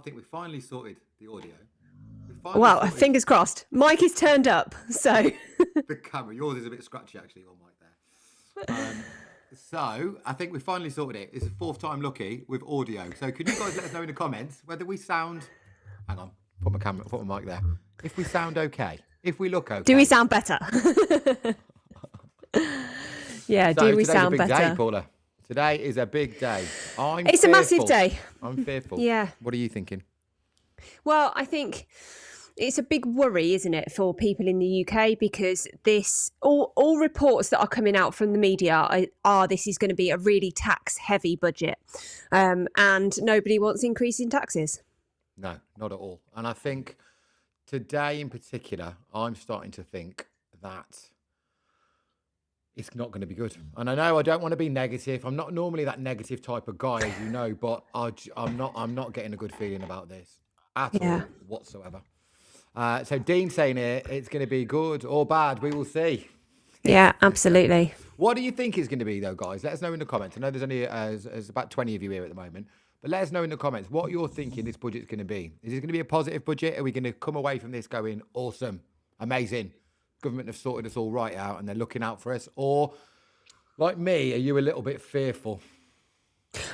think we finally sorted the audio. Well, fingers crossed. Mike is turned up, so... The camera. Yours is a bit scratchy, actually, your mic there. So, I think we finally sorted it. It's the fourth time lucky with audio. So, could you guys let us know in the comments whether we sound... Hang on. Put my mic there. If we sound okay. If we look okay. Do we sound better? Yeah, so do we sound better? Day, Paula. Today is a big day. It's a massive day. I'm fearful. Yeah. What are you thinking? Well, I think it's a big worry, isn't it, for people in the UK, because all reports that are coming out from the media are this is going to be a really tax-heavy budget, and nobody wants increasing taxes. No, not at all. And I think today in particular, I'm starting to think that it's not going to be good. And I know I don't want to be negative. I'm not normally that negative type of guy, as you know, but I'm not getting a good feeling about this at all whatsoever. So Dean's saying here, it's going to be good or bad. We will see. Yeah, absolutely. What do you think is going to be, though, guys? Let us know in the comments. I know there's only there's about 20 of you here at the moment. But let us know in the comments what you're thinking this budget's going to be. Is it going to be a positive budget? Are we going to come away from this going, awesome, amazing, government have sorted us all right out and they're looking out for us? Or, like me, are you a little bit fearful?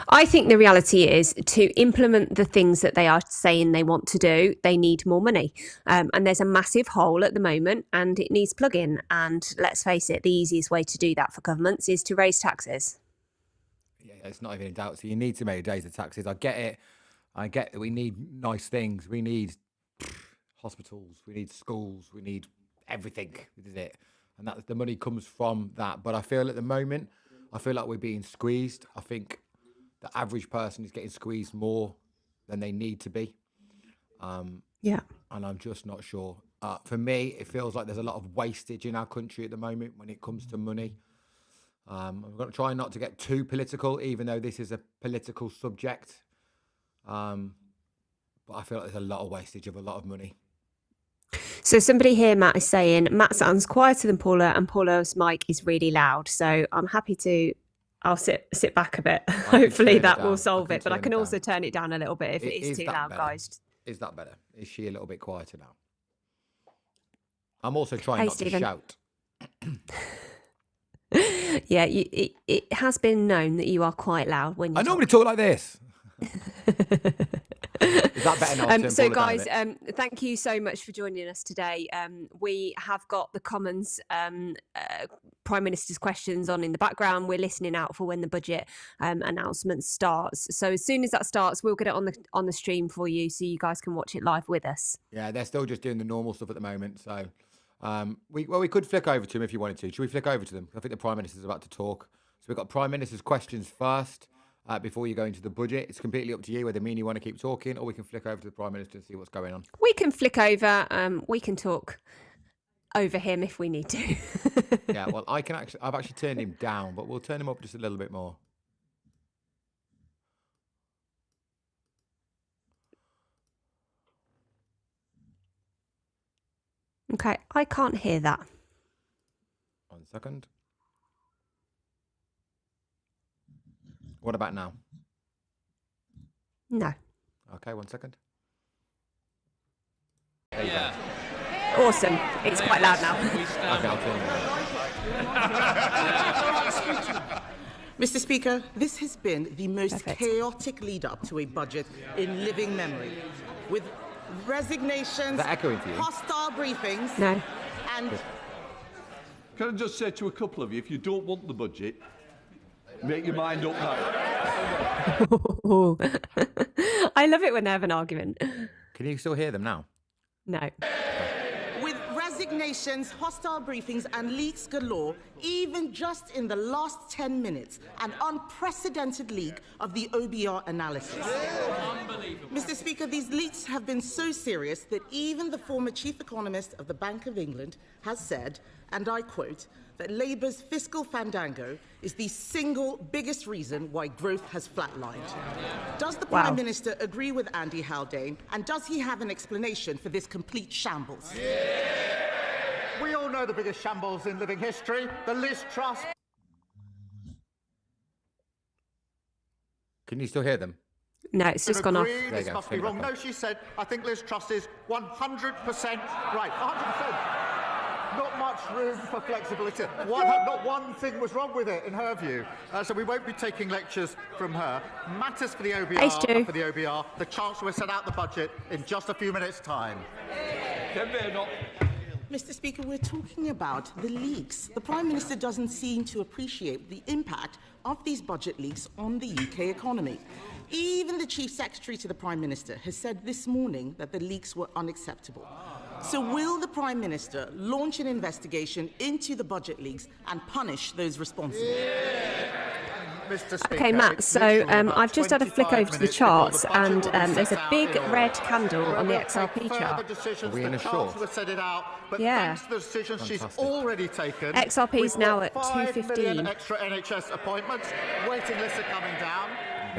I think the reality is to implement the things that they are saying they want to do, they need more money. And there's a massive hole at the moment and it needs plugging. And let's face it, the easiest way to do that for governments is to raise taxes. It's not even in doubt. So you need to make days of taxes. I get it. I get that we need nice things. We need hospitals. We need schools. We need everything. This is it. And that the money comes from that. But I feel at the moment, I feel like we're being squeezed. I think the average person is getting squeezed more than they need to be. Yeah. And I'm just not sure. For me, it feels like there's a lot of wastage in our country at the moment when it comes to money. I'm going to try not to get too political, even though this is a political subject. But I feel like there's a lot of wastage of a lot of money. So somebody here, Matt, is saying, Matt sounds quieter than Paula and Paula's mic is really loud. So I'm happy to, I'll sit back a bit. Hopefully that will solve it. But I can also turn it down a little bit if it is too loud, guys. Is that better? Is she a little bit quieter now? I'm also trying not to shout. Yeah, it has been known that you are quite loud when you normally talk like this. Is that better now? So guys, thank you so much for joining us today. We have got the Commons Prime Minister's questions on in the background. We're listening out for when the budget announcement starts. So as soon as that starts, we'll get it on the stream for you so you guys can watch it live with us. Yeah, they're still just doing the normal stuff at the moment. So we could flick over to them if you wanted to. Should we flick over to them? I think the Prime Minister's about to talk. So we've got Prime Minister's questions first. Before you go into the budget, it's completely up to you whether you want to keep talking, or we can flick over to the Prime Minister and see what's going on. We can flick over. We can talk over him if we need to. Yeah, well, I've actually turned him down, but we'll turn him up just a little bit more. Okay, I can't hear that. 1 second. What about now? No. Okay, 1 second. Yeah. Awesome. It's quite loud now. Okay, I'll turn it down. Mr. Speaker, this has been the most chaotic lead-up to a budget in living memory, with resignations, hostile briefings, and... Can I just say to a couple of you, if you don't want the budget, make your mind up now. I love it when they have an argument. Can you still hear them now? No. With resignations, hostile briefings, and leaks galore, even just in the last 10 minutes, an unprecedented leak of the OBR analysis. Unbelievable. Mr. Speaker, these leaks have been so serious that even the former chief economist of the Bank of England has said, and I quote, that Labour's fiscal fandango is the single biggest reason why growth has flatlined. Does the Prime Minister agree with Andy Haldane, and does he have an explanation for this complete shambles? We all know the biggest shambles in living history, the Liz Truss. Can you still hear them? No, it's just gone off. Agree, this must be wrong. No, she said, I think Liz Truss is 100% right. 100%. Not much room for flexibility. Not one thing was wrong with it, in her view. So we won't be taking lectures from her. Matters for the OBR. For the OBR. The Chancellor will set out the budget in just a few minutes' time. Mr. Speaker, we're talking about the leaks. The Prime Minister doesn't seem to appreciate the impact of these budget leaks on the UK economy. Even the Chief Secretary to the Prime Minister has said this morning that the leaks were unacceptable. So will the Prime Minister launch an investigation into the budget leaks and punish those responsible? Mr. Speaker, Okay, Matt, so I've just had a flick over to the charts, and there's a big red candle on the XRP chart. Are we in a short? Yeah. Thanks to the decisions she's already taken. XRP is now at 5 million 215. extra NHS appointments. Waiting lists are coming down.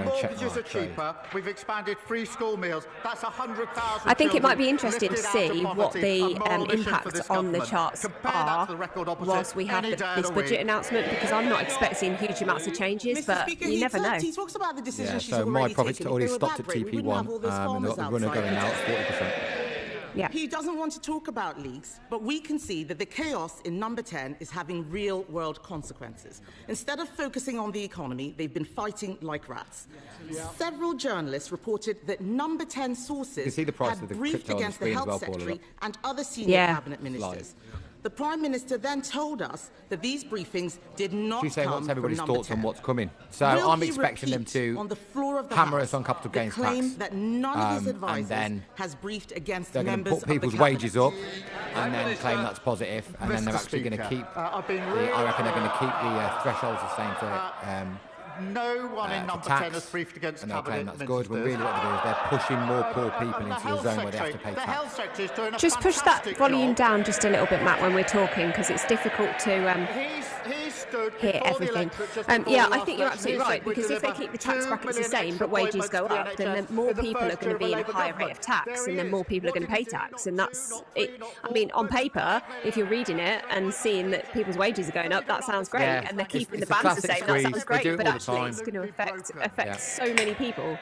Mortgages are cheaper. We've expanded free school meals. That's 100,000. I think it might be interesting to see what the impact on the charts are whilst we have this budget announcement, because I'm not expecting huge amounts of changes, Mr. but Speaker, you never know. He talks about the decision Yeah, she's so my already profits taken. already If they were stopped at that great, we wouldn't have all TP1, those and farmers the runner outside. going now at 40%. Yeah. He doesn't want to talk about leaks, but we can see that the chaos in number 10 is having real-world consequences. Instead of focusing on the economy, they've been fighting like rats. Several journalists reported that number 10 sources see the price had of the briefed crypto on the against the screen as Health well, Paula, Secretary look. and other senior Yeah. cabinet ministers. Live. The Prime Minister then told us that these briefings did not She's saying come what's from everybody's number thoughts 10. on what's coming. So Will I'm he expecting them repeat on the to floor of the hammer House us on capital the gains claim tax. that none of his And advisors then has briefed against they're going to members put people's of the wages cabinet. up and then claim that's positive, and then they're Mr. actually going to Speaker, keep. I've been I reckon they're going to keep the thresholds the same for No one in for number tax, 10 has briefed against and they'll claim cabinet that's good. When ministers. really what they're doing is they're pushing more poor people And the into the Health zone where they have to Secretary- pay the Health tax. Secretary's doing a Just push that fantastic volume job. down just a little bit, Matt, when we're talking, because it's difficult to He's stood hear before the everything. electorate just before Yeah, the I last think you're election. absolutely He right, said we'd because if they deliver keep the tax 2 brackets the million same, extra but wages appointments go to the up, then NHS more in the people are first going year to of be a in a Labour higher rate government. of tax, There and he then is. more people are going to pay tax. And that's it. I mean, on paper, if you're reading it and seeing that people's wages are going up, that sounds great, Yeah, and they're it's- keeping it's the a bands the classic same. That squeeze. sounds They do great, it but all the actually, time. it's going to affect Yeah. so many people.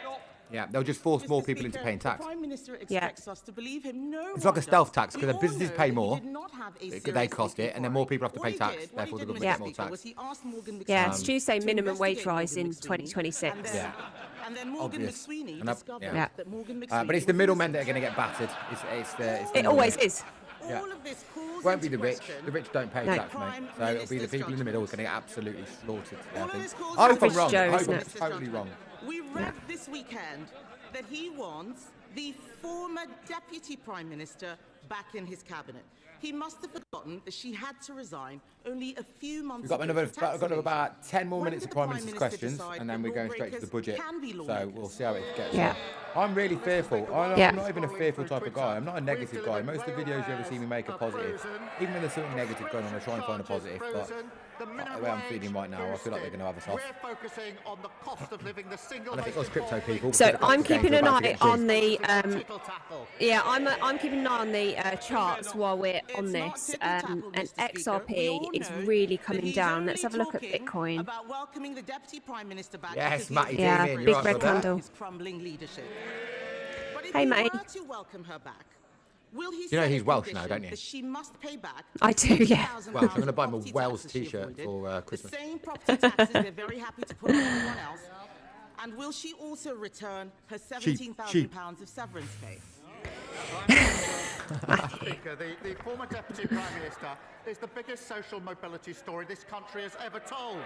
Yeah, they'll just force more Mr. people into Speaker, paying tax. The Prime Minister expects us to believe him. No, It's like a one stealth does. tax, 'cause We the all businesses know pay that he more. did not have a They serious cost it, and then more people have to What pay he tax, did, what therefore he the did, government Mr. gets more Speaker, tax. was he asked Morgan Yeah, McSweeney Stu's saying to minimum wage investigate rise in Morgan McSweeney, 2026. and then- Yeah. And then Morgan Obvious. McSweeney And I- discovered yeah. that Morgan McSweeney But it's the was middlemen that are innocent. going to get battered. It's the It always middlemen. is. Yeah. All of this calls Won't be into the rich. question The rich don't pay No. tax, mate. Prime So it'll be the Minister's people in the middle who are judgment. going to get absolutely slaughtered. Yeah, I All of think. this calls I hope into I'm wrong. Joe, I hope isn't I'm it? totally wrong. We read this weekend that he wants the former Deputy Prime Minister back in his cabinet. He must have forgotten that she had to resign only a few months We've got ago another. for tax I've got evasion. about 10 more When minutes did of the Prime Prime Minister's Minister questions, decide and then that we're going straight to the budget. lawbreakers can be So lawmakers? we'll see how it gets. Yeah. I'm really fearful. Yeah. I'm not even a fearful type of guy. I'm not a negative guy. Most of the videos you ever see me make are positive. Even when there's something negative going on, I try and find a positive. But the way I'm feeling right now, I feel like they're going to have us off. We're focusing on the cost of living, the single And I think most us crypto important people. So because the I'm capital keeping gains an are about to eye get on big. the tittle tattle. yeah, I'm keeping an eye on the charts while we're on It's not this, tittle-tattle, and Mr. Speaker. We XRP all is know really that coming he's down. Let's only have a look at talking Bitcoin. About welcoming the Deputy Prime Minister back Yes, because he Matty, is Yeah, Damien, big you're right, red brother. candle. his crumbling leadership. But if Hey, he Matty. were to welcome her back, will he You know set he's a Welsh condition now, don't you? that she must pay back I do, yeah. £50,000 Welsh. I'm gonna buy him a property Welsh taxes she t-shirt avoided, for Christmas. The same property taxes they're very happy to put on everyone else. And will she also return her £17,000 of severance pay? Speaker, the former Deputy Prime Minister is the biggest social mobility story this country has ever told.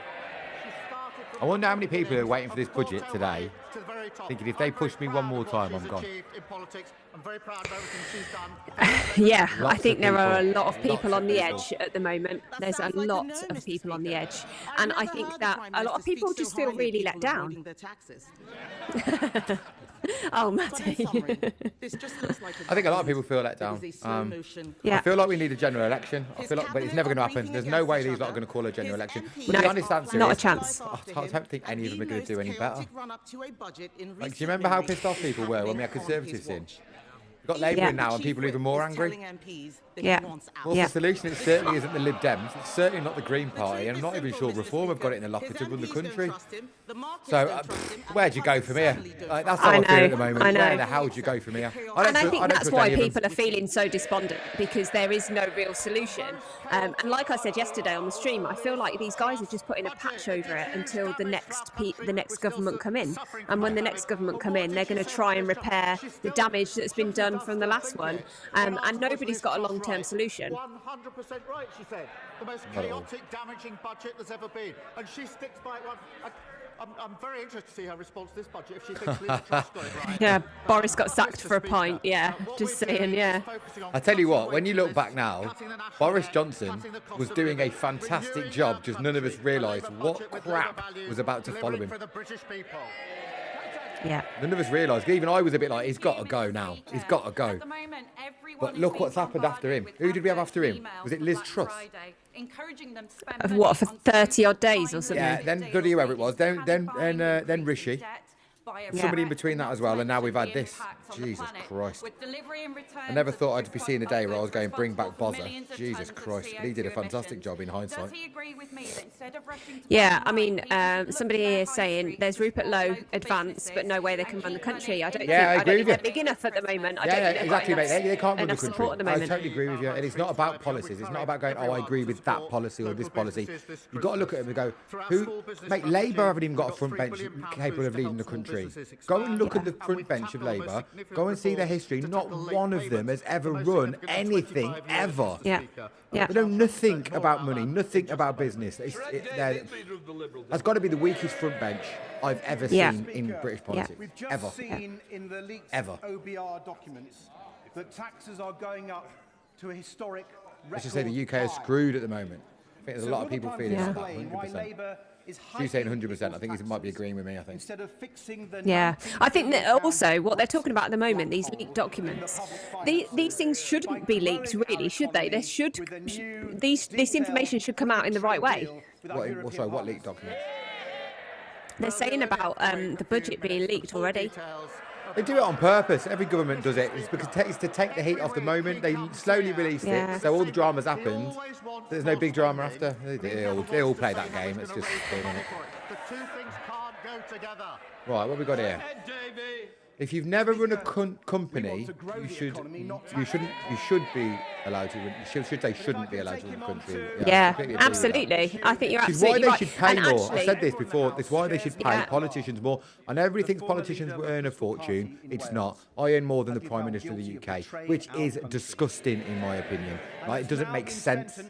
She started from I wonder how many the people are beginnings waiting for of this the budget Porto today, way to the very top. thinking if they I'm push very me one proud more of what time, she's I'm gone. achieved in politics. I'm very proud of everything she's done. Yeah, I Lots think of there are a people. lot of people Lots on of the people. edge at the moment. That There's a sounds like a lot no, of Mr. people on the Speaker. edge, I and I never think heard the that Prime a lot of Minister people speak just so feel highly of really people let down. avoiding their taxes. Oh, But in summary, Matty. this just looks like I think a lot of people feel let down. It is a slow motion Yeah. I feel like we need a general election. I His feel like, but it's cabinet never going to are happen. briefing There's no against way each these lot are other. going to call a general His election. MPs But the No, honest answer not a is, chance. I don't think any of them are going to do any better. Do Like, do you remember how pissed off people were when we had Conservatives in? We've got Labour Yeah. in now, and people are even more angry. that Yeah. he wants out. Well, the solution, it certainly isn't the Lib Dems. It's certainly not the Green Party. And I'm not even sure Reform have got it in the locker to run the country. So where'd you go from here? Like, that's how I feel at the moment. I know. Where the hell would you go from here? And I think that's why people are. are feeling so despondent, because there is no real solution. And like I said yesterday on the stream, I feel like these guys are just putting a patch over it until the next government come in. And when the next government come in, they're going to try and repair the damage that's been done from the last one. And nobody's got a long-term solution. 100% right, she said. The most chaotic, damaging budget there's ever been. And she sticks by it. I'm very interested to see her response to this budget if she thinks Liz Truss got it right. Yeah, Boris got sacked for a pint. Yeah, just saying, yeah. I tell you what, when you look back now, Boris Johnson was doing a fantastic job, just none of us realised what crap was about to follow him. Yeah. None of us realised. Even I was a bit like, he's got to go now. He's got to go. But look what's happened after him. Who did we have after him? Was it Liz Truss? Of what, for 30 odd days or something? Yeah, then bloody whoever it was. Then Rishi. Somebody in between that as well, and now we've had this. Jesus Christ. I never thought I'd be seeing a day where I was going, bring back Bozza. Jesus Christ. But he did a fantastic job in hindsight. Yeah, I mean, somebody here is saying there's Rupert Lowe advance, but no way they can run the country. I don't think they're big enough at the moment. I don't think exactly, mate. They can't run the country. Support at the I moment. totally agree with you. And it's not about policies. It's not about going, oh, I agree with that policy or this policy. You've got to look at them and go, mate, Labour haven't even got a front bench capable of leading the country. Go and look at the front bench of Labour. Go and see their history. Not one of them has ever run anything, ever. Yeah. Yeah. They know nothing about money, nothing about business. That's got to be the weakest front bench I've ever seen in British politics. We've just Ever. seen in the leaked OBR documents that taxes are going up to a historic record. Let's just say the UK is screwed at the moment. I think there's a lot of people feeling that, Why 100%. Labour is She's saying hiking 100%. I think he might be agreeing with me, I think. instead of fixing the Yeah, I think that also what they're talking about at the moment, these leaked documents, these things shouldn't be leaked, really, should they? There should this information should come out in the right way. What leaked documents? They're saying about the budget being leaked already. They do it on purpose. Every government does it. It's because it's to take the heat off the moment. They slowly released it, so all the drama's happened. There's no big drama after. They all play that game. It's just being on it. The two things can't go together. Right, what have we got here? If you've never run a company, you should be allowed to run. Should they shouldn't be allowed to run the country? Yeah, I completely agree with that. absolutely. I think you're Which is why absolutely they right. should pay And more. actually- I've said this before. It's why they should pay Yeah. politicians more. I know everybody thinks politicians will earn a fortune. It's not. I earn more than the Prime Minister of the UK, which is disgusting in my opinion. Like, it doesn't make sense.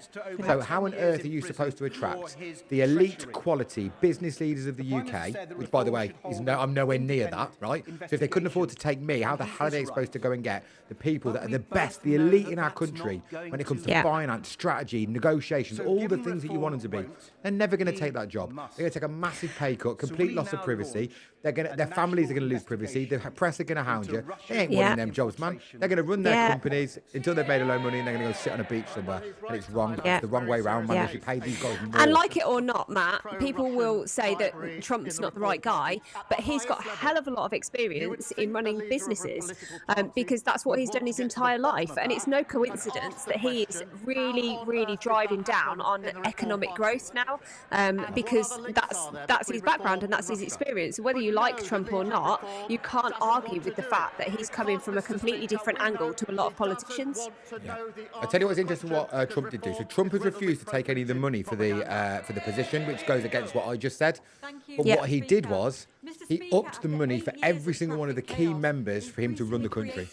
So how on earth are you supposed to attract the elite quality business leaders of the UK, which, by the way, I'm nowhere near that, right? So if they couldn't afford to take me, how the hell are they supposed to go and get the people that are the best, the elite in our country when it comes to finance, strategy, negotiations, all the things that you want them to be? They're never going to take that job. They're going to take a massive pay cut, complete loss of privacy. Their families are going to lose privacy. The press are going to hound you. They ain't wanting them jobs, man. They're going to run their companies until they've made a load of money, and they're going to go sit on a beach somewhere. And it's wrong. It's the wrong way round, man. They should pay these guys more. And like it or not, Matt, people will say that Trump's not the right guy, but he's got a hell of a lot of experience in running businesses because that's what he's done his entire life. And it's no coincidence that he is really, really driving down on economic growth now because that's his background and that's his experience. Whether you like Trump or not, you can't argue with the fact that he's coming from a completely different angle to a lot of politicians. I tell you what's interesting what Trump did do. So Trump has refused to take any of the money for the position, which goes against what I just said. But what he did was he upped the money for every single one of the key members for him to run the country.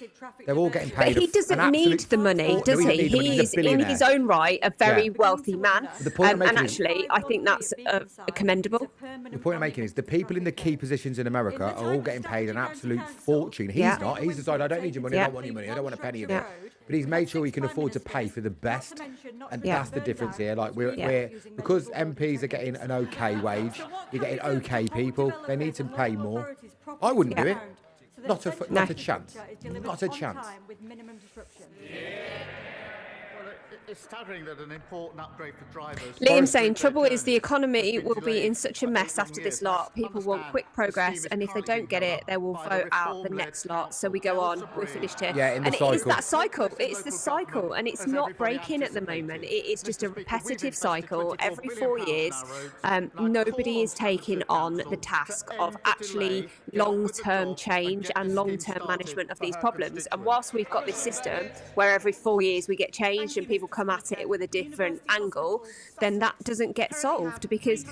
They're all getting paid. But he doesn't need the money, does he? He is in his own right a very wealthy man. And actually, I think that's commendable. The point I'm making is the people in the key positions in America are all getting paid an absolute fortune. He's not. He's decided, I don't need your money, I don't want your money, I don't want a penny of it. But he's made sure he can afford to pay for the best. And that's the difference here. Like we're because MPs are getting an okay wage, you're getting okay people, they need to pay more. I wouldn't do it. Not a chance. Not a chance. It's staggering that an important upgrade for drivers... Liam saying, trouble is the economy will be in such a mess after this lot. People want quick progress, and if they don't get it, they will vote out the next lot. So we go on. We're finished here. Yeah, in the and cycle. it is that cycle. It's the cycle, and it's not breaking at the moment. It's just a repetitive cycle. Every 4 years, nobody is taking on the task of actually long-term change and long-term management of these problems. And whilst we've got this system where every 4 years we get changed and people come at it with a different angle, then that doesn't get solved, because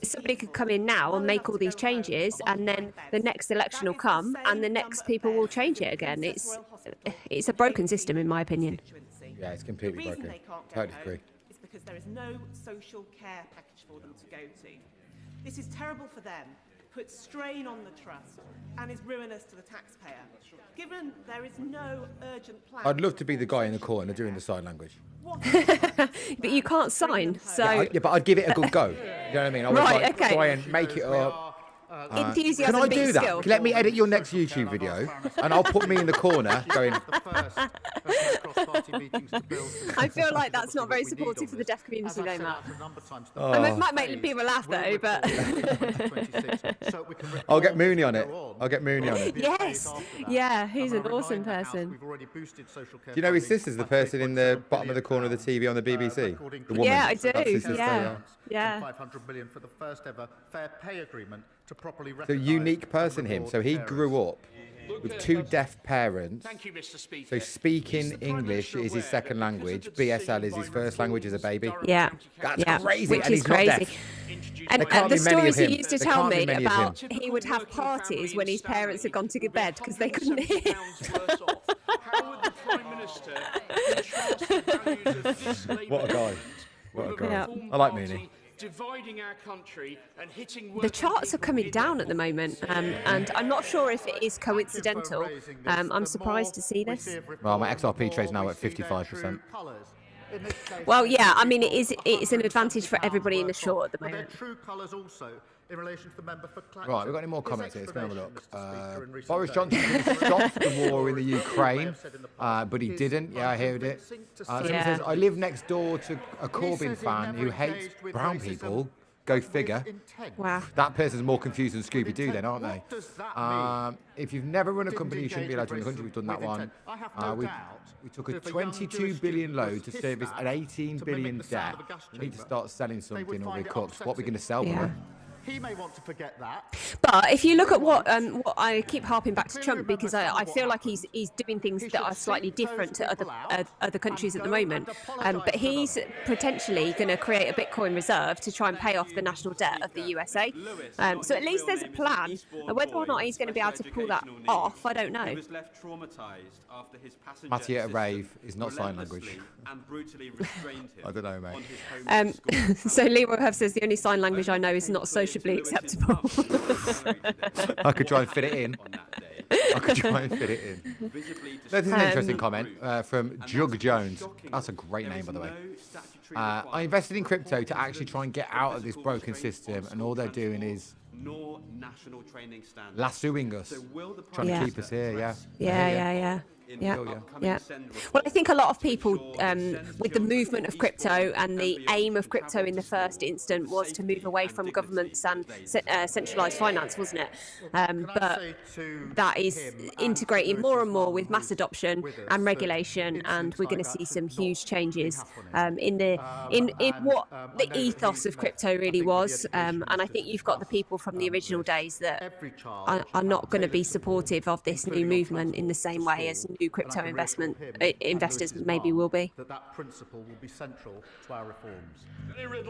somebody could come in now and make all these changes, and then the next election will come and the next people will change it again. It's a broken system, in my opinion. Yeah, it's completely broken. Totally agree. It's because there is no social care package for them to go to. This is terrible for them, puts strain on the trust, and is ruinous to the taxpayer. Given there is no urgent plan... I'd love to be the guy in the corner doing the sign language. But you can't sign, so... Yeah, but I'd give it a good go. You know what I mean? I would try and make it up. Enthusiasm Can I do beats that? skill. Let me edit your next YouTube video, and I'll put me in the corner going... I feel like that's not very supportive for the deaf community, though, Matt. It might make people laugh, though, but... I'll get Mooney on it. Yes. Yeah, he's an awesome person. Do you know his sister's the person in the bottom of the corner of the TV on the BBC? The woman. Yeah, I do. That's his sister, Yeah. 500 million for the first ever fair pay agreement to properly The unique person, him. So he grew up with two deaf parents. Thank you, Mr. Speaker. So speaking English is his second language. BSL is his first language as a baby. Yeah. That's crazy. Which and is he's not crazy. deaf. And can't the be many of stories he him. used to There tell can't be me many of about him. he would have parties when his parents had gone to bed because they couldn't hear. How would the Prime Minister entrust the values of this Labour What a guy. government What a with guy. reform I like party Mooney. dividing our country and hitting The charts are coming down at the moment, and I'm not sure if it is coincidental. I'm surprised to see this. Well, my XRP trade's now at 55%. Well, yeah, I mean, it's an advantage for everybody in the short at the moment. Right, we've got any more comments here? Let's go and have a look. Boris Johnson stopped the war in the Ukraine, but he didn't. Yeah, I heard it. Someone says, I live next door to a Corbyn fan who hates brown people. Go figure. Wow. That person's more confused than Scooby-Doo then, aren't they? If you've never run a company, you shouldn't be allowed to run a country. We've done that one. We took a 22 billion load to service an 18 billion debt. We need to start selling something or we're cooked. What are we going to sell? Yeah. He may want to forget that. But if you look at what I keep harping back to Trump, because I feel like he's doing things that are slightly different to other countries at the moment. But he's potentially going to create a Bitcoin reserve to try and pay off the national debt of the USA. So at least there's a plan. Whether or not he's going to be able to pull that off, I don't know. Matty at a rave is not sign language. I don't know, mate. So Leroy Huff says the only sign language I know is not sociably acceptable. I could try and fit it in. This is an interesting comment from Jug Jones. That's a great name, by the way. I invested in crypto to actually try and get out of this broken system, and all they're doing is lassoing us, trying to keep us here. Yeah. Well, I think a lot of people, with the movement of crypto and the aim of crypto in the first instant was to move away from governments and centralised finance, wasn't it? But that is integrating more and more with mass adoption and regulation, and we're going to see some huge changes in what the ethos of crypto really was. And I think you've got the people from the original days that are not going to be supportive of this new movement in the same way as new crypto investors maybe will be. That principle will be central to our reforms.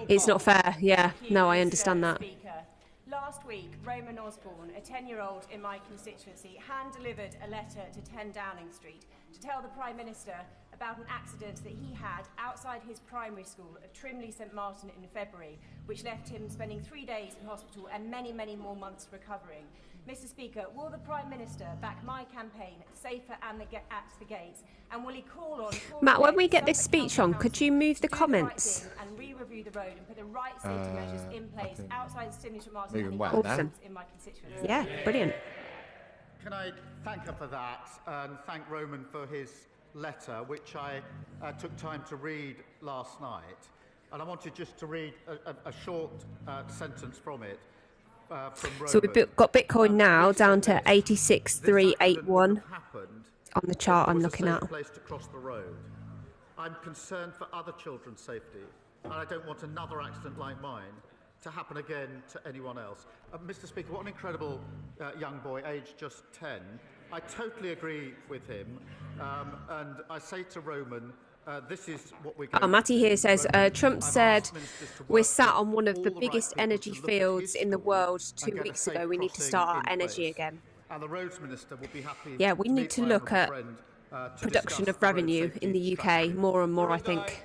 It's not fair. Yeah, no, I understand that. Last week, Roman Osborne, a 10-year-old in my constituency, hand-delivered a letter to 10 Downing Street to tell the Prime Minister about an accident that he had outside his primary school at Trimley St Martin in February, which left him spending 3 days in hospital and many, many more months recovering. Mr. Speaker, will the Prime Minister back my campaign, Safer at the Gates, and will he call on... Matt, when we get this speech on, could you move the comments? ...and re-review the road and put the right safety measures in place outside Trimley St Martin Moving and well Awesome. in my constituency? Yeah, brilliant. Can I thank her for that and thank Roman for his letter, which I took time to read last night. And I wanted just to read a short sentence from it. From Roman. So we've got Bitcoin now down to 86,381 on the chart I'm looking at. Place to cross the road. I'm concerned for other children's safety, and I don't want another accident like mine to happen again to anyone else. Mr. Speaker, what an incredible young boy, aged just 10. I totally agree with him, and I say to Roman, this is what we're going Matty here says, Trump said we're sat on one of the biggest energy fields in the world 2 weeks ago. We need to start our energy again. And the Roads Minister will be happy. Yeah, we need to look at production of revenue in the UK more and more, I think.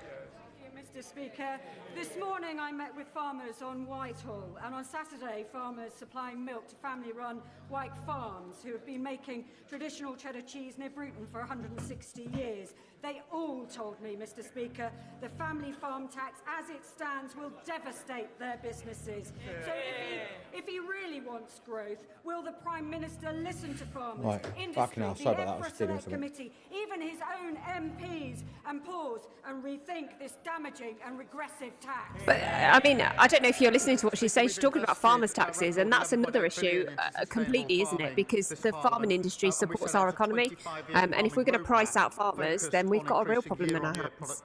Mr. Speaker, this morning I met with farmers on Whitehall, and on Saturday farmers supplying milk to family-run White Farms who have been making traditional cheddar cheese near Bruton for 160 years. They all told me, Mr. Speaker, the family farm tax as it stands will devastate their businesses. So if he really wants growth, will the Prime Minister listen to farmers, Right, industry, hell, the sorry about that, I was ETFs stealing Select something. Committee, even his own MPs, and pause and rethink this damaging and regressive tax? But I mean, I don't know if you're listening to what she's saying. She's talking about farmers' taxes, and that's another issue completely, isn't it? Because the farming industry supports our economy, and if we're going to price out farmers, then we've got a real problem in our hands.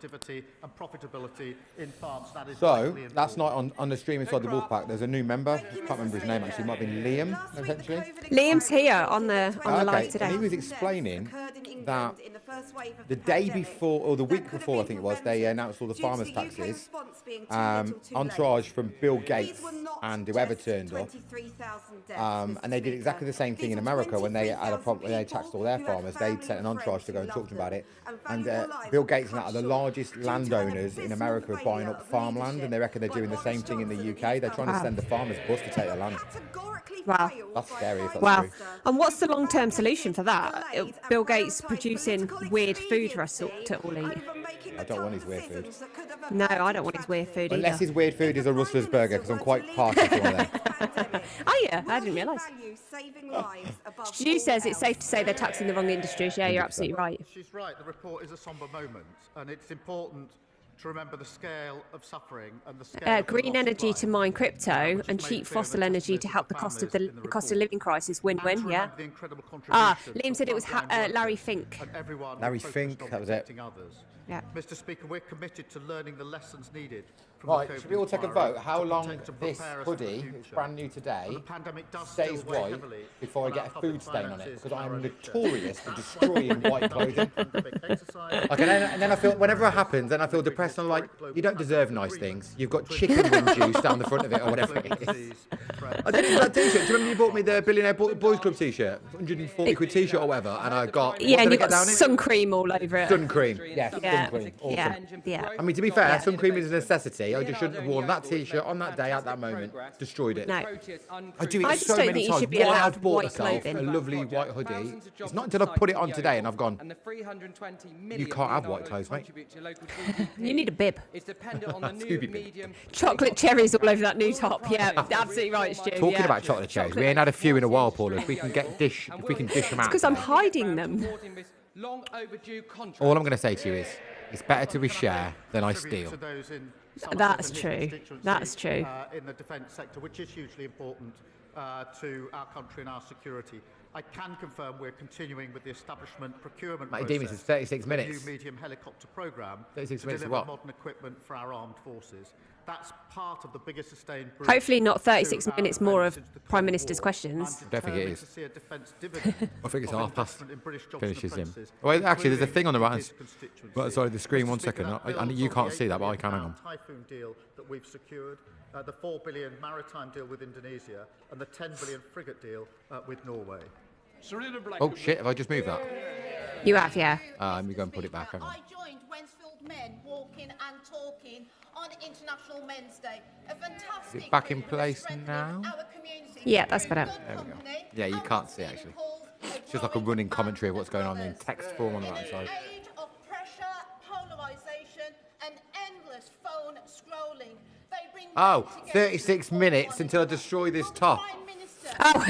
So, last night on the stream inside the Wolfpack, there's a new member. I can't remember his name actually. It might have been Liam, essentially. Liam's here on the live today. And he was explaining that the day before, or the week before, I think it was, they announced all the farmers' taxes on charge from Bill Gates and whoever turned up. And they did exactly the same thing in America when they had a problem, when they taxed all their farmers. They sent an on-charge to go and talk to them about it. And Bill Gates and that are the largest landowners in America of buying up farmland, and they reckon they're doing the same thing in the UK. They're trying to send the farmers bus to take their land. Wow. That's scary if that's true. And what's the long-term solution for that? Bill Gates producing weird food for us to all eat. I don't want his weird food. No, I don't want his weird food Unless either. his weird food is a Rustler's burger, because I'm quite partial to one of them. Oh yeah, I didn't realise. Stu says it's safe to say they're taxing the wrong industries. Yeah, you're absolutely right. She's right. The report is a sombre moment, and it's important to remember the scale of suffering and the scale Green energy to mine crypto and cheap fossil energy to help the cost of living crisis. Win-win. Yeah. Liam said it was Larry Fink. Larry Fink, that was it. Yeah. Mr. Speaker, we're committed to learning the lessons needed. Right, should we all take a vote? How long this hoodie, it's brand new today, stays white before I get a food stain on it? Because I am notorious for destroying white clothing. And then I feel, whenever it happens, then I feel depressed. I'm like, you don't deserve nice things. You've got chicken wing juice down the front of it or whatever it is. I didn't even that t-shirt. Do you remember you bought me the Billionaire Boys Club t-shirt? 140 quid t-shirt or whatever. And I got... Yeah, and you got sun cream all over it. Sun cream, yes, sun cream. Awesome. Yeah. I mean, to be fair, sun cream is a necessity. I just shouldn't have worn that t-shirt on that day at that moment. Destroyed it. No. I do it so many times. Why I've bought myself a lovely white hoodie. It's not until I've put it on today and I've gone, you can't have white clothes, mate. You need a bib. Scooby bib. Chocolate cherries all over that new top. Yeah, absolutely right, Stu. Talking about chocolate cherries, we ain't had a few in a while, Paula. If we can dish them It's out. because I'm hiding them. All I'm going to say to you is, it's better to share than I steal. That's true. That's true. In the defence sector, which is hugely important to our country and our security. I can confirm we're continuing with the establishment procurement Matty process. Demons, it's 36 for minutes. The new medium helicopter programme 36 to minutes of deliver what? modern equipment for our armed forces. That's part of the biggest sustained. Hopefully not 36 minutes more of Prime Minister's questions. I don't think it is. To see a defence dividend I think it's of half past. investment in British jobs Finishes and him. apprentices, Wait, actually, there's a including thing on the right. his constituency. Well, sorry, the screen. 1 second. That I builds you on can't the see that, but I £8 can. Hang billion on. Typhoon deal that we've secured, the $4 billion maritime deal with Indonesia, and the $10 billion frigate deal with Norway. Oh shit! Have I just moved that? You have, yeah. Let me go and put it back. Hang on. I joined Wensfield Men walking and talking on International Men's Day. A fantastic Is it back in place now? Yeah, that's better. There we go. Yeah, you can't see actually. It's just like a running commentary of what's going on in text form on the right side. Age of pressure, polarisation, and endless phone scrolling. They bring Oh, 36 minutes until I destroy this top. Oh.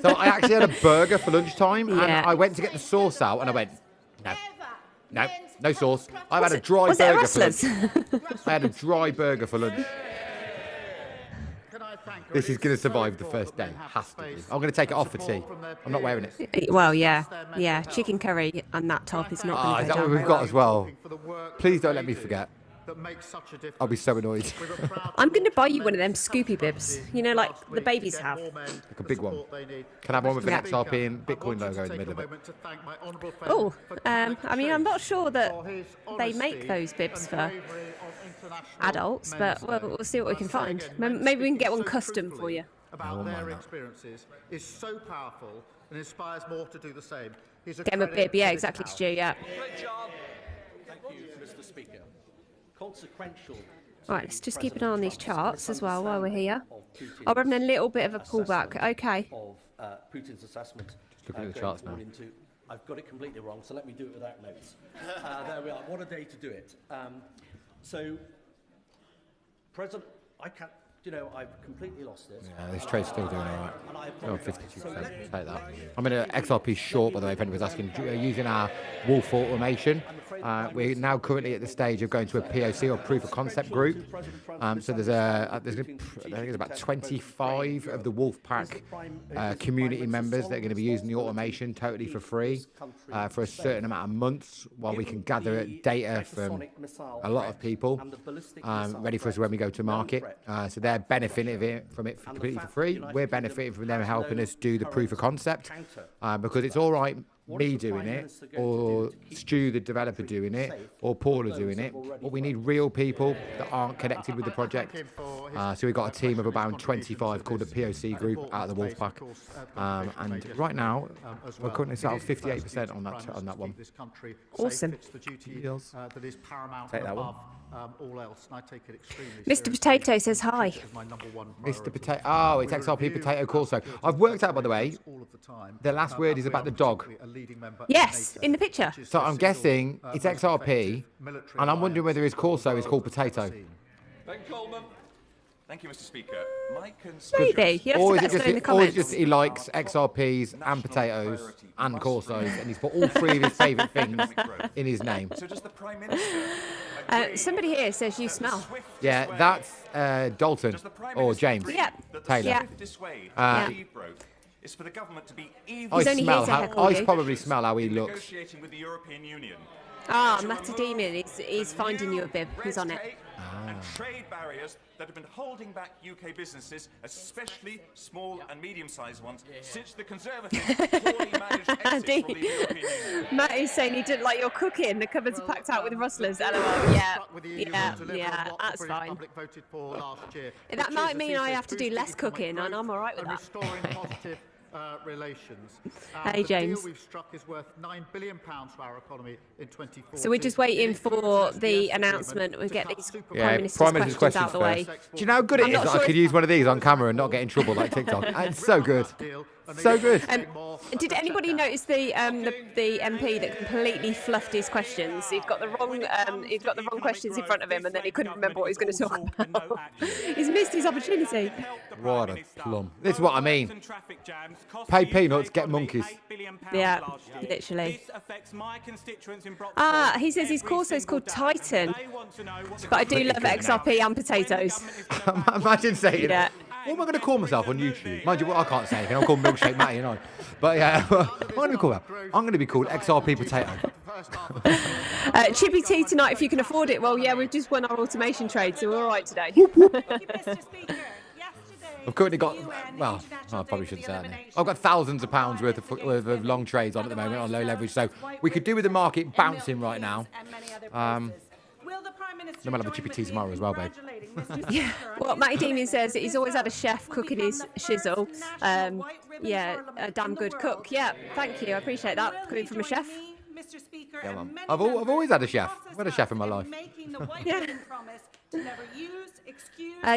So I actually had a burger for lunchtime, and Yeah. I went to get the sauce out, and I went, no. No, no sauce. I've had a dry Was it a burger for Rustlers? lunch. I had a dry burger for lunch. This is going to survive the first day. Has to be. I'm going to take it off for tea. I'm not wearing it. Well, yeah. Chicken curry and that top is not Ah, going is to that go what down we've very got well. as well? Please don't let me forget. I'll be so annoyed. I'm going to buy you one of them Scoopy bibs, like the babies have. Like a big one. Can I have one with an Yeah. XRP and Bitcoin logo in the middle of it? Oh, I mean, I'm not sure that they make those bibs for adults, but we'll see what we can find. Maybe we can get one custom for you. About their experiences is so powerful and inspires more to do the same. He's a Get him a credit bib, yeah, to this exactly, House. Stu, yeah. Great job. Thank you, Mr. Speaker. Consequential. Right, let's just keep an eye on these charts as well while we're here. Oh, we're having a little bit of a pullback. Okay. Of Putin's assessment. Just looking at the charts now. I've got it completely wrong, so let me do it without notes. There we are. What a day to do it. So, President, I can't. I've completely lost it. Yeah, this trade's still doing all right. Oh, 52%. Take that. I'm in an XRP short, by the way, if anyone's asking. Using our Wolf automation. We're now currently at the stage of going to a POC or proof of concept group. So there's I think there's about 25 of the Wolfpack community members that are going to be using the automation totally for free for a certain amount of months while we can gather data from a lot of people ready for us when we go to market. So they're benefiting from it completely for free. We're benefiting from them helping us do the proof of concept because it's all right me doing it, or Stu, the developer, doing it, or Paula doing it. But we need real people that aren't connected with the project. So we've got a team of about 25 called the POC group out of the Wolfpack. And right now, we're currently set up 58% on that one. Awesome. Take that one. All else, and I take it extremely Mr. Potato says hi. Mr. Potato. Oh, it's XRP Potato Corso. I've worked out, by the way, the last word is about the dog. Yes, in the picture. So I'm guessing it's XRP, and I'm wondering whether his Corso is called Potato. Ben Coleman. Thank you, Mr. Speaker. My Maybe. You have to let us know in the or comments. is it just he likes XRPs and potatoes and Corsos, and he's put all three of his favourite things in his name. So does the Prime Minister Somebody here says you smell. Yeah, that's Dalton or James Yeah. Taylor. Yeah. dissuade Yeah. growth is for the government to be I only smell here to how heckle I you. probably smell how he looks. negotiating with the European Union Ah, Matty Demon, he's finding you a bib. He's on it. and trade barriers that have been holding back UK businesses, especially small and medium-sized ones, since the Conservatives poorly managed exit from the European Union. Matt is saying he didn't like your cooking. The cupboard's packed out with rustlers. LOL. Yeah, that's fine. That might mean I have to do less cooking, and I'm all right with that. Relations. Hey, the James. deal we've struck is worth £9 billion for our economy in 2040. So we're just waiting for the announcement. We'll get these Prime Minister's questions out of the way. Do you know how good it I'm is not that sure I could if- use one of these on camera and not get in trouble like TikTok? It's so good. So good. Did anybody notice the MP that completely fluffed his questions? He'd got the wrong questions in front of him, and then he couldn't remember what he was going to talk about. He's missed his opportunity. What a plum. This is what I mean. Pay peanuts, get monkeys. Yeah, literally. He says his course is called Titan, but I do love XRP and potatoes. Imagine saying, Yeah. what am I going to call myself on YouTube? Mind you, well, I can't say anything. I'm called Milkshakematty, you know. But yeah, what am I going to be called? I'm going to be called XRP Potato. Chippy tea tonight if you can afford it. Well, yeah, we've just won our automation trade, so we're all right today. I've currently got, well, I probably shouldn't say that now. I've got thousands of pounds worth of long trades on at the moment on low leverage, so we could do with the market bouncing right now. Then we'll have a chippy tea tomorrow as well, babe. Yeah. Well, Matty Demon says that he's always had a chef cooking his shizzle. Yeah, a damn good cook. Yeah, thank you. I appreciate that coming from a chef. Yeah, Mum. I've always had a chef. I've had a chef in my life. Yeah.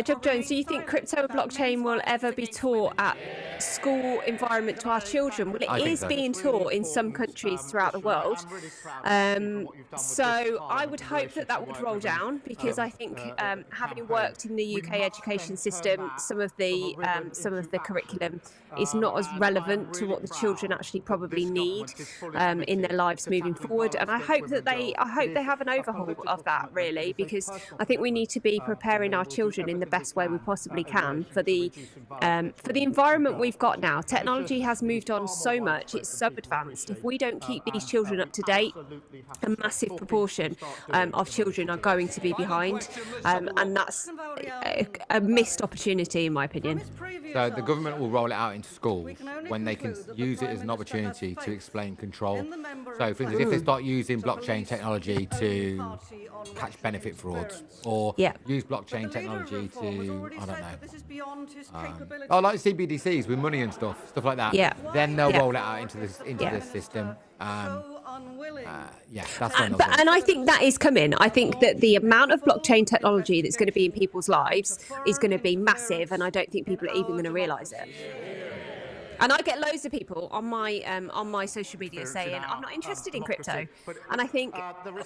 Job Jones, do you think crypto and blockchain will ever be taught at school environment to our children? Well, it is being taught in some countries throughout the world. So I would hope that would roll down, because I think having worked in the UK education system, some of the curriculum is not as relevant to what the children actually probably need in their lives moving forward. good, and I hope they have an overhaul of that, really, because I think we need to be preparing our children in the best way we possibly can for the environment we've got now. Technology has moved on so much; it's so advanced. If we don't keep these children up to date, a massive proportion of children are going to be behind, and that's a missed opportunity, in my opinion. So the government will roll it out into schools when they can use it as an opportunity to explain control. So, for instance, if they start using blockchain technology to catch benefit frauds, or use blockchain technology to, I don't know, like CBDCs with money and stuff like that. Then they'll roll it out into this system. That's and I think that is coming. I think that the amount of blockchain technology that's going to be in people's lives is going to be massive, and I don't think people are even going to realise it. And I get loads of people on my social media saying, I'm not interested in crypto. And I think,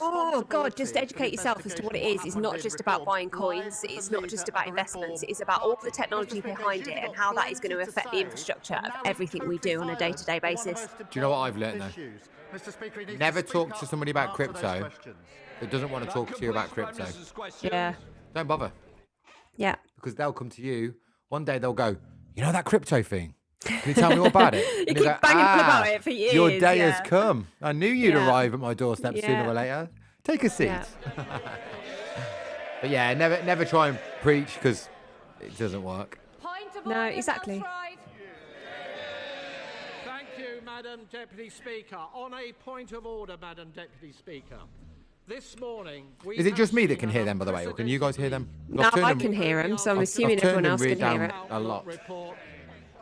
oh God, just educate yourself as to what it is. It's not just about buying coins. It's not just about investments. It's about all the technology behind it and how that is going to affect the infrastructure of everything we do on a day-to-day basis. Do you know what I've learned though? Never talk to somebody about crypto that doesn't want to talk to you about crypto. Yeah. Don't bother. Yeah. Because they'll come to you. One day they'll go, you know that crypto thing? Can you tell me all about it? You keep banging on about it for years. Your day has come. I knew you'd arrive at my doorstep sooner or later. Take a seat. But yeah, never try and preach because it doesn't work. No, exactly. Thank you, Madam Deputy Speaker. On a point of order, Madam Deputy Speaker. This morning, is it just me that can hear them, by the way, or can you guys hear them? No, I can hear them, so I'm assuming everyone else can hear it. A lot.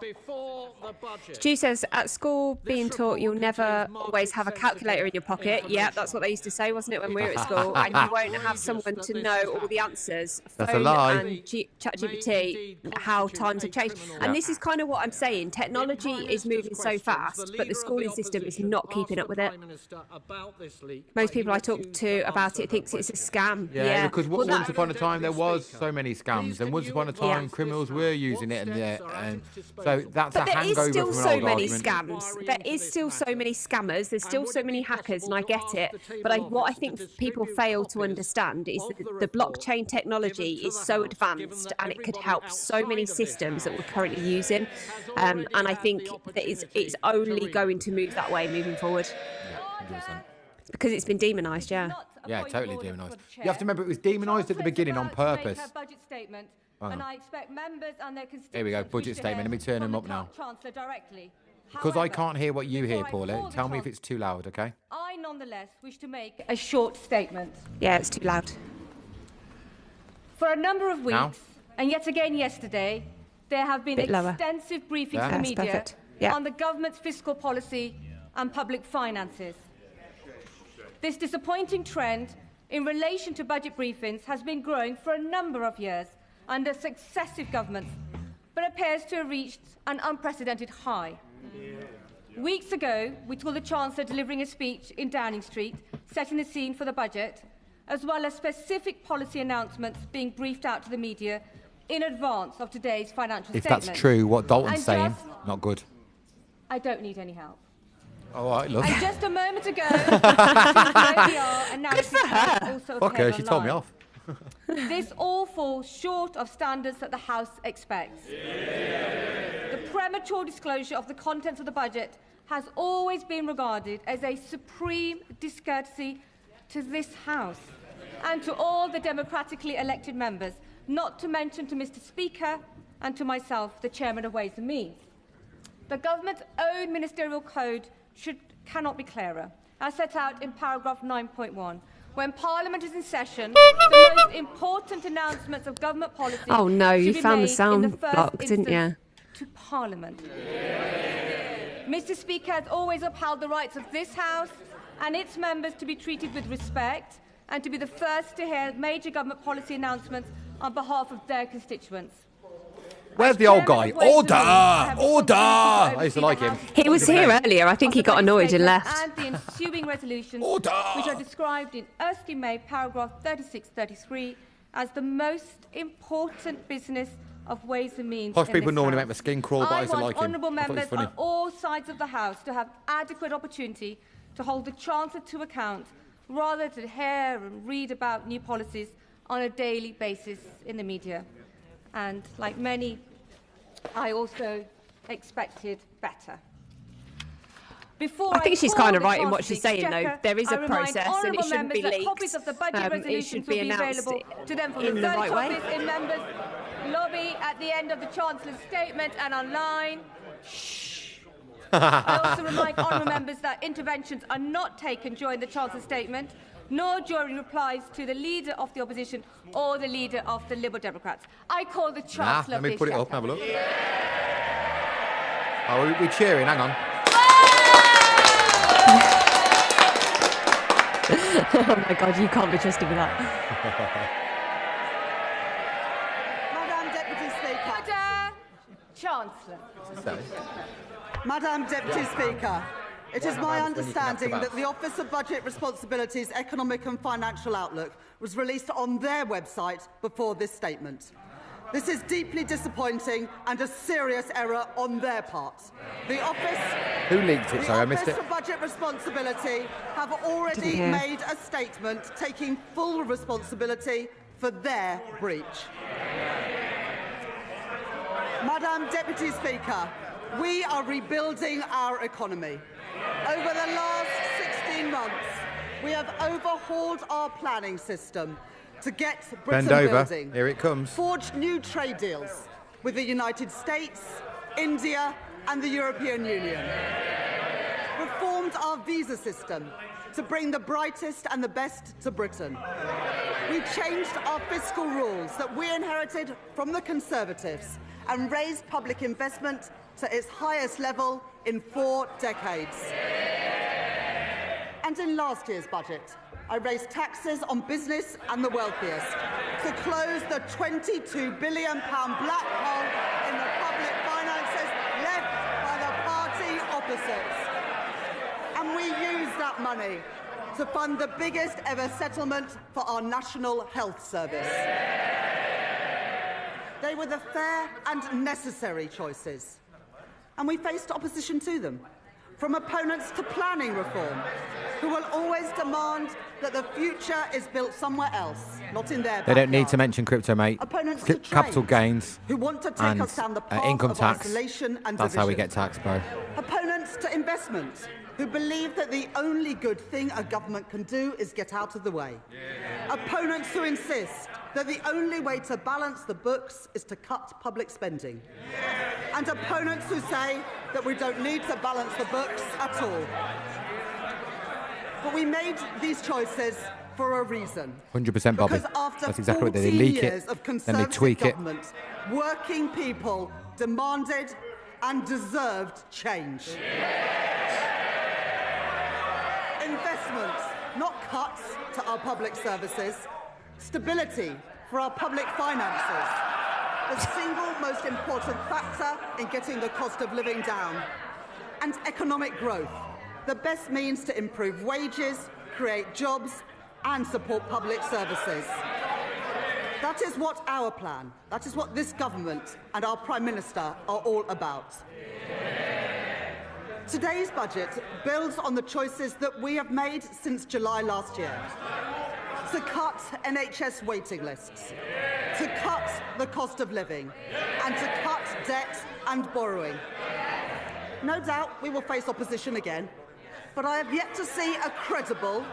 Before the budget. Stu says, at school being taught you'll never always have a calculator in your pocket. Yeah, that's what they used to say, wasn't it, when we were at school? And you won't have someone to know all the answers. That's a lie. And ChatGPT, how times have changed. And this is kind of what I'm saying. Technology is moving so fast, but the schooling system is not keeping up with it. Most people I talk to about it thinks it's a scam. Yeah, because once upon a time there was so many scams, and once upon a time criminals were using it, and so that's but a hangover still from an so old many argument. scams. There is still so many scammers. There's still so many hackers, and I get it. But what I think people fail to understand is that the blockchain technology is so advanced, and it could help so many systems that we're currently using. And I think that it's only going to move that way moving forward. Yeah, 100%. Because it's been demonised, yeah. Yeah, totally demonised. You have to remember it was demonised at the beginning on purpose. And I expect members and their constituents. Here we go, budget statement. Let me turn them up now. Chancellor directly. Because I can't hear what you hear, Paula. Tell me if it's too loud, okay? I nonetheless wish to make a short statement. Yeah, it's too loud. For a number of weeks, and yet again yesterday, there have been extensive briefings to the media on the government's fiscal policy and public finances. This disappointing trend in relation to budget briefings has been growing for a number of years under successive governments, but appears to have reached an unprecedented high. Weeks ago, we saw the Chancellor delivering a speech in Downing Street, setting the scene for the budget, as well as specific policy announcements being briefed out to the media in advance of today's financial statement. If that's true, what Dalton's saying, not good. I don't need any help. All right, love. And just a moment ago, good for her. Fuck her, she told me off. This all falls short of standards that the House expects. The premature disclosure of the contents of the budget has always been regarded as a supreme discourtesy to this House and to all the democratically elected members, not to mention to Mr. Speaker and to myself, the Chairman of Ways and Means. The government's own ministerial code cannot be clearer, as set out in paragraph 9.1. When Parliament is in session, the most important announcements of government policy Oh no, you should be found the made in sound first block, didn't you? To Parliament. Mr. Speaker has always upheld the rights of this House and its members to be treated with respect and to be the first to hear major government policy announcements on behalf of their constituents. Where's the old guy? Order! Order! I used to like him. He was here earlier. I think he got annoyed and left. And the ensuing resolutions, which are described in Erskine May, paragraph 36-33, as the most important business of Ways and Means. Posh people normally make my skin crawl, but I used to like him. Honourable members on all sides of the House to have adequate opportunity to hold the Chancellor to account rather than hear and read about new policies on a daily basis in the media. And like many, I also expected better. I think she's kind of right in what she's saying, though. There is a process, and it shouldn't be leaked. Copies of the budget It should be announced to them from in the the right way. office in members' lobby at the end of the Chancellor's statement and online. I also remind honourable members that interventions are not taken during the Chancellor's statement, nor during replies to the Leader of the Opposition or the Leader of the Liberal Democrats. I call the Chancellor. Let me put it up and have a look. Oh, we're cheering. Hang on. Oh my God, you can't be trusted with that. Madam Deputy Speaker. Chancellor. Madam Deputy Speaker, it is my understanding that the Office of Budget Responsibility's Economic and Financial Outlook was released on their website before this statement. This is deeply disappointing and a serious error on their part. The Office... Who leaked it? Sorry, I missed it. The Office of Budget Responsibility have already made a statement taking full responsibility for their breach. Madam Deputy Speaker, we are rebuilding our economy. Over the last 16 months, we have overhauled our planning system to get Britain Bend over. building. Here it comes. Forged new trade deals with the United States, India and the European Union. Reformed our visa system to bring the brightest and the best to Britain. We changed our fiscal rules that we inherited from the Conservatives and raised public investment to its highest level in 4 decades. And in last year's budget, I raised taxes on business and the wealthiest to close the £22 billion black hole in the public finances left by the party opposites. And we used that money to fund the biggest ever settlement for our National Health Service. They were the fair and necessary choices, and we faced opposition to them, from opponents to planning reform, who will always demand that the future is built somewhere else, not in their backyard. They don't need to mention crypto, mate. Opponents to Capital trade, gains who want to take and us down the path income of tax. isolation and That's how we division. get taxed, bro. Opponents to investment, who believe that the only good thing a government can do is get out of the way. Opponents who insist that the only way to balance the books is to cut public spending. And opponents who say that we don't need to balance the books at all. But we made these choices for a reason. 100%, Bobby. Because after That's exactly what they 14 leak years it, of then they Conservative tweak it. government, working people demanded and deserved change. Investment, not cuts to our public services. Stability for our public finances. The single most important factor in getting the cost of living down. And economic growth, the best means to improve wages, create jobs and support public services. That is what our plan, that is what this government and our Prime Minister are all about. Today's budget builds on the choices that we have made since July last year. To cut NHS waiting lists, to cut the cost of living, and to cut debt and borrowing. No doubt we will face opposition again, but I have yet to see a credible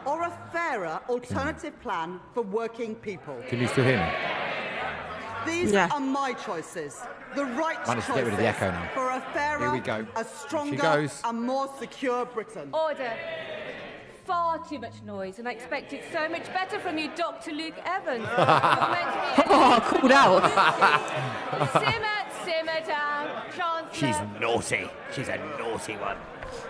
or a fairer alternative plan for working people. Can you still hear me? These are my choices, the right Managed to choices get rid of the echo now. for a fairer, Here we go. a She stronger goes. and more secure Britain. Order. Far too much noise, and I expected so much better from you, Dr. Luke Evans. Called out. Simmer down, Chancellor. She's naughty. She's a naughty one.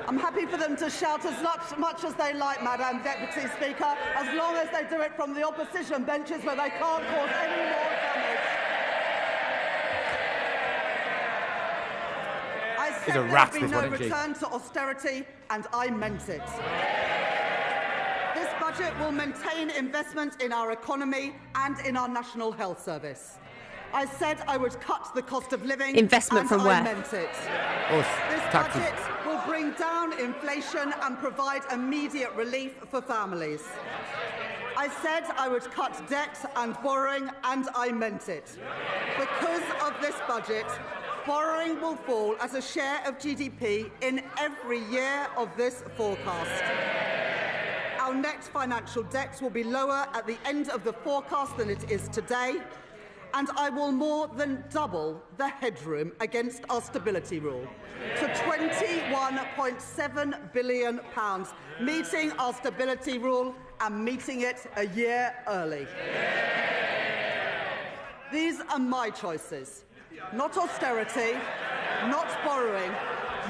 I'm happy for them to shout as much as they like, Madam Deputy Speaker, as long as they do it from the opposition benches where they can't cause any more damage. I She's said a rat, there'd be this no one, isn't she? return to austerity, and I meant it. This budget will maintain investment in our economy and in our National Health Service. I said I would cut the cost of living. Investment and from I where? meant it. Us. This Taxes. budget will bring down inflation and provide immediate relief for families. I said I would cut debt and borrowing, and I meant it. Because of this budget, borrowing will fall as a share of GDP in every year of this forecast. Our net financial debt will be lower at the end of the forecast than it is today, and I will more than double the headroom against our stability rule to £21.7 billion, meeting our stability rule and meeting it a year early. These are my choices, not austerity, not borrowing,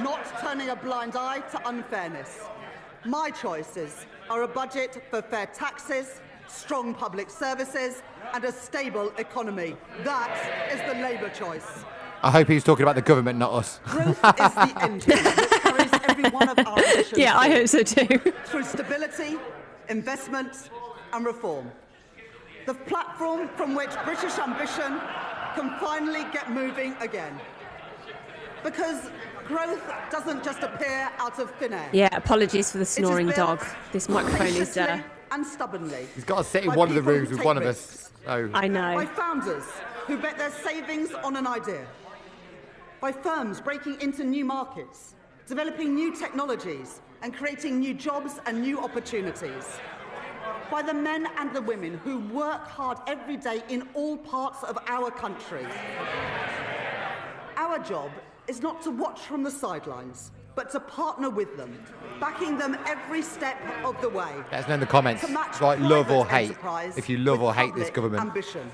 not turning a blind eye to unfairness. My choices are a budget for fair taxes, strong public services and a stable economy. That is the Labour choice. I hope he's talking about the government, not us. Growth is the engine which carries every one of our ambitions. Yeah, I hope so too. Through stability, investment and reform. The platform from which British ambition can finally get moving again. Because growth doesn't just appear out of thin air. Yeah, apologies for the snoring dog. This microphone is... patiently and stubbornly. He's got to sit in by one of the people who rooms with take one of risks. us. Oh. I know. By founders who bet their savings on an idea. By firms breaking into new markets, developing new technologies and creating new jobs and new opportunities. By the men and the women who work hard every day in all parts of our country. Our job is not to watch from the sidelines, but to partner with them, backing them every step of the way. Let us know in the comments. To match It's like love or private hate. enterprise If you love with or hate this public government. ambition.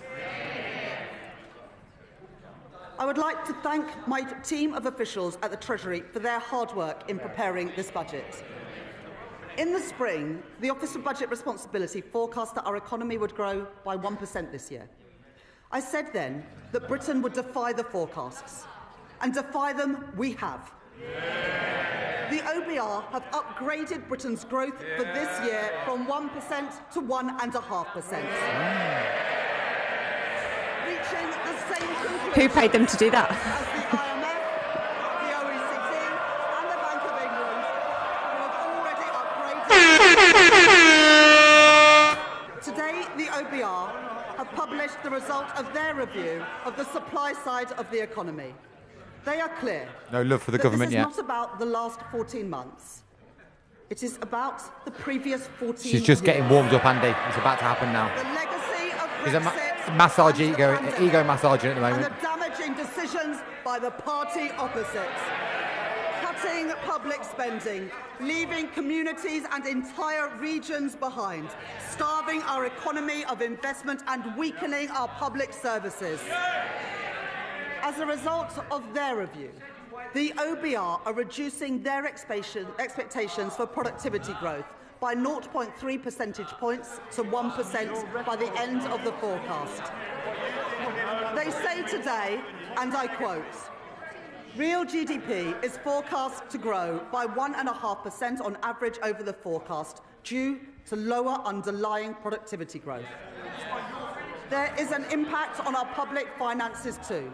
I would like to thank my team of officials at the Treasury for their hard work in preparing this budget. In the spring, the Office of Budget Responsibility forecast that our economy would grow by 1% this year. I said then that Britain would defy the forecasts, and defy them we have. The OBR have upgraded Britain's growth for this year from 1% to 1.5%. Reaching the same conclusion. Who paid them to do that? As the IMF, the OECD and the Bank of England who have already upgraded. Today, the OBR have published the result of their review of the supply side of the economy. They are clear. No love for the that government yet. This is not about the last 14 months. It is about the previous 14 She's just years. getting warmed up, Andy. It's about to happen now. The legacy of He's a Brexit massage and ego the massaging at the and moment. the damaging decisions by the party opposite. Cutting public spending, leaving communities and entire regions behind, starving our economy of investment and weakening our public services. As a result of their review, the OBR are reducing their expectations for productivity growth by 0.3 percentage points to 1% by the end of the forecast. They say today, and I quote, real GDP is forecast to grow by 1.5% on average over the forecast due to lower underlying productivity growth. There is an impact on our public finances too.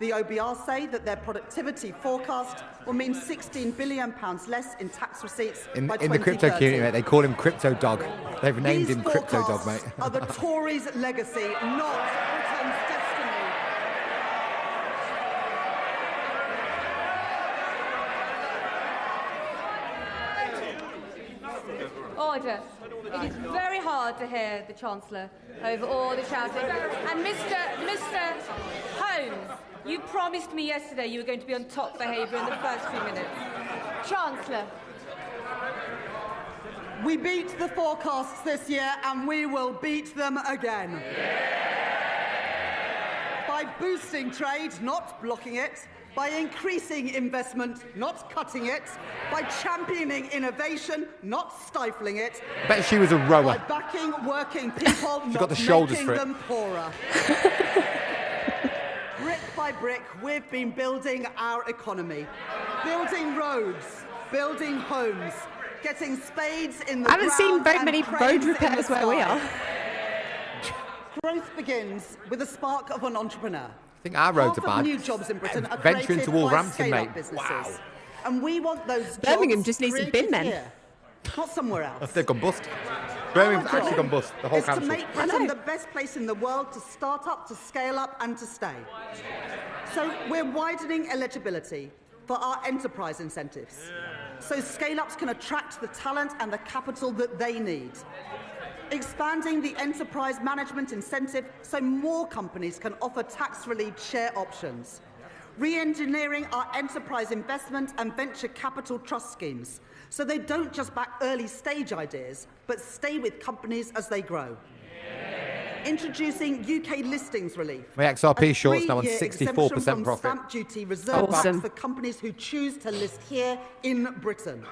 The OBR say that their productivity forecast will mean £16 billion less in tax receipts by 2030. In the crypto community, mate, they call him Crypto Dog. They've named him Crypto Dog, mate. Are the Tories' legacy, not Britain's destiny. Order. It is very hard to hear the Chancellor over all the shouting. And Mr. Holmes, you promised me yesterday you were going to be on top behaviour in the first few minutes. Chancellor. We beat the forecasts this year and we will beat them again. By boosting trade, not blocking it. By increasing investment, not cutting it. By championing innovation, not stifling it. I bet she was a rower. By backing working people, She's not got the shoulders making for it. them poorer. Brick by brick, we've been building our economy. Building roads, building homes, getting spades in the I haven't seen ground very and many cranes road in repairs the where we sky. are. Growth begins with the spark of an entrepreneur. I think our roads Half are of bad. new jobs in Britain are Venture created into by Wolverhampton, scale-up mate. businesses. Wow. And we want those Birmingham jobs just needs some created bin men. here, not somewhere else. They've gone bust. Birmingham's actually gone bust. The whole It's to council. make Britain the best place in the world to start up, to scale up and to stay. So we're widening eligibility for our enterprise incentives. So scale-ups can attract the talent and the capital that they need. Expanding the enterprise management incentive so more companies can offer tax-relieved share options. Re-engineering our enterprise investment and venture capital trust schemes so they don't just back early-stage ideas, but stay with companies as they grow. Introducing UK listings relief. My XRP A short's now on 3-year 64% exemption from profit. Stamp duty reserved Awesome. for companies who choose to list here in Britain.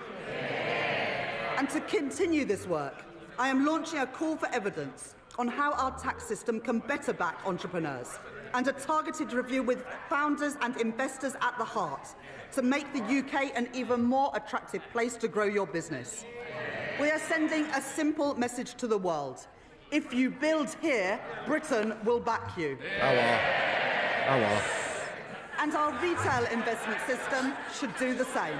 And to continue this work, I am launching a call for evidence on how our tax system can better back entrepreneurs, and a targeted review with founders and investors at the heart to make the UK an even more attractive place to grow your business. We are sending a simple message to the world. If you build here, Britain will back you. And our retail investment system should do the same.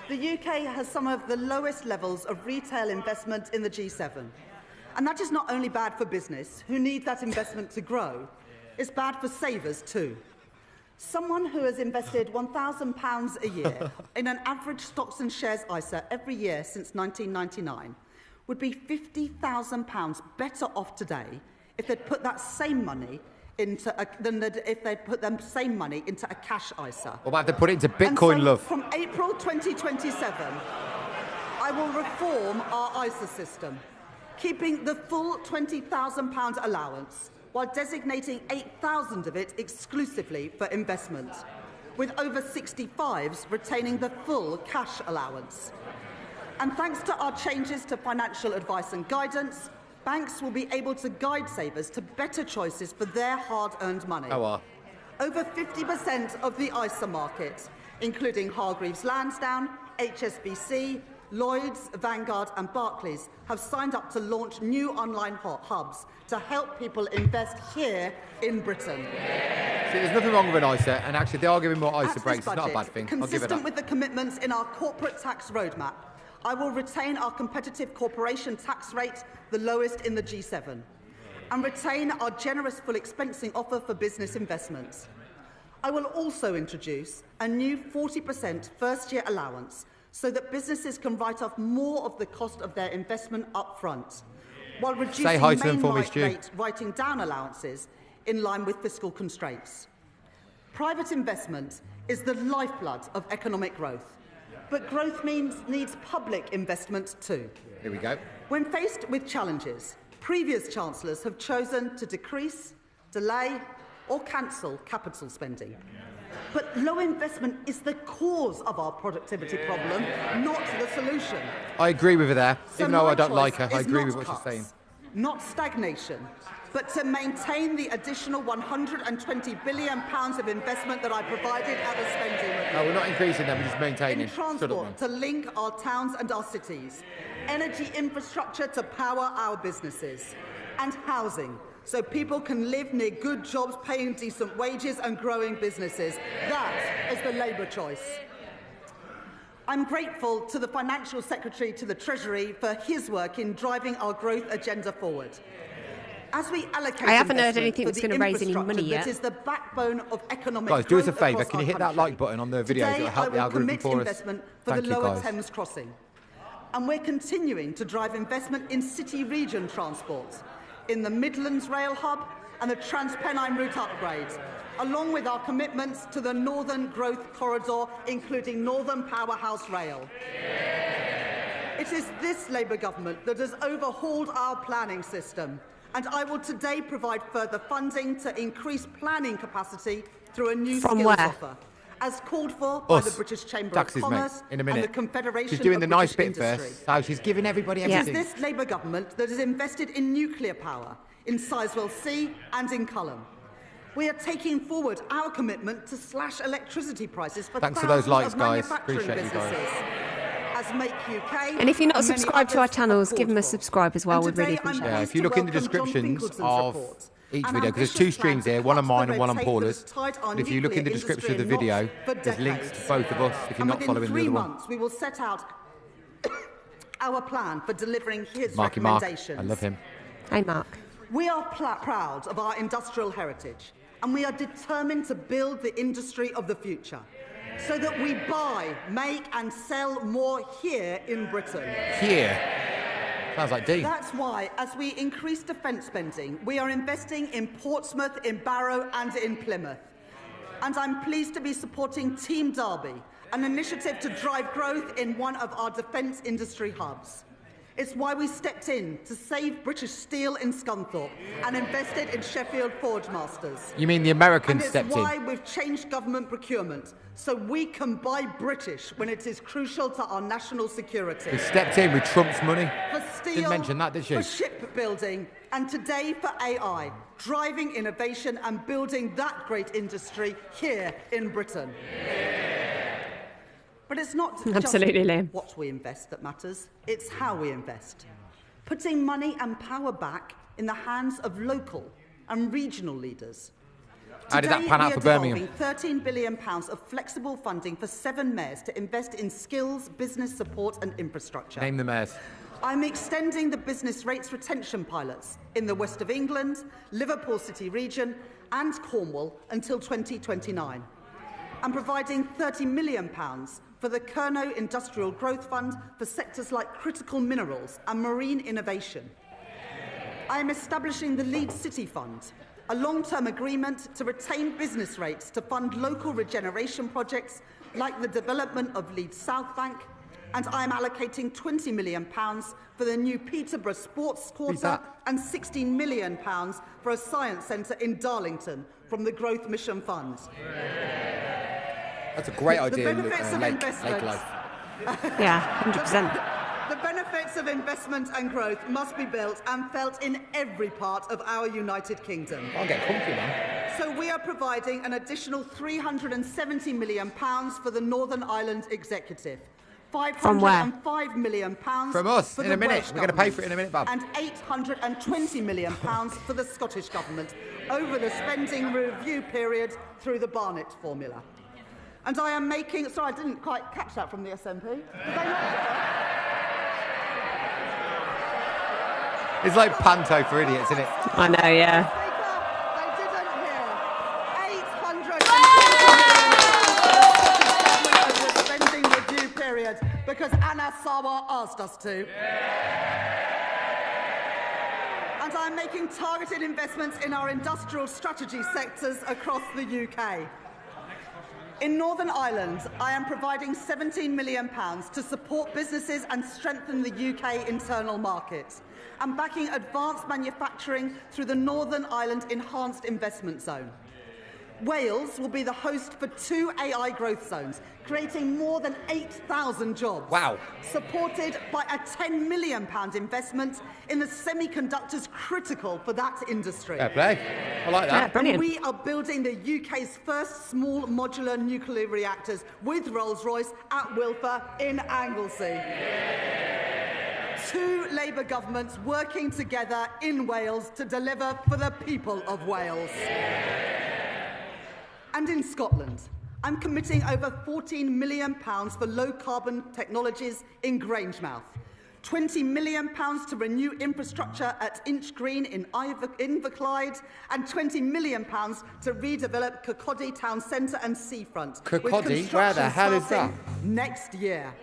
The UK has some of the lowest levels of retail investment in the G7. And that is not only bad for business, who need that investment to grow, it's bad for savers too. Someone who has invested £1,000 a year in an average stocks and shares ISA every year since 1999 would be £50,000 better off today if they'd put that same money into if they'd put the same money into a cash ISA. What about to put it into And Bitcoin, so love? From April 2027, I will reform our ISA system, keeping the full £20,000 allowance while designating 8,000 of it exclusively for investment, with over 65s retaining the full cash allowance. And thanks to our changes to financial advice and guidance, banks will be able to guide savers to better choices for their hard-earned money. Over 50% of the ISA market, including Hargreaves Lansdown, HSBC, Lloyds, Vanguard and Barclays, have signed up to launch new online hubs to help people invest here in Britain. See, there's nothing wrong with an ISA, and actually they are giving more ISA At this breaks. It's not a budget, bad thing. I'll give it consistent that. with the commitments in our corporate tax roadmap, I will retain our competitive corporation tax rate, the lowest in the G7, and retain our generous full expensing offer for business investments. I will also introduce a new 40% first-year allowance so that businesses can write off more of the cost of their investment up front, while reducing mainline rate writing down allowances in line with fiscal constraints. Private investment is the lifeblood of economic growth, but growth needs public investment too. Here we go. When faced with challenges, previous chancellors have chosen to decrease, delay or cancel capital spending. But low investment is the cause of our productivity problem, not the solution. I agree with her there. So Even though I my don't like choice her, I is agree not with what cuts, she's saying. Not stagnation, but to maintain the additional £120 billion of investment that I provided at the spending review. No, we're not increasing them, we're just maintaining. In transport, to link our towns and our cities. Energy infrastructure to power our businesses. And housing, so people can live near good jobs, paying decent wages and growing businesses. That is the Labour choice. I'm grateful to the Financial Secretary to the Treasury for his work in driving our growth agenda forward. As we allocate I haven't heard investment anything for that's the going to raise any infrastructure money yet. that is the backbone of economic Guys, do us a growth favour. across Can you our hit that country. like button on the videos? Today, It'll help I the will algorithm commit for us. investment for Thank the you, Lower guys. Thames Crossing. And we're continuing to drive investment in city region transport, in the Midlands Rail Hub and the Transpennine Route upgrade, along with our commitments to the Northern Growth Corridor, including Northern Powerhouse Rail. It is this Labour government that has overhauled our planning system, and I will today provide further funding to increase planning capacity through a new From skills where? offer, as called for by the Us. British Chamber Taxes, of mate. Commerce In a and minute. the Confederation She's doing of the nice British bit Industry. first. So she's giving everybody It is everything. this Labour government that has invested in nuclear power, in Sizewell C and in Culham. We are taking forward our commitment to slash electricity prices for Thanks for those likes, thousands of guys. manufacturing Appreciate you guys. businesses. As Make UK And if you're not and many subscribed to our others have channels, give called them a for. subscribe as well. And We'd really today I'm appreciate it. Yeah, pleased if you to look in the welcome John descriptions Finkelton's of report, each An video, because there's ambitious two streams plan to here, one cut on mine the and one on red tape that Paula's. has tied our And if you look in the nuclear description of the industry in video, knots for there's links to decades. both of us if you're And not following within the 3 other one. months, we will set out our plan for delivering his Marky Mark, recommendations. I love him. Hey, Mark. We are proud of our industrial heritage, and we are determined to build the industry of the future so that we buy, make and sell more here in Britain. Here. Sounds like Dean. That's why, as we increase defence spending, we are investing in Portsmouth, in Barrow and in Plymouth. And I'm pleased to be supporting Team Derby, an initiative to drive growth in one of our defence industry hubs. It's why we stepped in to save British Steel in Scunthorpe and invested in Sheffield Forgemasters. You mean the Americans And stepped it's why in? we've changed government procurement so we can buy British when it is crucial to our national security. We stepped in with Trump's money. For steel, Didn't mention that, did you? for shipbuilding, and today for AI, driving innovation and building that great industry here in Britain. But it's not Absolutely, just Liam. what we invest that matters, it's how we invest. Putting money and power back in the hands of local and regional leaders. How did that Today, pan out we for are Birmingham? devolving £13 billion of flexible funding for 7 mayors to invest in skills, business support and infrastructure. Name the mayors. I'm extending the business rates retention pilots in the West of England, Liverpool City region and Cornwall until 2029. I'm providing £30 million for the Kernow Industrial Growth Fund for sectors like critical minerals and marine innovation. I am establishing the Leeds City Fund, a long-term agreement to retain business rates to fund local regeneration projects like the development of Leeds South Bank, and I am allocating £20 million for the new Peterborough Sports Quarter and £16 million for a science centre in Darlington from the Growth Mission Fund. That's a great idea, The benefits of Lake investment. Life. Yeah, 100%. The benefits of investment and growth must be built and felt in every part of our United Kingdom. I'll get comfy now. So we are providing an additional £370 million for the Northern Ireland Executive. From where? £505 million From us, for in the a minute. Welsh We're going to pay Government, for it in a minute, Bob. and £820 million for the Scottish Government over the spending review period through the Barnett formula. And I am making... Sorry, I didn't quite catch that from the SNP. Did they not? It's like Panto for idiots, isn't it? I know, yeah. They didn't hear. £820 million over the spending review period because Anna Sawa asked us to. And I'm making targeted investments in our industrial strategy sectors across the UK. In Northern Ireland, I am providing £17 million to support businesses and strengthen the UK internal market, and backing advanced manufacturing through the Northern Ireland Enhanced Investment Zone. Wales will be the host for 2 AI growth zones, creating more than 8,000 jobs. Wow. Supported by a £10 million investment in the semiconductors critical for that industry. Fair play. I like that. Yeah, brilliant. We are building the UK's first small modular nuclear reactors with Rolls-Royce at Wilfer in Anglesey. 2 Labour governments working together in Wales to deliver for the people of Wales. And in Scotland, I'm committing over £14 million for low-carbon technologies in Grangemouth, £20 million to renew infrastructure at Inchgreen in Inverclyde, and £20 million to redevelop Kirkcaldy Town Centre and Seafront. Kirkcaldy? Where the hell is that? Next year.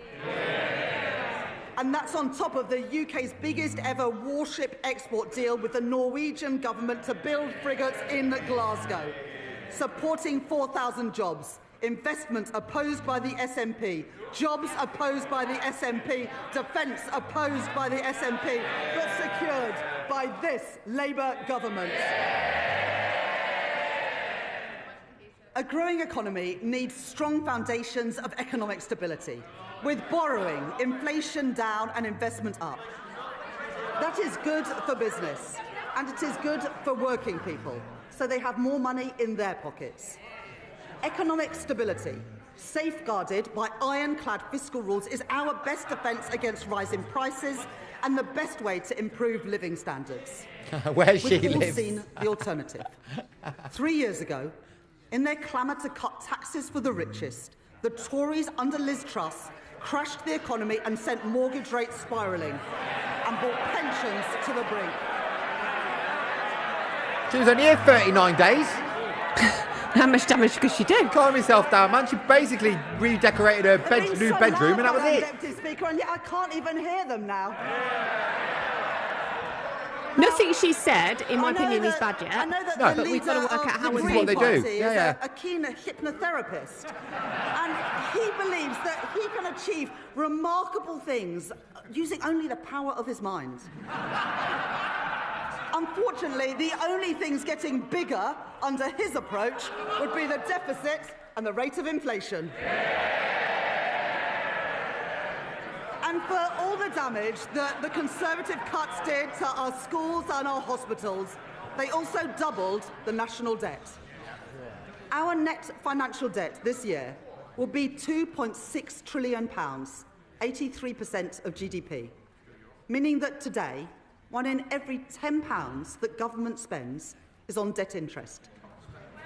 And that's on top of the UK's biggest ever warship export deal with the Norwegian government to build frigates in Glasgow. Supporting 4,000 jobs. Investment opposed by the SNP. Jobs opposed by the SNP. Defence opposed by the SNP. But secured by this Labour government. A growing economy needs strong foundations of economic stability, with borrowing, inflation down and investment up. That is good for business, and it is good for working people, so they have more money in their pockets. Economic stability, safeguarded by ironclad fiscal rules, is our best defence against rising prices and the best way to improve living standards. Where she We've all lives. seen the alternative. 3 years ago, in their clamour to cut taxes for the richest, the Tories under Liz Truss crashed the economy and sent mortgage rates spiralling and brought pensions to the brink. She was only here 39 days. How much damage could she do? Calm yourself down, man. She basically redecorated her They're being new so bedroom, loud, and that was Madam it. Deputy Speaker, and yet I can't even hear them now. Nothing she said, in my I know opinion, is that- bad yet. I know that but the we've got to leader work out of how the we Green what they do. Party Yeah, is yeah. a keen hypnotherapist, and he believes that he can achieve remarkable things using only the power of his mind. Unfortunately, the only things getting bigger under his approach would be the deficit and the rate of inflation. And for all the damage that the Conservative cuts did to our schools and our hospitals, they also doubled the national debt. Our net financial debt this year will be £2.6 trillion, 83% of GDP, meaning that today, 1 in every £10 that government spends is on debt interest.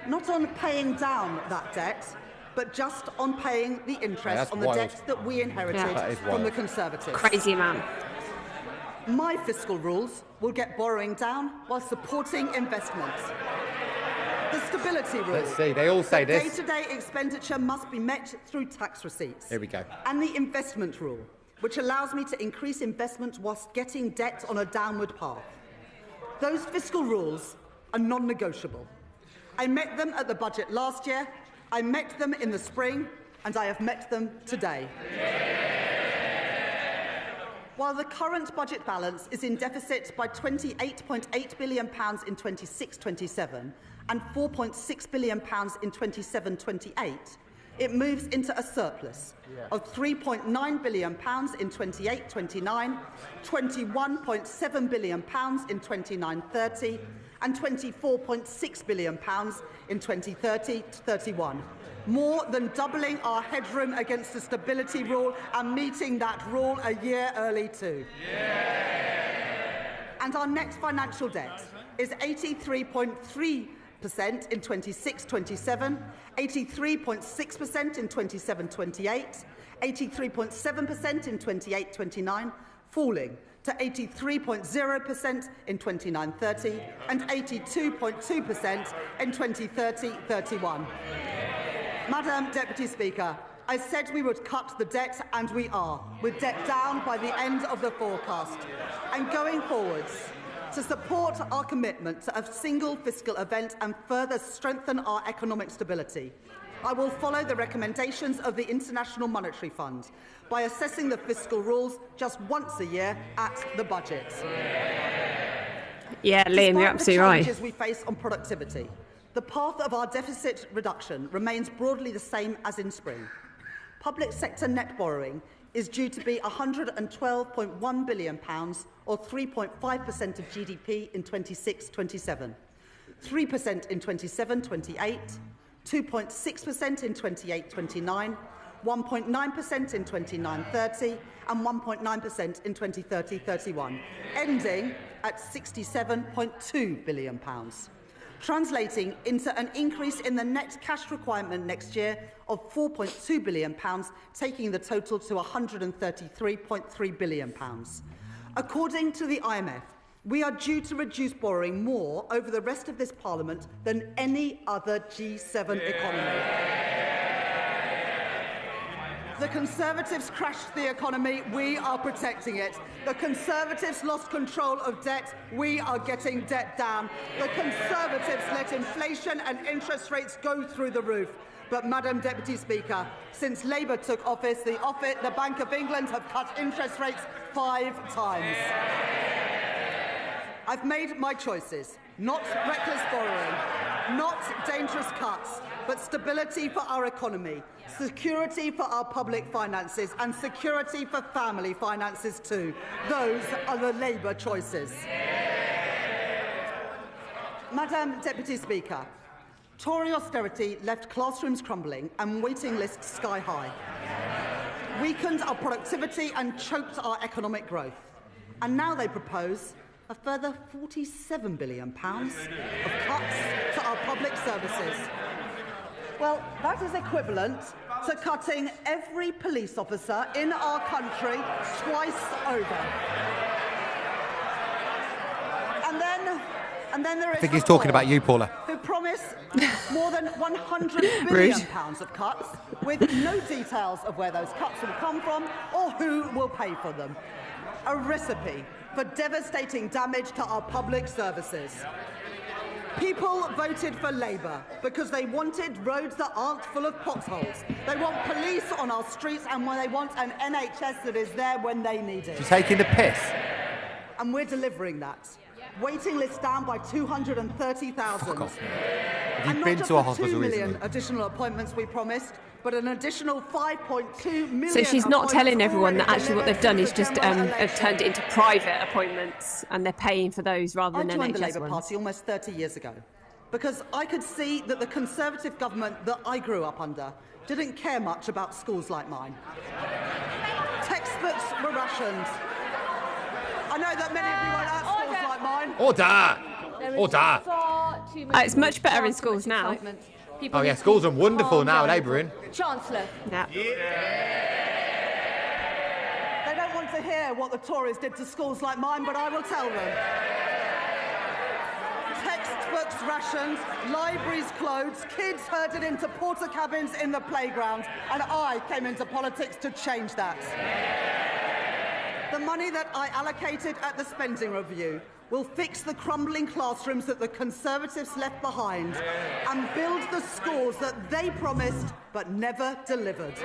Not on paying down that debt, but just on paying the interest that's on the wild. debt that we inherited That is from wild. the Conservatives. Crazy man. My fiscal rules will get borrowing down while supporting investment. The stability rule. Let's see, they all say that this. Day-to-day expenditure must be met through tax receipts. Here we go. And the investment rule, which allows me to increase investment whilst getting debt on a downward path. Those fiscal rules are non-negotiable. I met them at the budget last year, I met them in the spring, and I have met them today. While the current budget balance is in deficit by £28.8 billion in 26-27 and £4.6 billion in 27-28, it moves into a surplus of £3.9 billion in 28-29, £21.7 billion in 29-30, and £24.6 billion in 2030-31. More than doubling our headroom against the stability rule and meeting that rule a year early too. And our net financial debt is 83.3% in 26-27, 83.6% in 27-28, 83.7% in 28-29, falling to 83.0% in 29-30 and 82.2% in 2030-31. Madam Deputy Speaker, I said we would cut the debt, and we are, with debt down by the end of the forecast. And going forwards, to support our commitment to a single fiscal event and further strengthen our economic stability, I will follow the recommendations of the International Monetary Fund by assessing the fiscal rules just once a year at the budget. Yeah, Liam, you're absolutely Despite the right. challenges we face on productivity, the path of our deficit reduction remains broadly the same as in spring. Public sector net borrowing is due to be £112.1 billion, or 3.5% of GDP in 26-27, 3% in 27-28, 2.6% in 28-29, 1.9% in 29-30, and 1.9% in 2030-31, ending at £67.2 billion. Translating into an increase in the net cash requirement next year of £4.2 billion, taking the total to £133.3 billion. According to the IMF, we are due to reduce borrowing more over the rest of this Parliament than any other G7 economy. The Conservatives crashed the economy, we are protecting it. The Conservatives lost control of debt, we are getting debt down. The Conservatives let inflation and interest rates go through the roof. But, Madam Deputy Speaker, since Labour took office, the Bank of England have cut interest rates 5 times. I've made my choices. Not reckless borrowing, not dangerous cuts, but stability for our economy, security for our public finances, and security for family finances too. Those are the Labour choices. Madam Deputy Speaker, Tory austerity left classrooms crumbling and waiting lists sky high, weakened our productivity and choked our economic growth. And now they propose a further £47 billion of cuts to our public services. Well, that is equivalent to cutting every police officer in our country twice over. And then there is I think he's talking about you, Paula. Who promise more than £100 billion of cuts with no details of where those cuts will come from or who will pay for them. A recipe for devastating damage to our public services. People voted for Labour because they wanted roads that aren't full of potholes. They want police on our streets and they want an NHS that is there when they need it. She's taking the piss. And we're delivering that. Waiting lists down by 230,000. Fuck off. Have And you not been just to a the hospital 2 million recently? additional appointments we promised, but an additional 5.2 million. So she's not telling appointments everyone that already actually what they've delivered done is since just the general have election. turned it into private appointments, and they're paying for those rather I than joined the NHS Labour ones. Party almost 30 years ago because I could see that the Conservative government that I grew up under didn't care much about schools like mine. Textbooks were rationed. I know that many of you weren't at schools like mine. Order! It's much better in schools now. Oh yeah, schools are wonderful now, Labour in. Chancellor. Yeah. They don't want to hear what the Tories did to schools like mine, but I will tell them. Textbooks rationed, libraries closed, kids herded into porta cabins in the playground, and I came into politics to change that. The money that I allocated at the spending review will fix the crumbling classrooms that the Conservatives left behind and build the schools that they promised but never delivered.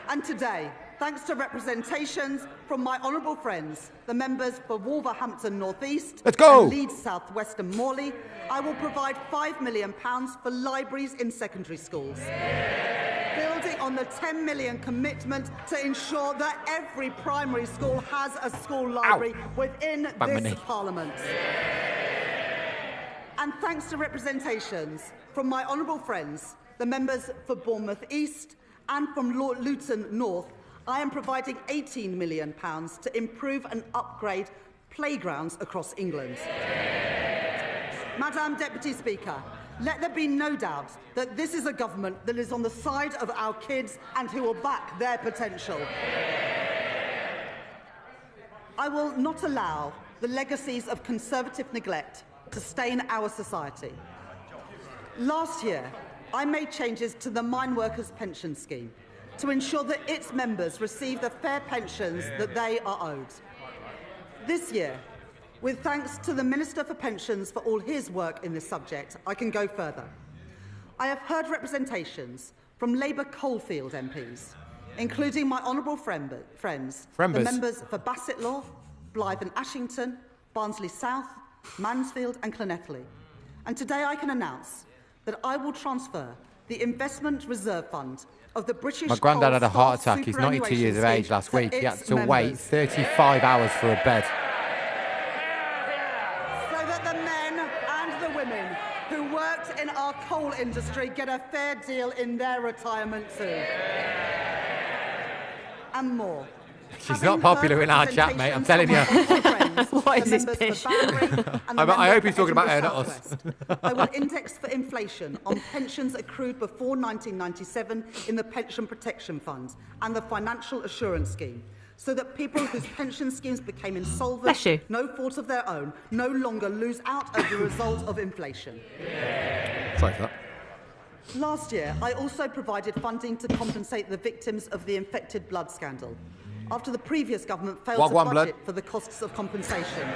And today, thanks to representations from my honourable friends, the members for Wolverhampton North East and Leeds South West and Morley, I will provide £5 million for libraries in secondary schools, building on the £10 million commitment to ensure that every primary school has a school library within this Parliament. And thanks to representations from my honourable friends, the members for Bournemouth East and from Luton North, I am providing £18 million to improve and upgrade playgrounds across England. Madam Deputy Speaker, let there be no doubt that this is a government that is on the side of our kids and who will back their potential. I will not allow the legacies of Conservative neglect to stain our society. Last year, I made changes to the Mine Workers Pension Scheme to ensure that its members receive the fair pensions that they are owed. This year, with thanks to the Minister for Pensions for all his work in this subject, I can go further. I have heard representations from Labour Coalfield MPs, including my honourable friends, the members for Bassetlaw, Blythe and Ashington, Barnsley South, Mansfield and Llanelli. And today I can announce that I will transfer the Investment Reserve Fund of the British My granddad had a Coal heart Staff attack. He's 92 years of Superannuation age last Scheme week. He had its to wait members. 35 hours for a bed. So that the men and the women who worked in our coal industry get a fair deal in their retirement too. And more. She's not popular in our chat, mate, I'm telling you. What is this bitch? I hope he's talking about her, not us. I will index for inflation on pensions accrued before 1997 in the Pension Protection Fund and the Financial Assurance Scheme, so that people whose pension schemes became insolvent, no fault of their own, no longer lose out as a result of inflation. Sorry for that. Last year, I also provided funding to compensate the victims of the infected blood scandal, after the previous government failed to budget for the costs of compensation.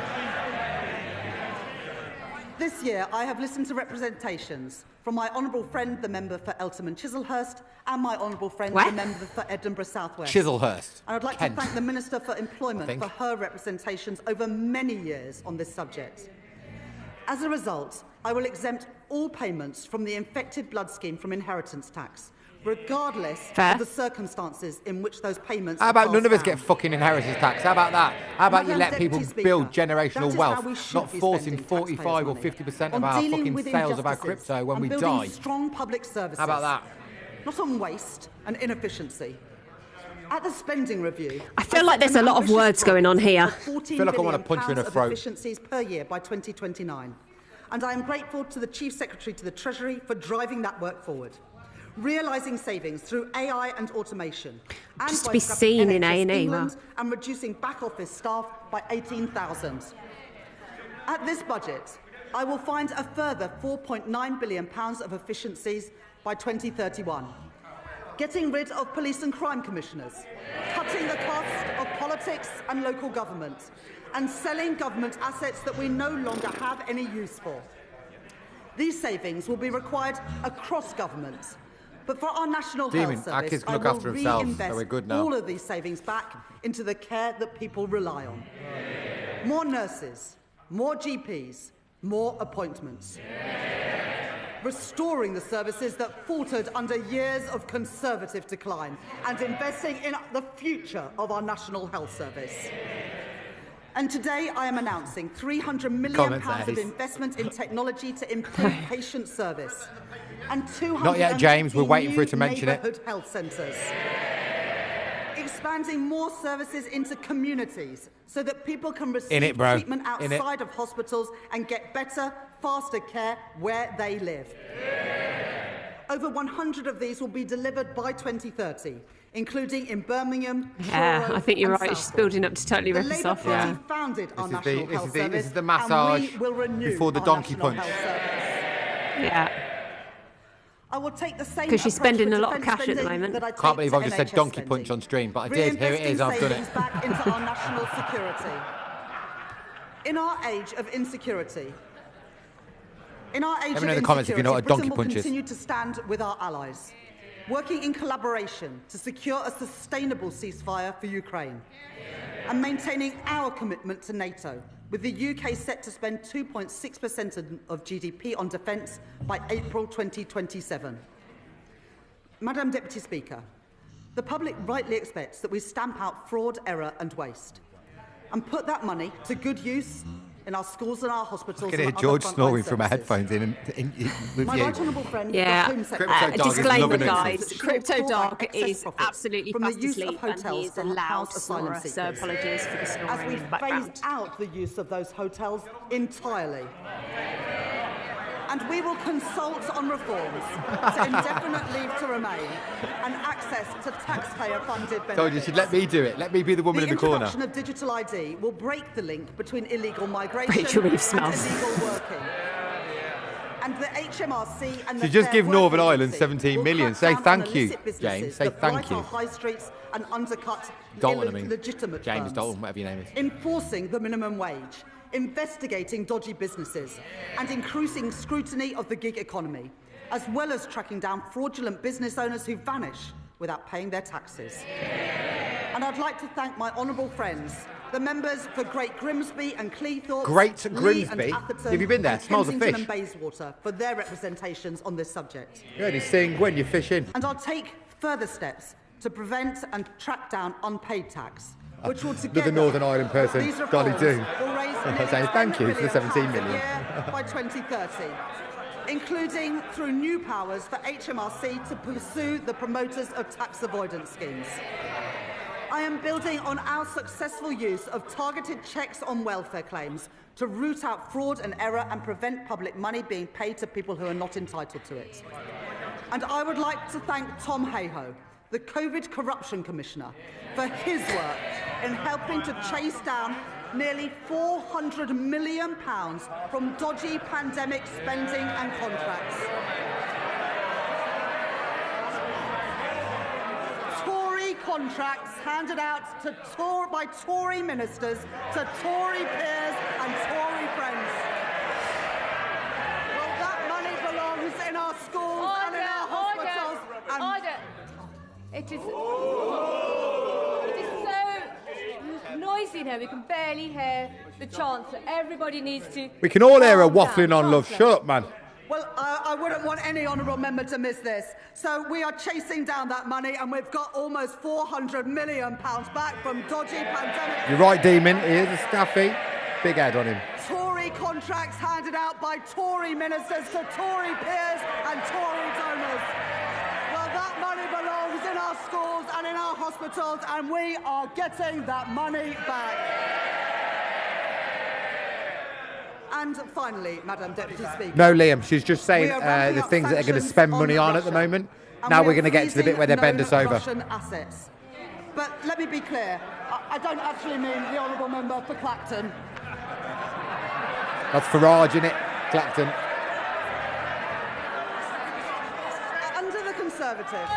This year, I have listened to representations from my honourable friend, the member for Eltham and Chislehurst, and my honourable friend, the member for Edinburgh South West. Chislehurst. And I'd like Kent. to thank the Minister for Employment for her representations over many years on this subject. As a result, I will exempt all payments from the infected blood scheme from inheritance tax, regardless Fair. of the circumstances in which those payments How are about none of us passed get down. fucking inheritance tax? How about that? How about you Madam let people Deputy build Speaker, generational that is wealth, how we should not be forcing spending 45 or taxpayers' 50% money, of on our dealing fucking with sales of our injustices, crypto when on we building die? strong public services. How about that? Not on waste and inefficiency. At the spending review, I feel like there's a lot of words going on here. I feel like I want to punch you in the of throat. efficiencies per year by 2029. And I am grateful to the Chief Secretary to the Treasury for driving that work forward. Realising savings through AI and automation. And Just to by be scrapping seen in NHS A&E, England wow. and reducing back office staff by 18,000. At this budget, I will find a further £4.9 billion of efficiencies by 2031. Getting rid of police and crime commissioners, cutting the cost of politics and local government, and selling government assets that we no longer have any use for. These savings will be required across government. But for our National Health Our Service, kids can I look will after themselves, so reinvest we're good now. all of these savings back into the care that people rely on. More nurses, more GPs, more appointments. Restoring the services that faltered under years of Conservative decline and investing in the future of our National Health Service. And today I am announcing £300 million of investment in technology to improve patient service and 200 Not yet, James. We're waiting for you to mention it. neighbourhood health centres. Expanding more services into communities so that people can receive treatment outside of hospitals and get better, faster care where they live. Over 100 of these will be delivered by 2030, including in Birmingham, Yeah, Truro I think you're and right. She's Southall. building up to totally rip The us Labour off. Party Yeah. founded our This National Health Service, is the massage and we will renew before the our donkey National punch. Health Service. Yeah. I will take the same Because she's approach spending for a lot of defence cash at the spending moment. that I Can't take believe to I've just said NHS donkey spending. punch on stream, but I did. Here it is. I've done it. Reinvesting savings back into our national security. In our age of insecurity, Let me know in the comments if you know what a donkey Britain will punch is. continue to stand with our allies, working in collaboration to secure a sustainable ceasefire for Ukraine, and maintaining our commitment to NATO, with the UK set to spend 2.6% of GDP on defence by April 2027. Madam Deputy Speaker, the public rightly expects that we stamp out fraud, error and waste, and put that money to good use in our schools and our hospitals. I can and hear other George frontline snoring from my services. headphones with My you. right honourable friend, Yeah, the Home Secretary, disclaimer, loving it. guys. Crypto Dog excess is profits absolutely from the fast use of asleep, and he hotels is to a loud house asylum snorer. So seekers. apologies for the as snoring we in the phase background. out the use of those hotels entirely. And we will consult on reforms to indefinite leave to remain and access to taxpayer-funded benefits. Told you she'd let me do it. Let me be the woman in the corner. The introduction of digital ID will break the link between illegal migration Rachel Reeves and smells. illegal working. And the HMRC and the So just Fair give Work Northern Agency Ireland 17 will million. crack Say down on thank you, illicit businesses James. Say that thank blight you. our high streets and undercut Dalton, I mean. legitimate James firms. Dalton, whatever your name is. Enforcing the minimum wage, investigating dodgy businesses, and increasing scrutiny of the gig economy, as well as tracking down fraudulent business owners who vanish without paying their taxes. And I'd like to thank my honourable friends, the members for Great Grimsby and Cleethorpes, Great Lee and Grimsby? Atherton, Have you been there? and Smells of Kensington fish. and Bayswater for their representations on this subject. You only sing when you're fishing. And I'll take further steps to prevent and track down unpaid tax, which will together, Another Northern Ireland person, these Dolly reforms do. will raise I'm nearly saying thank you £10 for the 17 billion million. a year by 2030, including through new powers for HMRC to pursue the promoters of tax avoidance schemes. I am building on our successful use of targeted checks on welfare claims to root out fraud and error and prevent public money being paid to people who are not entitled to it. And I would like to thank Tom Hayhoe, the COVID Corruption Commissioner, for his work in helping to chase down nearly £400 million from dodgy pandemic spending and contracts. Tory contracts handed out by Tory ministers to Tory peers and Tory friends. Well, that money belongs in our schools and in our hospitals. Order. It is so noisy in here, we can barely hear the Chancellor. Everybody needs to... We can all hear her calm down. waffling on, love. Chancellor. Shut up, man. Well, I I wouldn't want any honourable member to miss this. So we are chasing down that money, and we've got almost £400 million back from dodgy pandemic. You're right, Demon. He is a staffy. Big head on him. Tory contracts handed out by Tory ministers to Tory peers and Tory donors. Well, that money belongs in our schools and in our hospitals, and we are getting that money back. And finally, Madam Deputy Speaker. No, Liam, she's just saying we are ramping the up things that they're going to sanctions spend money on at Russia, the moment. and Now we we're are going to get to the bit where they bend us freezing over. Russian assets. But let me be clear, I don't actually mean the honourable member for Clacton. That's Farage, innit? Clacton. Under the Conservatives.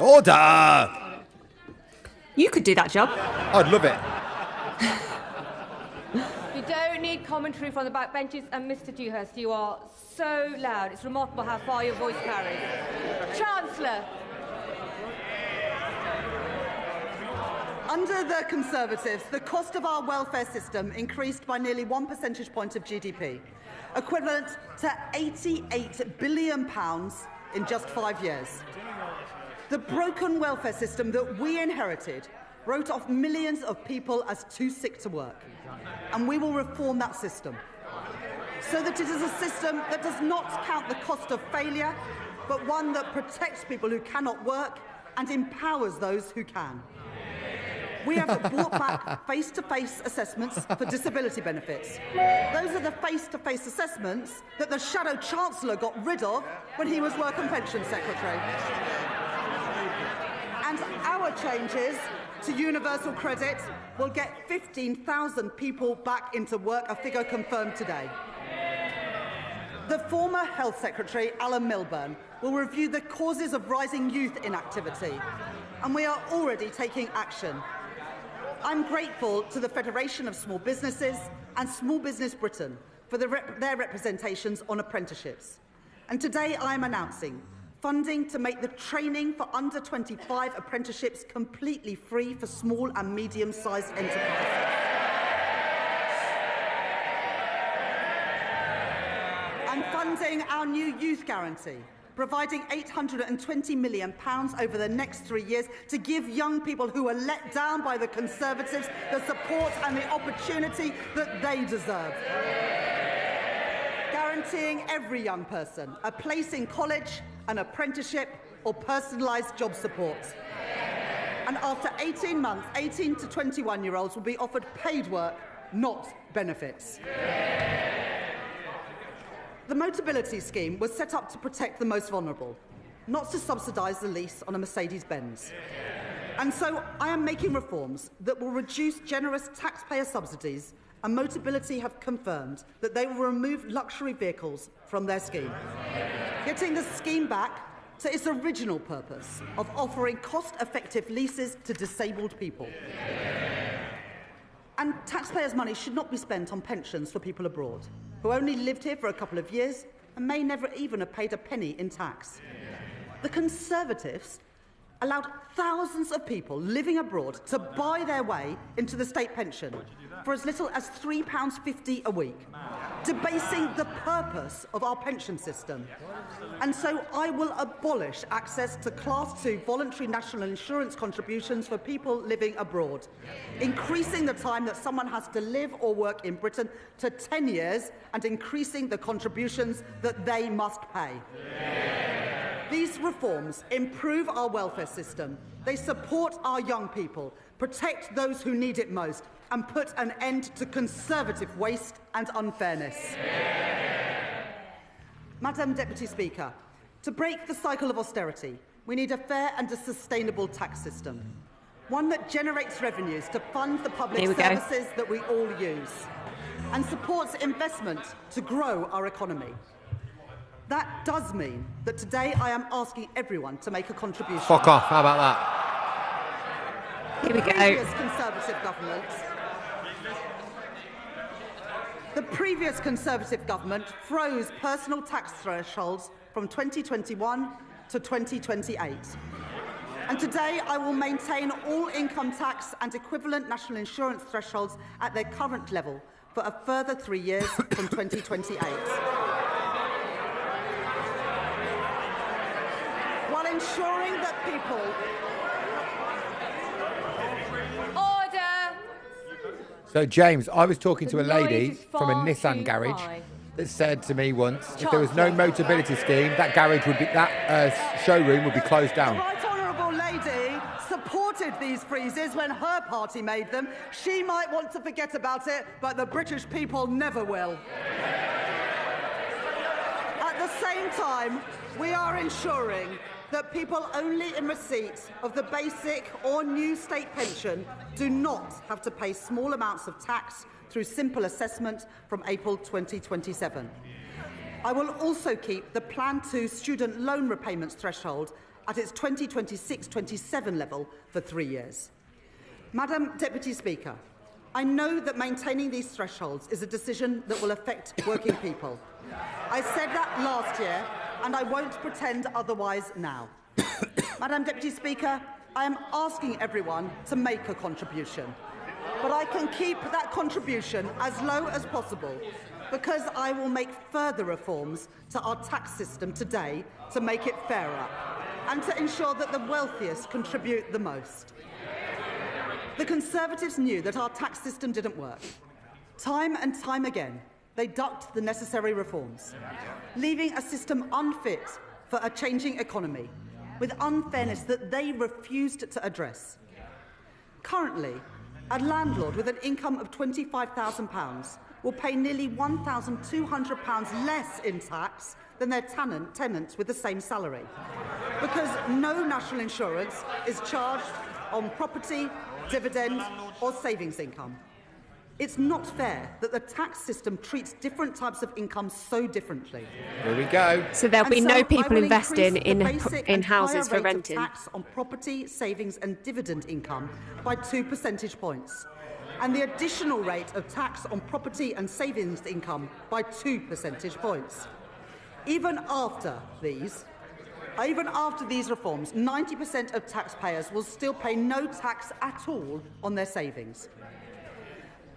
Order! You could do that job. I'd love it. You don't need commentary from the backbenches, and Mr. Dewhurst, you are so loud. It's remarkable how far your voice carries. Chancellor. Under the Conservatives, the cost of our welfare system increased by nearly 1 percentage point of GDP, equivalent to £88 billion in just 5 years. The broken welfare system that we inherited wrote off millions of people as too sick to work, and we will reform that system so that it is a system that does not count the cost of failure, but one that protects people who cannot work and empowers those who can. We have brought back face-to-face assessments for disability benefits. Those are the face-to-face assessments that the Shadow Chancellor got rid of when he was Work and Pensions Secretary. And our changes to universal credit will get 15,000 people back into work, a figure confirmed today. The former Health Secretary, Alan Milburn, will review the causes of rising youth inactivity, and we are already taking action. I'm grateful to the Federation of Small Businesses and Small Business Britain for their representations on apprenticeships. And today I am announcing funding to make the training for under 25 apprenticeships completely free for small and medium-sized enterprises. And funding our new youth guarantee, providing £820 million over the next 3 years to give young people who are let down by the Conservatives the support and the opportunity that they deserve. Guaranteeing every young person a place in college, an apprenticeship or personalised job support. And after 18 months, 18 to 21-year-olds will be offered paid work, not benefits. The Motability Scheme was set up to protect the most vulnerable, not to subsidise the lease on a Mercedes-Benz. And so I am making reforms that will reduce generous taxpayer subsidies, and Motability have confirmed that they will remove luxury vehicles from their scheme, getting the scheme back to its original purpose of offering cost-effective leases to disabled people. And taxpayers' money should not be spent on pensions for people abroad, who only lived here for a couple of years and may never even have paid a penny in tax. The Conservatives allowed thousands of people living abroad to buy their way into the state pension for as little as £3.50 a week, debasing the purpose of our pension system. And so I will abolish access to Class 2 voluntary national insurance contributions for people living abroad, increasing the time that someone has to live or work in Britain to 10 years and increasing the contributions that they must pay. These reforms improve our welfare system. They support our young people, protect those who need it most, and put an end to Conservative waste and unfairness. Madam Deputy Speaker, to break the cycle of austerity, we need a fair and a sustainable tax system, one that generates revenues to fund the public services that we all use, and supports investment to grow our economy. That does mean that today I am asking everyone to make a contribution. Fuck off, how about that? Here we go. The previous Conservative government froze personal tax thresholds from 2021 to 2028. And today I will maintain all income tax and equivalent national insurance thresholds at their current level for a further 3 years from 2028. ensuring that people... Order! So, James, I was talking to a The noise lady is from a far Nissan too garage high. that said to me once, if there was no Motability scheme, that garage would be, showroom would be closed The down. right honourable lady supported these freezes when her party made them. She might want to forget about it, but the British people never will. At the same time, we are ensuring that people only in receipt of the basic or new state pension do not have to pay small amounts of tax through simple assessment from April 2027. I will also keep the Plan 2 student loan repayments threshold at its 2026-27 level for 3 years. Madam Deputy Speaker, I know that maintaining these thresholds is a decision that will affect working people. I said that last year, and I won't pretend otherwise now. Madam Deputy Speaker, I am asking everyone to make a contribution, but I can keep that contribution as low as possible because I will make further reforms to our tax system today to make it fairer and to ensure that the wealthiest contribute the most. The Conservatives knew that our tax system didn't work. Time and time again, they ducked the necessary reforms, leaving a system unfit for a changing economy, with unfairness that they refused to address. Currently, a landlord with an income of £25,000 will pay nearly £1,200 less in tax than their tenants with the same salary, because no national insurance is charged on property, dividend or savings income. It's not fair that the tax system treats different types of income so differently. Here we go. So there'll be no people investing in houses for renting. Tax on property, savings and dividend income by 2 percentage points, and the additional rate of tax on property and savings income by 2 percentage points. Even after these reforms, 90% of taxpayers will still pay no tax at all on their savings.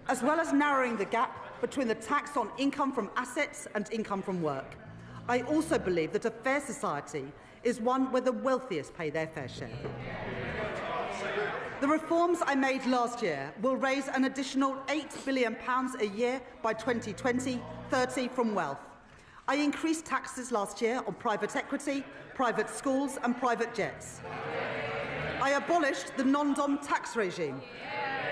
As well as narrowing the gap between the tax on income from assets and income from work, I also believe that a fair society is one where the wealthiest pay their fair share. The reforms I made last year will raise an additional £8 billion a year by 2020-30 from wealth. I increased taxes last year on private equity, private schools and private jets. I abolished the non-dom tax regime.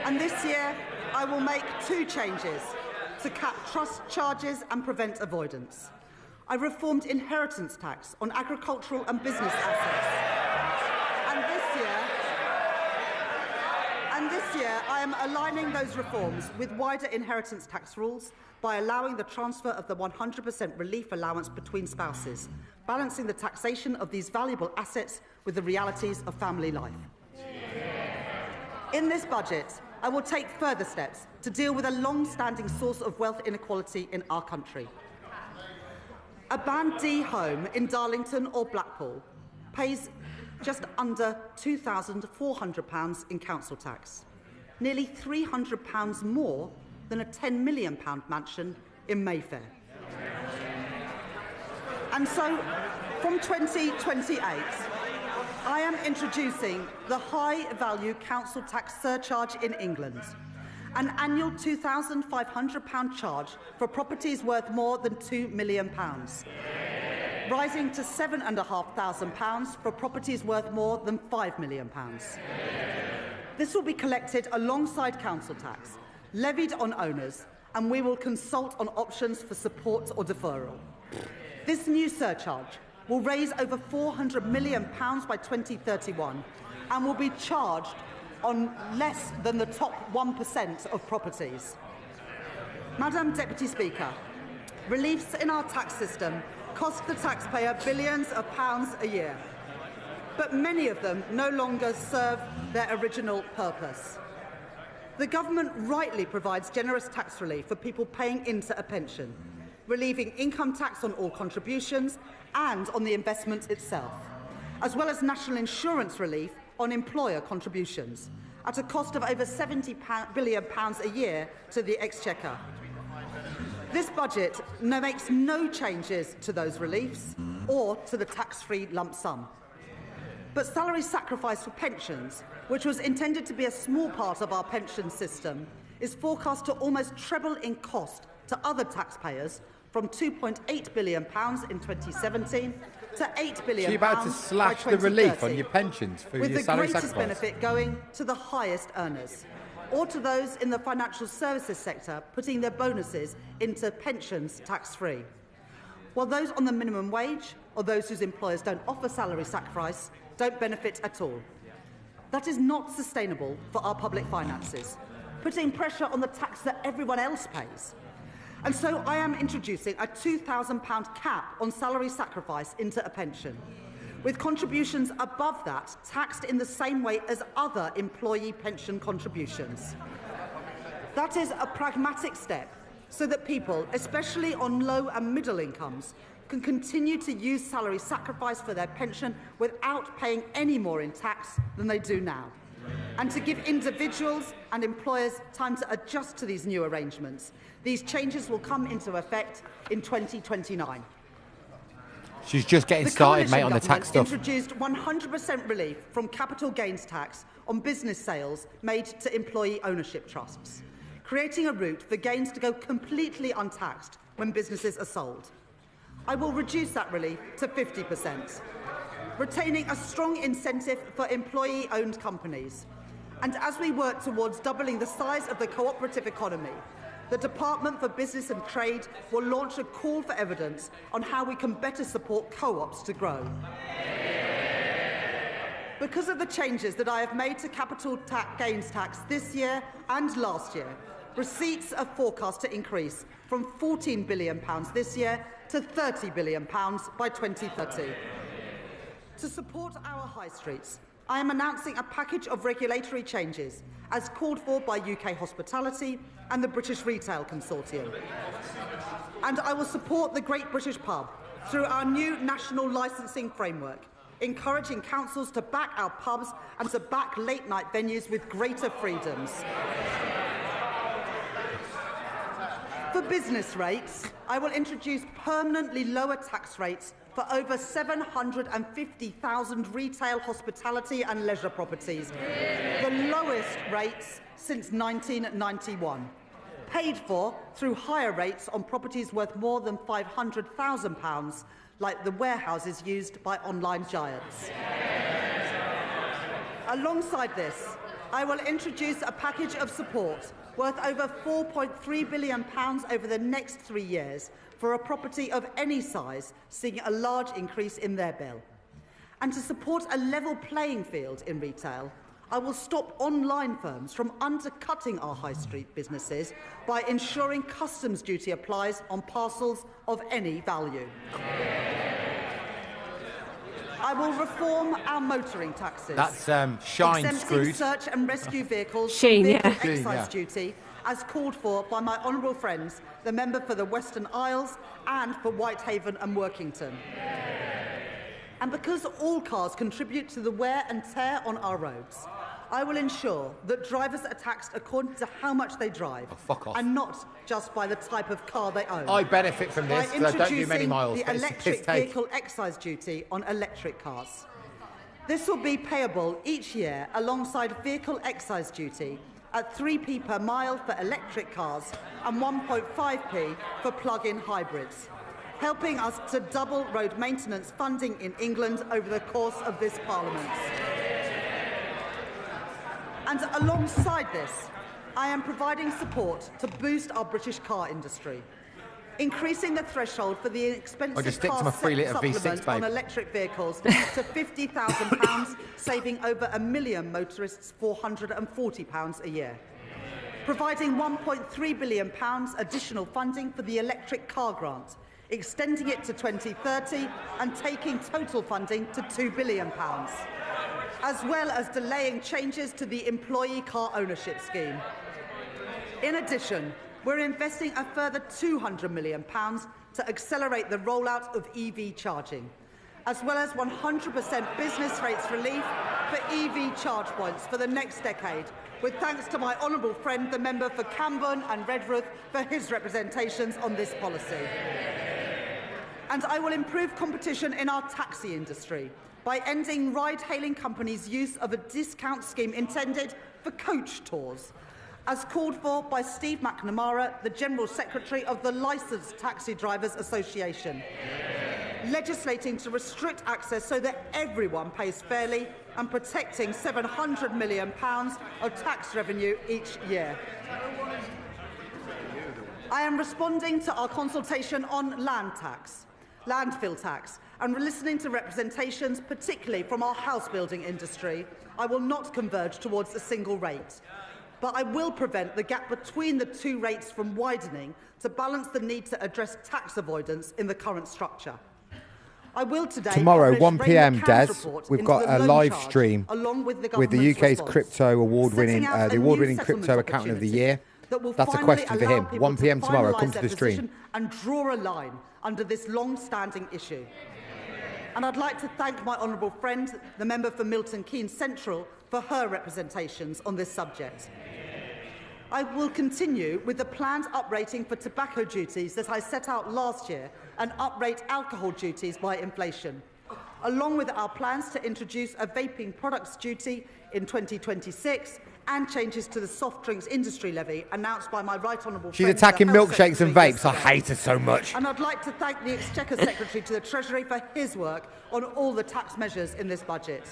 And this year, I will make 2 changes to cap trust charges and prevent avoidance. I reformed inheritance tax on agricultural and business assets. And this year, I am aligning those reforms with wider inheritance tax rules by allowing the transfer of the 100% relief allowance between spouses, balancing the taxation of these valuable assets with the realities of family life. In this budget, I will take further steps to deal with a long-standing source of wealth inequality in our country. A Band D home in Darlington or Blackpool pays just under £2,400 in council tax, nearly £300 more than a £10 million mansion in Mayfair. And so, from 2028, I am introducing the high-value council tax surcharge in England, an annual £2,500 charge for properties worth more than £2 million, rising to £7,500 for properties worth more than £5 million. This will be collected alongside council tax, levied on owners, and we will consult on options for support or deferral. This new surcharge will raise over £400 million by 2031 and will be charged on less than the top 1% of properties. Madam Deputy Speaker, reliefs in our tax system cost the taxpayer billions of pounds a year, but many of them no longer serve their original purpose. The government rightly provides generous tax relief for people paying into a pension, relieving income tax on all contributions and on the investment itself, as well as national insurance relief on employer contributions, at a cost of over £70 billion a year to the Exchequer. This budget makes no changes to those reliefs or to the tax-free lump sum. But salary sacrifice for pensions, which was intended to be a small part of our pension system, is forecast to almost treble in cost to other taxpayers from £2.8 billion in 2017 to £8 billion So you're about to slash by the relief on 2030, your pensions for with your the salary greatest sacrifice. benefit going to the highest earners, or to those in the financial services sector putting their bonuses into pensions tax-free, while those on the minimum wage or those whose employers don't offer salary sacrifice don't benefit at all. That is not sustainable for our public finances, putting pressure on the tax that everyone else pays. And so I am introducing a £2,000 cap on salary sacrifice into a pension, with contributions above that taxed in the same way as other employee pension contributions. That is a pragmatic step so that people, especially on low and middle incomes, can continue to use salary sacrifice for their pension without paying any more in tax than they do now, and to give individuals and employers time to adjust to these new arrangements. These changes will come into effect in 2029. She's just getting The started, mate, coalition on the tax stuff. introduced 100% relief from capital gains tax on business sales made to employee ownership trusts, creating a route for gains to go completely untaxed when businesses are sold. I will reduce that relief to 50%, retaining a strong incentive for employee-owned companies. And as we work towards doubling the size of the cooperative economy, the Department for Business and Trade will launch a call for evidence on how we can better support co-ops to grow. Because of the changes that I have made to capital gains tax this year and last year, receipts are forecast to increase from £14 billion this year to £30 billion by 2030. To support our high streets, I am announcing a package of regulatory changes as called for by UK Hospitality and the British Retail Consortium. And I will support the Great British Pub through our new national licensing framework, encouraging councils to back our pubs and to back late-night venues with greater freedoms. For business rates, I will introduce permanently lower tax rates for over 750,000 retail, hospitality and leisure properties, the lowest rates since 1991, paid for through higher rates on properties worth more than £500,000, like the warehouses used by online giants. Alongside this, I will introduce a package of support worth over £4.3 billion over the next 3 years for a property of any size seeing a large increase in their bill. And to support a level playing field in retail, I will stop online firms from undercutting our high street businesses by ensuring customs duty applies on parcels of any value. I will reform our motoring taxes. That's Shine exempting screwed. search and rescue vehicles Sheen, from yeah. vehicle Sheen, excise yeah. duty, as called for by my honourable friends, the member for the Western Isles and for Whitehaven and Workington. And because all cars contribute to the wear and tear on our roads, I will ensure that drivers are taxed according to how much they drive, fuck off. and not just by the type of car they own. I benefit from this By because I don't do many introducing miles. the But it's a electric piss take. vehicle excise duty on electric cars. This will be payable each year alongside vehicle excise duty at 3p per mile for electric cars and 1.5p for plug-in hybrids, helping us to double road maintenance funding in England over the course of this Parliament. And alongside this, I am providing support to boost our British car industry, increasing the threshold for the I'll expensive just stick to car my 3 litre V6, supplement on babe. electric vehicles to £50,000, saving over 1 million motorists £440 a year. Providing £1.3 billion additional funding for the electric car grant, extending it to 2030 and taking total funding to £2 billion. As well as delaying changes to the employee car ownership scheme. In addition, we're investing a further £200 million to accelerate the rollout of EV charging, as well as 100% business rates relief for EV charge points for the next decade, with thanks to my honourable friend, the member for Camborne and Redruth, for his representations on this policy. And I will improve competition in our taxi industry by ending ride-hailing companies' use of a discount scheme intended for coach tours, as called for by Steve McNamara, the General Secretary of the Licensed Taxi Drivers Association, legislating to restrict access so that everyone pays fairly and protecting £700 million of tax revenue each year. I am responding to our consultation on landfill tax, and listening to representations, particularly from our house building industry. I will not converge towards a single rate, but I will prevent the gap between the two rates from widening to balance the need to address tax avoidance in the current structure. I will today Tomorrow, publish 1 p.m, Raymond Des, Camm's report we've into got the a loan live charge, stream along with the with the government's UK's response, crypto award-winning, setting out the a new award-winning settlement crypto accountant of the opportunity year. that will That's a finally question for allow him. people 1 p.m. to tomorrow. finalise Come to their the stream. position and draw a line under this long-standing issue. And I'd like to thank my honourable friend, the member for Milton Keynes Central, for her representations on this subject. I will continue with the planned uprating for tobacco duties that I set out last year and uprate alcohol duties by inflation, along with our plans to introduce a vaping products duty in 2026 and changes to the soft drinks industry levy announced by my right honourable She's friend, attacking the Health milkshakes and Secretary vapes. I yesterday. hate her so much. And I'd like to thank the Exchequer Secretary to the Treasury for his work on all the tax measures in this budget.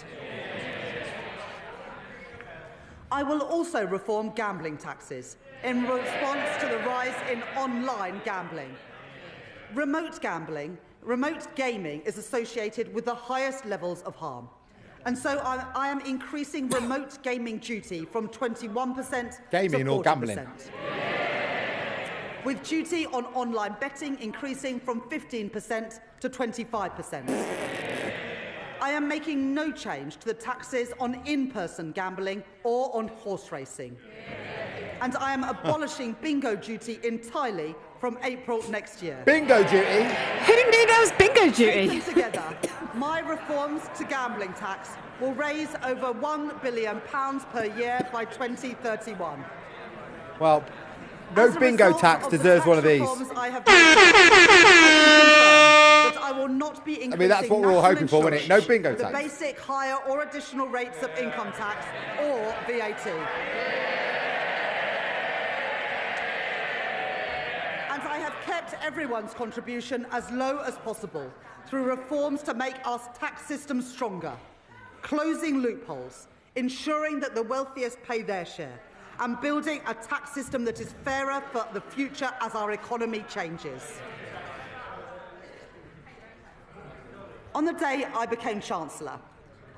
I will also reform gambling taxes in response to the rise in online gambling. Remote gaming is associated with the highest levels of harm. And so I am increasing remote gaming duty from 21% Gaming to 40%. or gambling? With duty on online betting increasing from 15% to 25%. I am making no change to the taxes on in-person gambling or on horse racing. And I am abolishing bingo duty entirely from April next year. Bingo duty? Who knew there was bingo duty? Taken together, my reforms to gambling tax will raise over £1 billion per year by 2031. Well, no bingo tax deserves one of these. I will not be increasing I mean, that's what we're all hoping for, isn't it? No bingo the tax. basic, higher or additional rates of income tax or VAT. And I have kept everyone's contribution as low as possible through reforms to make our tax system stronger, closing loopholes, ensuring that the wealthiest pay their share, and building a tax system that is fairer for the future as our economy changes. On the day I became Chancellor,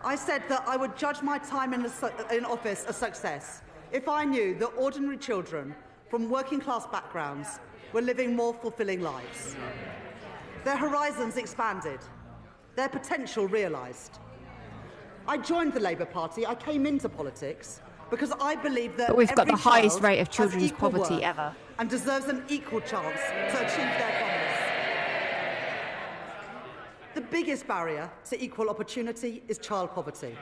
I said that I would judge my time in office a success if I knew that ordinary children from working-class backgrounds were living more fulfilling lives. Their horizons expanded, their potential realised. I joined the Labour Party. I came into politics because I believe that But we've got the every highest child rate of has children's equal poverty worth ever. and deserves an equal chance to achieve their promise. The biggest barrier to equal opportunity is child poverty.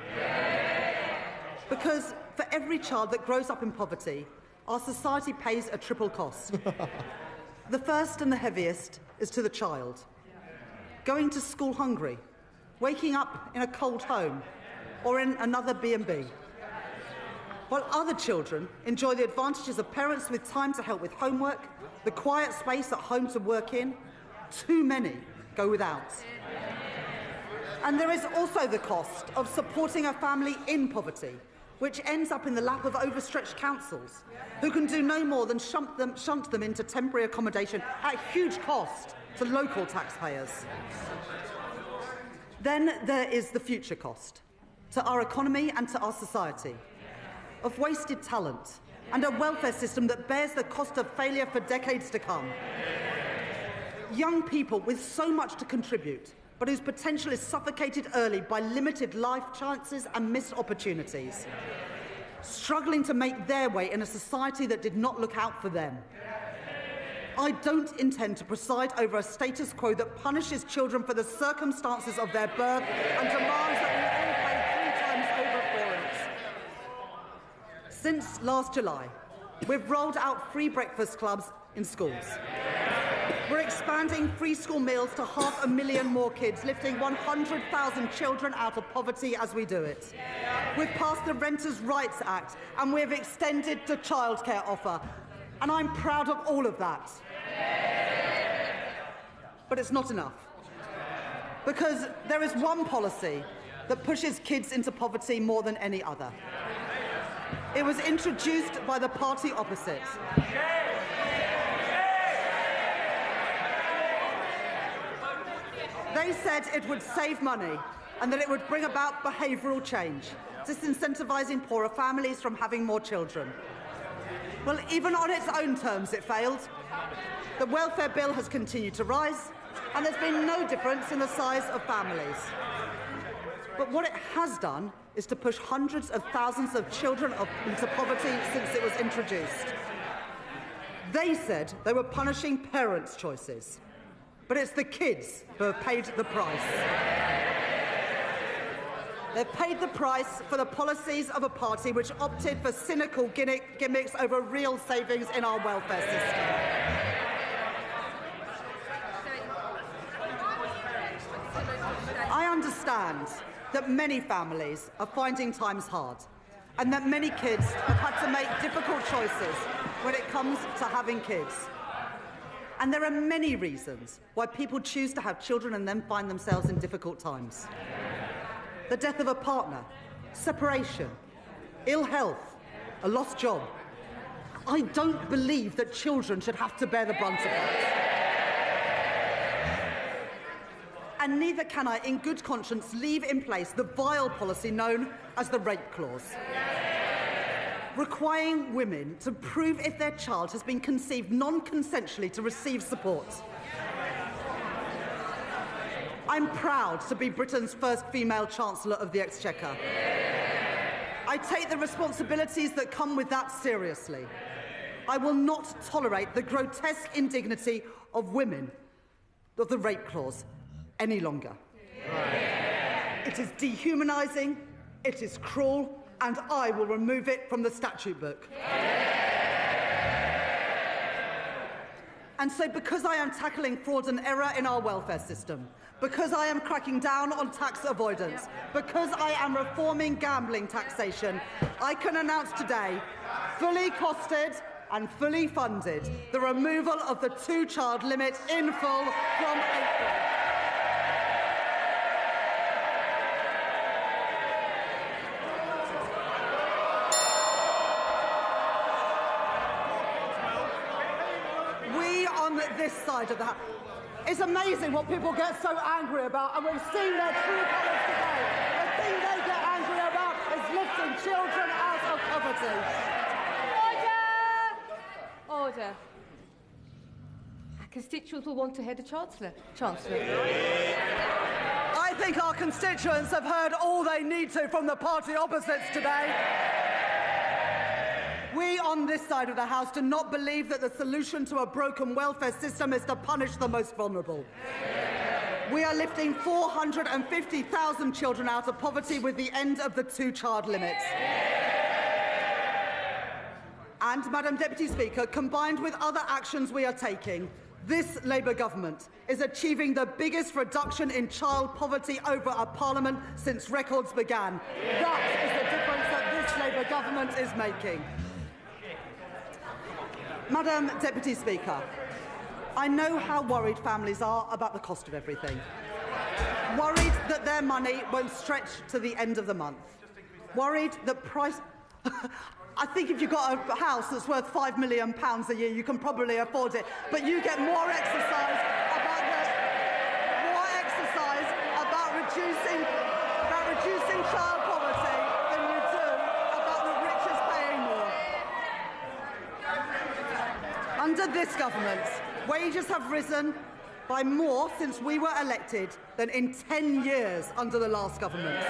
Because for every child that grows up in poverty, our society pays a triple cost. The first and the heaviest is to the child. Going to school hungry, waking up in a cold home, or in another B&B. While other children enjoy the advantages of parents with time to help with homework, the quiet space at home to work in, too many go without. And there is also the cost of supporting a family in poverty, which ends up in the lap of overstretched councils, who can do no more than shunt them into temporary accommodation at huge cost to local taxpayers. Then there is the future cost to our economy and to our society, of wasted talent and a welfare system that bears the cost of failure for decades to come. Young people with so much to contribute, but whose potential is suffocated early by limited life chances and missed opportunities, struggling to make their way in a society that did not look out for them. I don't intend to preside over a status quo that punishes children for the circumstances of their birth and demands that we all pay 3 times over for it. Since last July, we've rolled out free breakfast clubs in schools. We're expanding free school meals to 500,000 more kids, lifting 100,000 children out of poverty as we do it. We've passed the Renters' Rights Act, and we've extended the childcare offer. And I'm proud of all of that. But it's not enough. Because there is one policy that pushes kids into poverty more than any other. It was introduced by the party opposite. They said it would save money and that it would bring about behavioural change, disincentivising poorer families from having more children. Well, even on its own terms, it failed. The welfare bill has continued to rise, and there's been no difference in the size of families. But what it has done is to push hundreds of thousands of children into poverty since it was introduced. They said they were punishing parents' choices, but it's the kids who have paid the price. They've paid the price for the policies of a party which opted for cynical gimmicks over real savings in our welfare system. I understand that many families are finding times hard and that many kids have had to make difficult choices when it comes to having kids. And there are many reasons why people choose to have children and then find themselves in difficult times. The death of a partner, separation, ill health, a lost job. I don't believe that children should have to bear the brunt of that. And neither can I, in good conscience, leave in place the vile policy known as the rape clause, requiring women to prove if their child has been conceived non-consensually to receive support. I'm proud to be Britain's first female Chancellor of the Exchequer. I take the responsibilities that come with that seriously. I will not tolerate the grotesque indignity of women of the rape clause any longer. It is dehumanising, it is cruel, and I will remove it from the statute book. And so because I am tackling fraud and error in our welfare system, because I am cracking down on tax avoidance, because I am reforming gambling taxation, I can announce today, fully costed and fully funded, the removal of the two-child limit in full from April. This side of the house. It's amazing what people get so angry about, and we've seen their true colours today. The thing they get angry about is lifting children out of poverty. Order! Order. Our constituents will want to hear the Chancellor. I think our constituents have heard all they need to from the party opposites today. We on this side of the House do not believe that the solution to a broken welfare system is to punish the most vulnerable. We are lifting 450,000 children out of poverty with the end of the two-child limit. And, Madam Deputy Speaker, combined with other actions we are taking, this Labour government is achieving the biggest reduction in child poverty over a parliament since records began. That is the difference that this Labour government is making. Madam Deputy Speaker, I know how worried families are about the cost of everything. Worried that their money won't stretch to the end of the month. Worried that price... I think if you've got a house that's worth £5 million a year, you can probably afford it. But you get more exercise about reducing child poverty than you do about the richest paying more. Under this government, wages have risen by more since we were elected than in 10 years under the last government.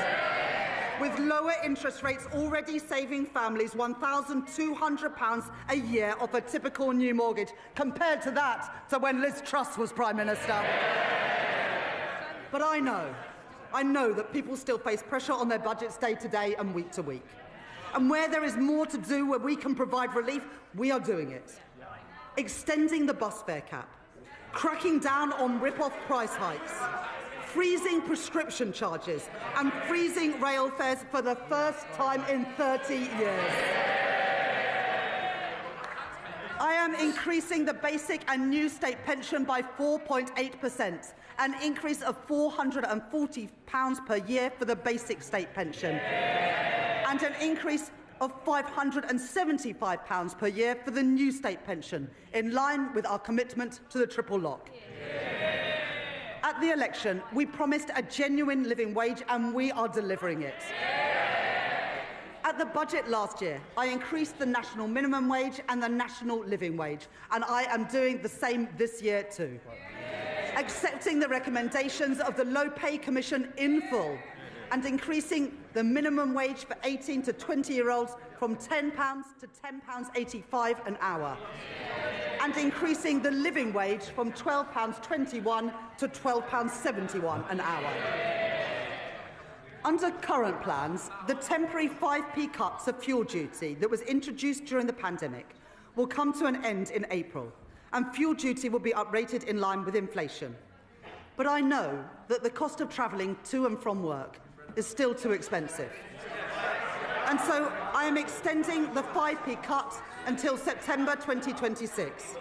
With lower interest rates already saving families £1,200 a year off a typical new mortgage, compared to that to when Liz Truss was Prime Minister. But I know that people still face pressure on their budgets day to day and week to week. And where there is more to do, where we can provide relief, we are doing it. Extending the bus fare cap, cracking down on rip-off price hikes, freezing prescription charges, and freezing rail fares for the first time in 30 years. I am increasing the basic and new state pension by 4.8%, an increase of £440 per year for the basic state pension, and an increase of £575 per year for the new state pension, in line with our commitment to the triple lock. At the election, we promised a genuine living wage, and we are delivering it. At the budget last year, I increased the national minimum wage and the national living wage, and I am doing the same this year too. Accepting the recommendations of the Low Pay Commission in full, and increasing the minimum wage for 18 to 20-year-olds from £10 to £10.85 an hour, and increasing the living wage from £12.21 to £12.71 an hour. Under current plans, the temporary 5p cuts of fuel duty that was introduced during the pandemic will come to an end in April, and fuel duty will be uprated in line with inflation. But I know that the cost of travelling to and from work is still too expensive. And so I am extending the 5p cut until September 2026.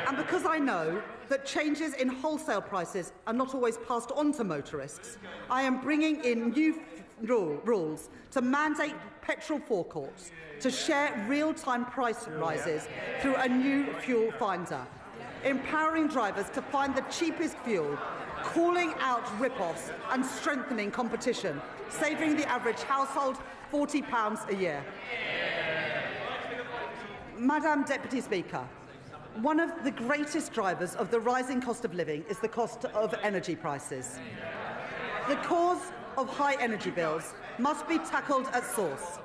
And because I know that changes in wholesale prices are not always passed on to motorists, I am bringing in new rules to mandate petrol forecourts to share real-time price rises through a new fuel finder, empowering drivers to find the cheapest fuel, calling out rip-offs and strengthening competition, saving the average household £40 a year. Madam Deputy Speaker, one of the greatest drivers of the rising cost of living is the cost of energy prices. The cause of high energy bills must be tackled at source,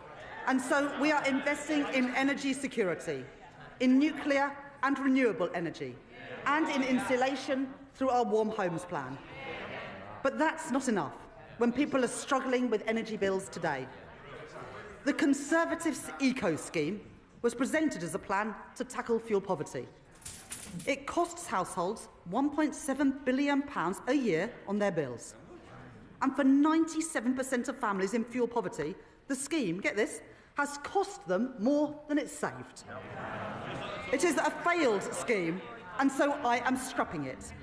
and so we are investing in energy security, in nuclear and renewable energy, and in insulation through our Warm Homes plan. But that's not enough when people are struggling with energy bills today. The Conservatives' Eco Scheme was presented as a plan to tackle fuel poverty. It costs households £1.7 billion a year on their bills. And for 97% of families in fuel poverty, the scheme, get this, has cost them more than it's saved. It is a failed scheme, and so I am scrapping it,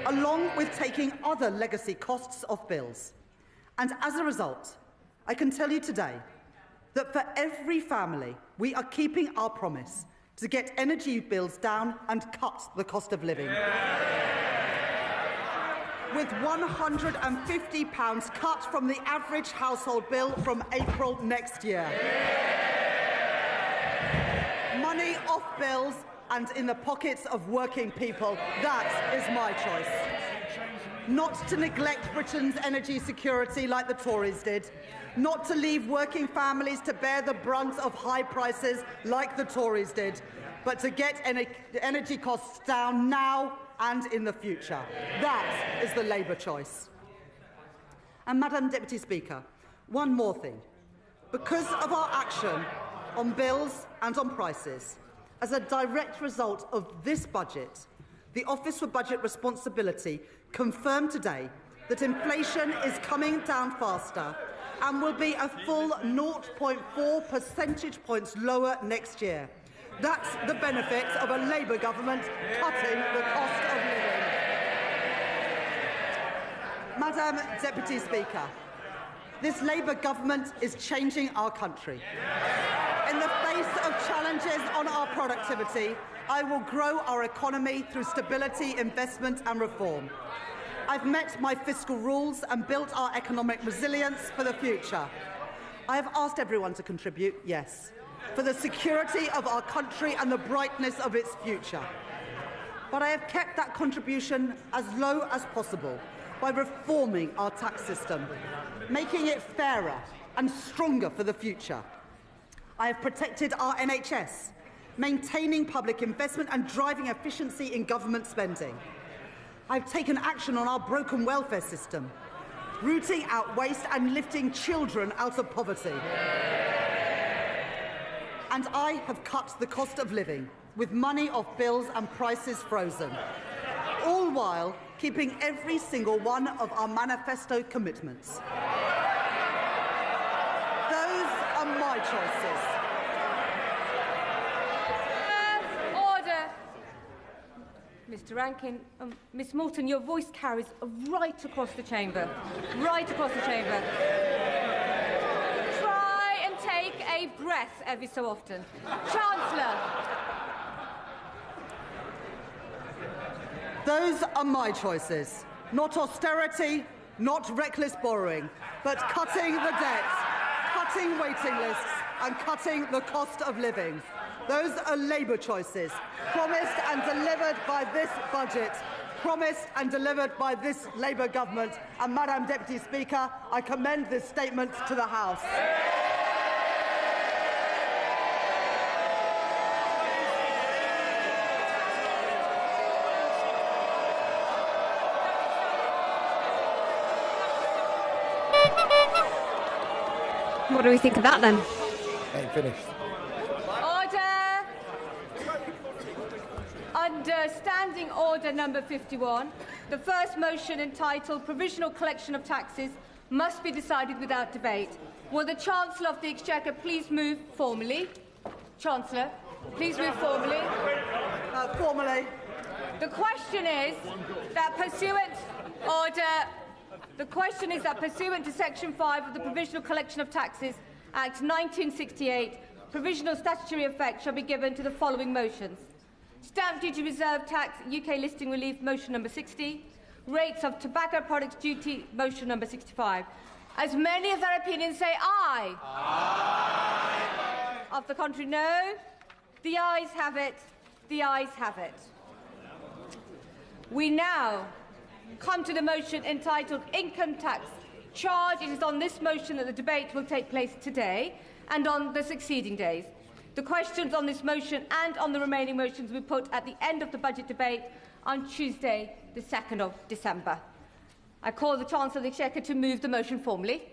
along with taking other legacy costs off bills. And as a result, I can tell you today that for every family, we are keeping our promise to get energy bills down and cut the cost of living. With £150 cut from the average household bill from April next year. Money off bills and in the pockets of working people. That is my choice. Not to neglect Britain's energy security like the Tories did. Not to leave working families to bear the brunt of high prices like the Tories did, but to get energy costs down now and in the future. That is the Labour choice. And Madam Deputy Speaker, one more thing. Because of our action on bills and on prices, as a direct result of this budget, the Office for Budget Responsibility confirmed today that inflation is coming down faster and will be a full 0.4 percentage points lower next year. That's the benefit of a Labour government cutting the cost of living. Madam Deputy Speaker, this Labour government is changing our country. In the face of challenges on our productivity, I will grow our economy through stability, investment and reform. I've met my fiscal rules and built our economic resilience for the future. I have asked everyone to contribute, yes, for the security of our country and the brightness of its future. But I have kept that contribution as low as possible by reforming our tax system, making it fairer and stronger for the future. I have protected our NHS, maintaining public investment and driving efficiency in government spending. I've taken action on our broken welfare system, rooting out waste and lifting children out of poverty. And I have cut the cost of living, with money off bills and prices frozen. the while keeping every single one of our manifesto commitments. Those are my choices. Order. Mr. Rankin, Miss Moulton, your voice carries right across the chamber. Right across the chamber. Try and take a breath every so often. Chancellor. Those are my choices. Not austerity, not reckless borrowing, but cutting the debt, cutting waiting lists, and cutting the cost of living. Those are Labour choices, promised and delivered by this budget, promised and delivered by this Labour government. And, Madam Deputy Speaker, I commend this statement to the House. What do we think of that then? Ain't finished. Order! Under Standing Order number 51, the first motion entitled Provisional Collection of Taxes must be decided without debate. Will the Chancellor of the Exchequer please move formally? Chancellor, please move formally. Formally. The question is that pursuant to Section 5 of the Provisional Collection of Taxes Act 1968, provisional statutory effect shall be given to the following motions. Stamp duty reserve tax, UK listing relief, motion number 60. Rates of tobacco products duty, motion number 65. As many of their opinions say aye. Aye. Of the contrary, no. The ayes have it. The ayes have it. We now come to the motion entitled Income Tax Charge. It is on this motion that the debate will take place today and on the succeeding days. The questions on this motion and on the remaining motions will be put at the end of the budget debate on Tuesday, the 2nd of December. I call the Chancellor of the Exchequer to move the motion formally.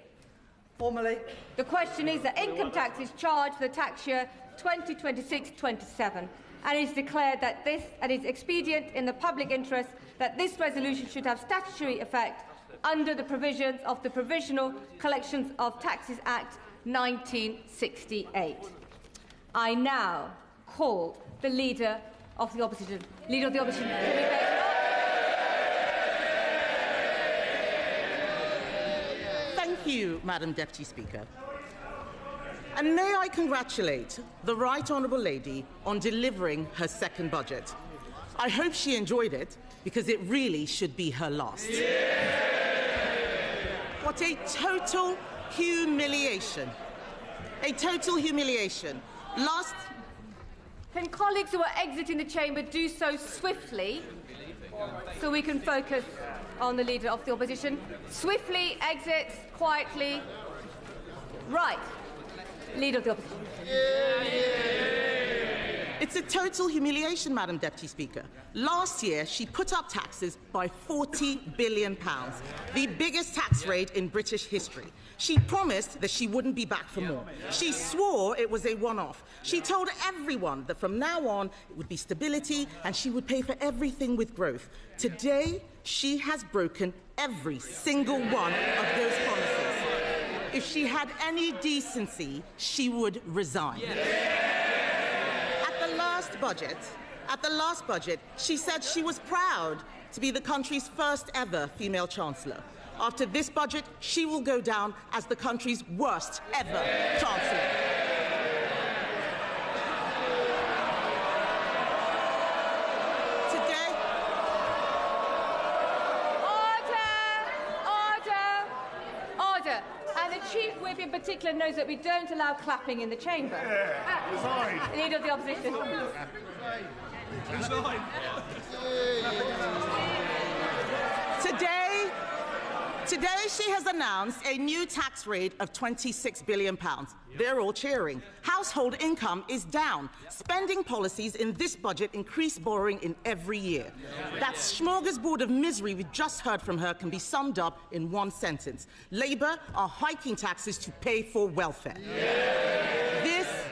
Formally. The question is that income tax is charged for the tax year 2026-27, and it is declared that this and is expedient in the public interest that this resolution should have statutory effect under the provisions of the Provisional Collections of Taxes Act 1968. I now call the Leader of the Opposition. Leader of the Opposition. Thank you, Madam Deputy Speaker. And may I congratulate the Right Honourable Lady on delivering her second budget. I hope she enjoyed it, because it really should be her last. Yeah. What a total humiliation. A total humiliation. Last... Can colleagues who are exiting the chamber do so swiftly so we can focus on the Leader of the Opposition? Swiftly exit, quietly. Right. Leader of the Opposition. It's a total humiliation, Madam Deputy Speaker. Last year, she put up taxes by £40 billion, the biggest tax rate in British history. She promised that she wouldn't be back for more. She swore it was a one-off. She told everyone that from now on, it would be stability and she would pay for everything with growth. Today, she has broken every single one of those promises. If she had any decency, she would resign. At the last budget, she said she was proud to be the country's first ever female Chancellor. After this budget, she will go down as the country's worst ever Chancellor. Today... Order! And the Chief Whip in particular knows that we don't allow clapping in the chamber. Leader of the Opposition. Today she has announced a new tax rate of £26 billion. They're all cheering. Household income is down. Spending policies in this budget increase borrowing in every year. That smorgasbord of misery we just heard from her can be summed up in one sentence. Labour are hiking taxes to pay for welfare.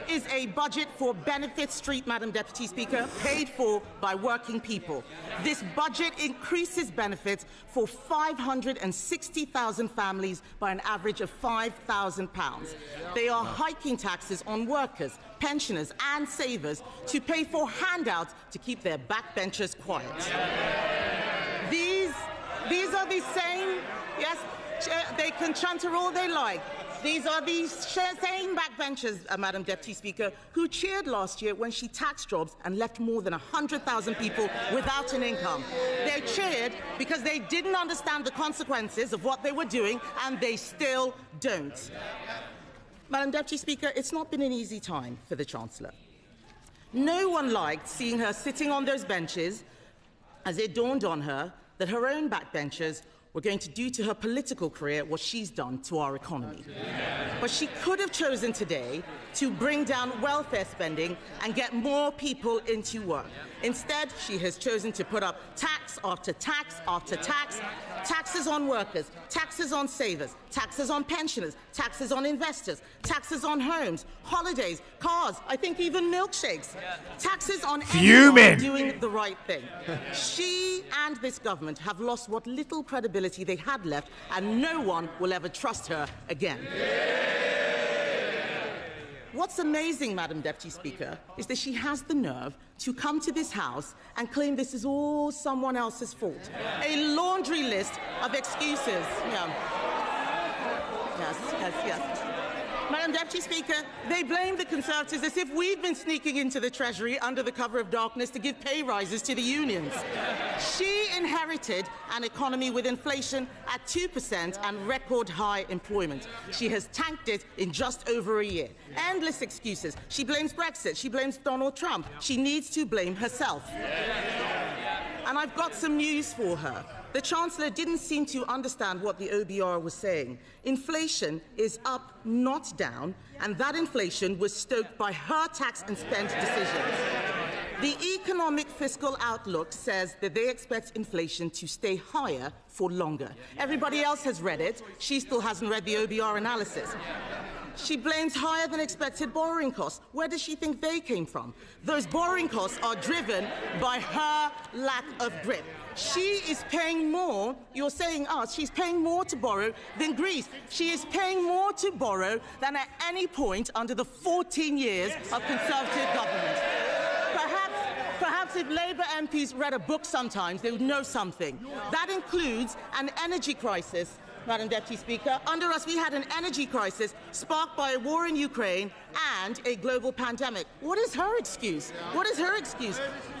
is a budget for Benefit Street, Madam Deputy Speaker, paid for by working people. This budget increases benefits for 560,000 families by an average of £5,000. They are hiking taxes on workers, pensioners and savers to pay for handouts to keep their backbenchers quiet. These are the same, yes, they can chanter all they like. These are the same backbenchers, Madam Deputy Speaker, who cheered last year when she taxed jobs and left more than 100,000 people without an income. They cheered because they didn't understand the consequences of what they were doing, and they still don't. Madam Deputy Speaker, it's not been an easy time for the Chancellor. No one liked seeing her sitting on those benches as it dawned on her that her own backbenchers were going to do to her political career what she's done to our economy. But she could have chosen today to bring down welfare spending and get more people into work. Instead, she has chosen to put up tax after tax after tax, taxes on workers, taxes on savers, taxes on pensioners, taxes on investors, taxes on homes, holidays, cars, I think even milkshakes, taxes on anyone doing the right thing. She and this government have lost what little credibility they had left, and no one will ever trust her again. What's amazing, Madam Deputy Speaker, is that she has the nerve to come to this House and claim this is all someone else's fault. A laundry list of excuses. Yeah. Yes. Madam Deputy Speaker, they blame the Conservatives as if we've been sneaking into the Treasury under the cover of darkness to give pay rises to the unions. She inherited an economy with inflation at 2% and record high employment. She has tanked it in just over a year. Endless excuses. She blames Brexit. She blames Donald Trump. She needs to blame herself. And I've got some news for her. The Chancellor didn't seem to understand what the OBR was saying. Inflation is up, not down, and that inflation was stoked by her tax and spend decisions. The economic fiscal outlook says that they expect inflation to stay higher for longer. Everybody else has read it. She still hasn't read the OBR analysis. She blames higher than expected borrowing costs. Where does she think they came from? Those borrowing costs are driven by her lack of grip. She is paying more, you're saying us, she's paying more to borrow than Greece. She is paying more to borrow than at any point under the 14 years of Conservative government. Perhaps if Labour MPs read a book sometimes, they would know something. That includes an energy crisis, Madam Deputy Speaker. Under us, we had an energy crisis sparked by a war in Ukraine and a global pandemic. What is her excuse? What is her excuse?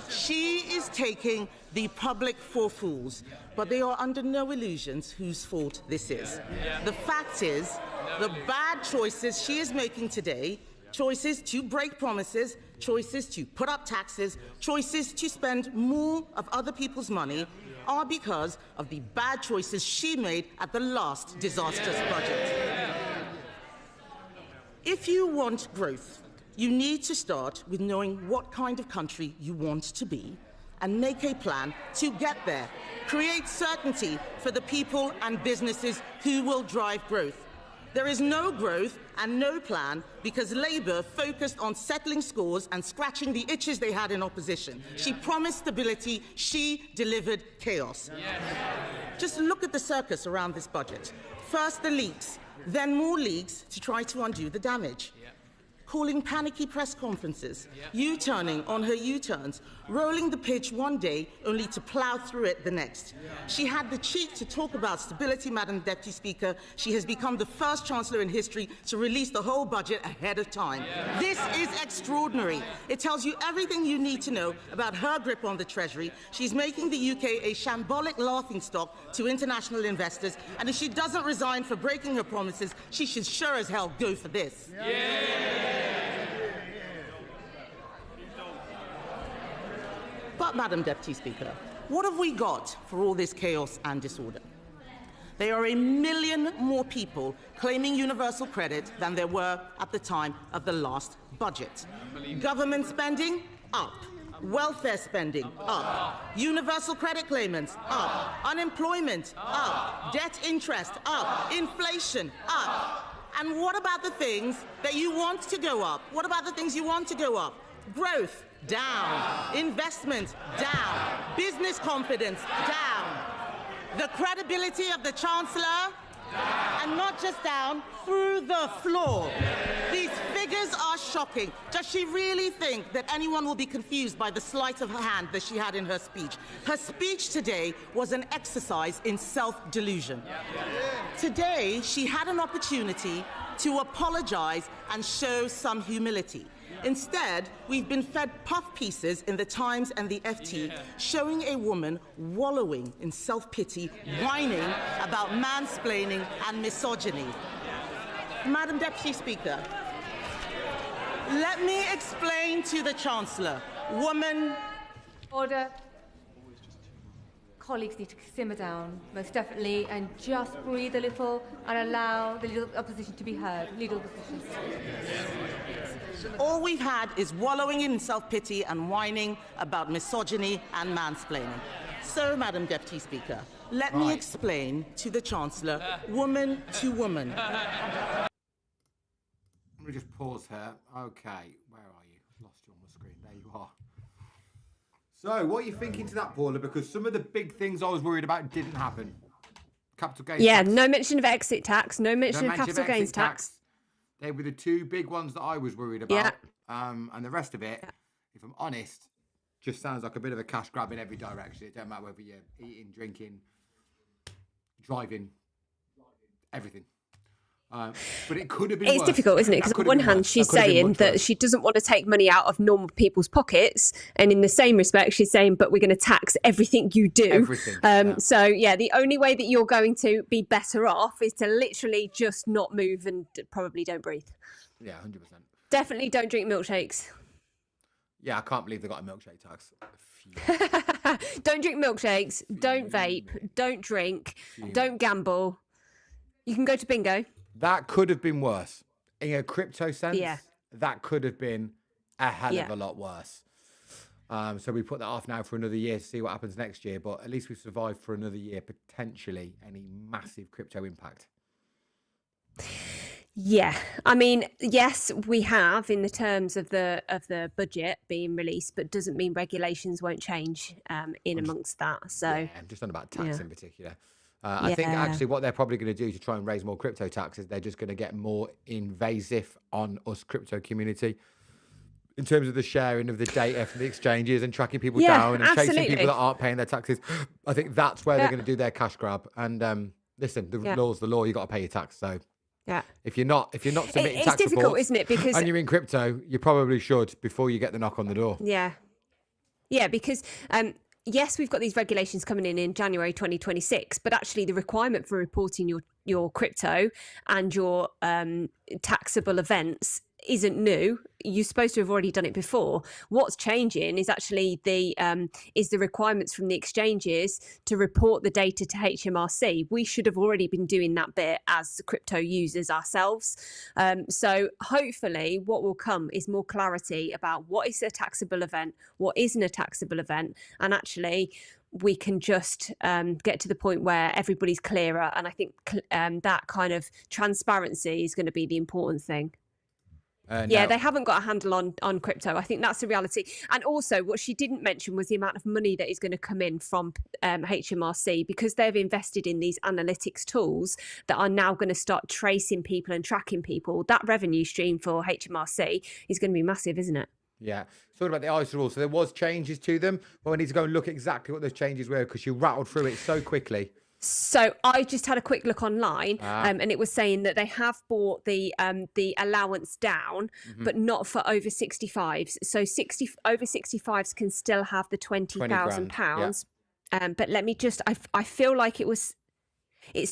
She is taking the public for fools, but they are under no illusions whose fault this is. The fact is, the bad choices she is making today, choices to break promises, choices to put up taxes, choices to spend more of other people's money, are because of the bad choices she made at the last disastrous budget. If you want growth, you need to start with knowing what kind of country you want to be and make a plan to get there. Create certainty for the people and businesses who will drive growth. There is no growth and no plan because Labour focused on settling scores and scratching the itches they had in opposition. She promised stability, she delivered chaos. Just look at the circus around this budget. First the leaks, then more leaks to try to undo the damage. Calling panicky press conferences, U-turning on her U-turns, rolling the pitch one day only to plough through it the next. She had the cheek to talk about stability, Madam Deputy Speaker. She has become the first Chancellor in history to release the whole budget ahead of time. This is extraordinary. It tells you everything you need to know about her grip on the Treasury. She's making the UK a shambolic laughingstock to international investors, and if she doesn't resign for breaking her promises, she should sure as hell go for this. But, Madam Deputy Speaker, what have we got for all this chaos and disorder? There are 1 million more people claiming universal credit than there were at the time of the last budget. Government spending, up. Welfare spending, up. Universal credit claimants, up. Unemployment, up. Debt interest, up. Inflation, up. And what about the things that you want to go up? What about the things you want to go up? Growth, down. Investment, down. Business confidence, down. The credibility of the Chancellor, and not just down, through the floor. These figures are shocking. Does she really think that anyone will be confused by the sleight of her hand that she had in her speech? Her speech today was an exercise in self-delusion. Today, she had an opportunity to apologize and show some humility. Instead, we've been fed puff pieces in the Times and the FT showing a woman wallowing in self-pity, whining about mansplaining and misogyny. Madam Deputy Speaker, let me explain to the Chancellor. Woman... Order. Colleagues need to simmer down, most definitely, and just breathe a little and allow the legal opposition to be heard. Legal opposition. All we've had is wallowing in self-pity and whining about misogyny and mansplaining. So, Madam Deputy Speaker, let me explain to the Chancellor, woman to woman. Let me just pause here. Okay, where are you? Lost you on the screen. There you are. So, what are you thinking to that, Paula? Because some of the big things I was worried about didn't happen. Capital gains tax. No mention of exit tax, no mention of capital gains tax. They were the two big ones that I was worried about. And the rest of it, if I'm honest, just sounds like a bit of a cash grab in every direction. It doesn't matter whether you're eating, drinking, driving, everything. But it could have been It's worse. difficult, isn't it? Because on one hand, she's saying that she doesn't want to take money out of normal people's pockets. And in the same respect, she's saying, but we're going to tax everything you do. Everything. So, the only way that you're going to be better off is to literally just not move and probably don't breathe. Yeah, 100%. Definitely don't drink milkshakes. Yeah, I can't believe they got a milkshake tax. Don't drink milkshakes. Don't vape. Don't drink. Don't gamble. You can go to bingo. That could have been worse. In a crypto sense, Yeah. that could have been a hell Yeah. of a lot worse. So we put that off now for another year to see what happens next year. But at least we've survived for another year, potentially any massive crypto impact. Yeah, I mean, yes, we have in the terms of the budget being released, but doesn't mean regulations won't change in amongst that. So yeah, I'm just on about tax in particular. I think actually what they're probably going to do to try and raise more crypto taxes, they're just going to get more invasive on us crypto community in terms of the sharing of the data from the exchanges and tracking people down and chasing people that aren't paying their taxes. I think that's where they're going to do their cash grab. And listen, the law's the law. You got to pay your tax. So if you're not submitting tax difficult, reports, isn't it? Because and you're in crypto, you probably should before you get the knock on the door. Yeah, because yes, we've got these regulations coming in January 2026, but actually the requirement for reporting your crypto and your taxable events isn't new. You're supposed to have already done it before. What's changing is actually the requirements from the exchanges to report the data to HMRC. We should have already been doing that bit as crypto users ourselves. So hopefully what will come is more clarity about what is a taxable event, what isn't a taxable event, and actually we can just get to the point where everybody's clearer. And I think that kind of transparency is going to be the important thing. They haven't got a handle on crypto. I think that's the reality. And also what she didn't mention was the amount of money that is going to come in from HMRC, because they've invested in these analytics tools that are now going to start tracing people and tracking people. That revenue stream for HMRC is going to be massive, isn't it? Yeah. Sort of about the ISA rules. So there was changes to them, but we need to go and look exactly what those changes were because you rattled through it so quickly. So I just had a quick look online, and it was saying that they have brought the allowance down, but not for over 65s. So over 65s can still have the £20,000. But let me just, I feel like it's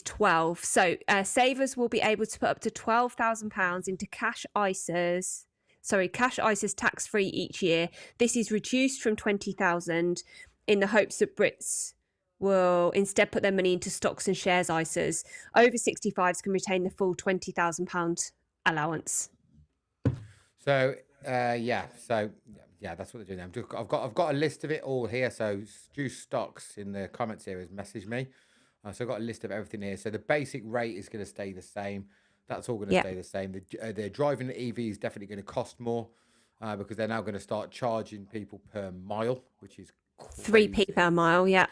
12. So savers will be able to put up to £12,000 into cash ISAs tax-free each year. This is reduced from 20,000 in the hopes that Brits will instead put their money into stocks and shares ISAs. Over 65s can retain the full £20,000 allowance. So that's what they're doing. I've got a list of it all here. So Stu Stocks in the comments here has messaged me. So I've got a list of everything here. So the basic rate is going to stay the same. That's all going to stay the same. They're driving the EV is definitely going to cost more because they're now going to start charging people per mile, which is crazy. 3p per mile, yeah.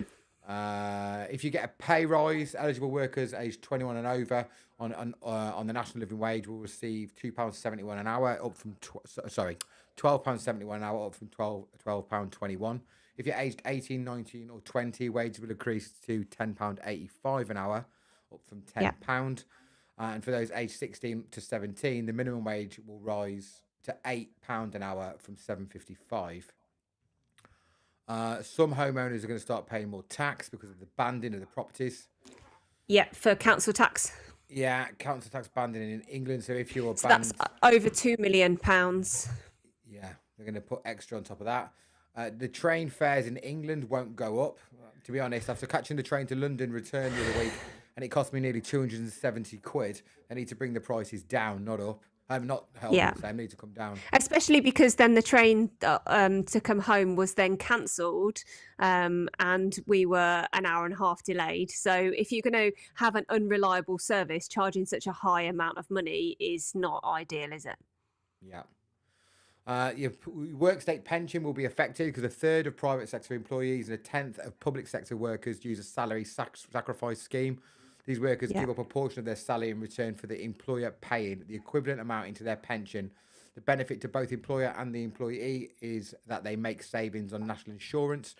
If you get a pay rise, eligible workers aged 21 and over on the national living wage will receive £2.71 an hour, up from £12.71 an hour, up from £12.21. If you're aged 18, 19, or 20, wages will increase to £10.85 an hour, up from £10. And for those aged 16 to 17, the minimum wage will rise to £8 an hour from £7.55. Some homeowners are going to start paying more tax because of the banding of the properties. Yeah, for council tax. Yeah, council tax banding in England. So if you're that's over £2 million. Yeah, they're going to put extra on top of that. The train fares in England won't go up. To be honest, after catching the train to London return the other week, and it cost me nearly 270 quid, I need to bring the prices down, not up. I'm not helping I need to come down. Especially because then the train to come home was then cancelled and we were an hour and a half delayed. So if you're going to have an unreliable service, charging such a high amount of money is not ideal, is it? Yeah. Your work state pension will be affected because a third of private sector employees and a tenth of public sector workers use a salary sacrifice scheme. These workers give up a portion of their salary in return for the employer paying the equivalent amount into their pension. The benefit to both employer and the employee is that they make savings on national insurance.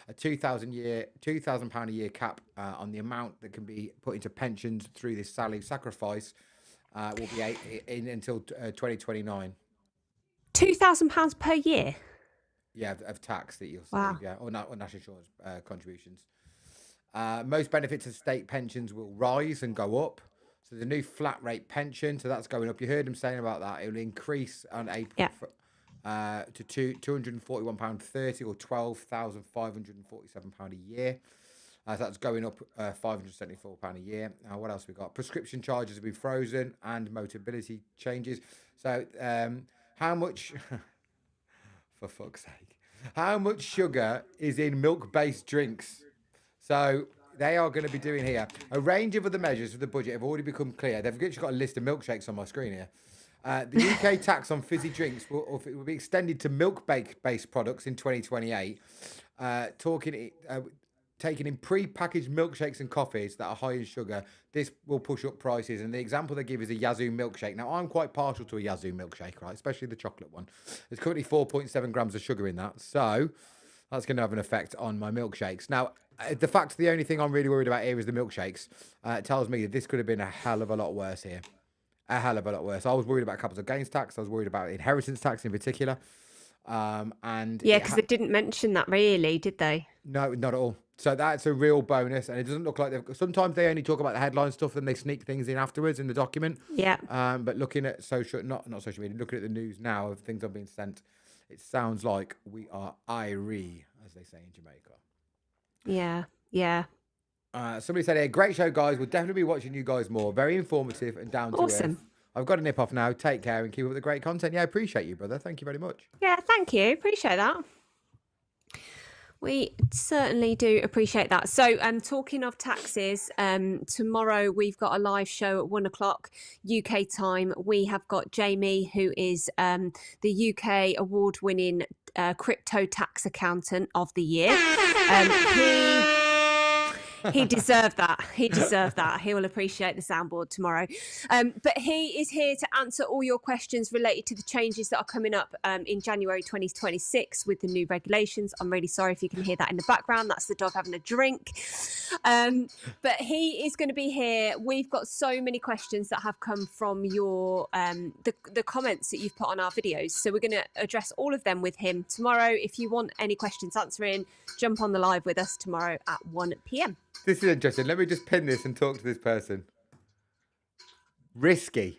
A £2,000 a year cap on the amount that can be put into pensions through this salary sacrifice will be until 2029. £2,000 per year? Yeah, of tax that you'll save, or national insurance contributions. Most benefits of state pensions will rise and go up. So the new flat rate pension, so that's going up. You heard him saying about that. It will increase on April to £241.30 or £12,547 a year. So that's going up £574 a year. What else we got? Prescription charges will be frozen and Motability changes. So how much, for fuck's sake, how much sugar is in milk-based drinks? So they are going to be doing here a range of other measures for the budget have already become clear. They've literally got a list of milkshakes on my screen here. The UK tax on fizzy drinks will be extended to milk-based products in 2028. Taking in pre-packaged milkshakes and coffees that are high in sugar, this will push up prices. And the example they give is a Yazoo milkshake. Now, I'm quite partial to a Yazoo milkshake, right? Especially the chocolate one. There's currently 4.7 grams of sugar in that. So that's going to have an effect on my milkshakes. Now, the fact the only thing I'm really worried about here is the milkshakes. Tells me that this could have been a hell of a lot worse here. A hell of a lot worse. I was worried about capital gains tax. I was worried about inheritance tax in particular. Because they didn't mention that really, did they? No, not at all. So that's a real bonus. And it doesn't look like sometimes they only talk about the headline stuff and they sneak things in afterwards in the document. Yeah. But looking at not social media, looking at the news now of things that are being sent, it sounds like we are irie, as they say in Jamaica. Yeah. Somebody said, "Hey, great show, guys. We'll definitely be watching you guys more. Very informative and down to earth. I've got to nip off now. Take care and keep up with the great content." Yeah, I appreciate you, brother. Thank you very much. Yeah, thank you. Appreciate that. We certainly do appreciate that. So, talking of taxes, tomorrow we've got a live show at 1:00 UK time. We have got Jamie, who is the UK award-winning crypto tax accountant of the year. He deserved that. He deserved that. He will appreciate the soundboard tomorrow. But he is here to answer all your questions related to the changes that are coming up in January 2026 with the new regulations. I'm really sorry if you can hear that in the background. That's the dog having a drink. But he is going to be here. We've got so many questions that have come from your the comments that you've put on our videos. So we're going to address all of them with him tomorrow. If you want any questions answering, jump on the live with us tomorrow at 1 p.m. This is interesting. Let me just pin this and talk to this person. Ricky.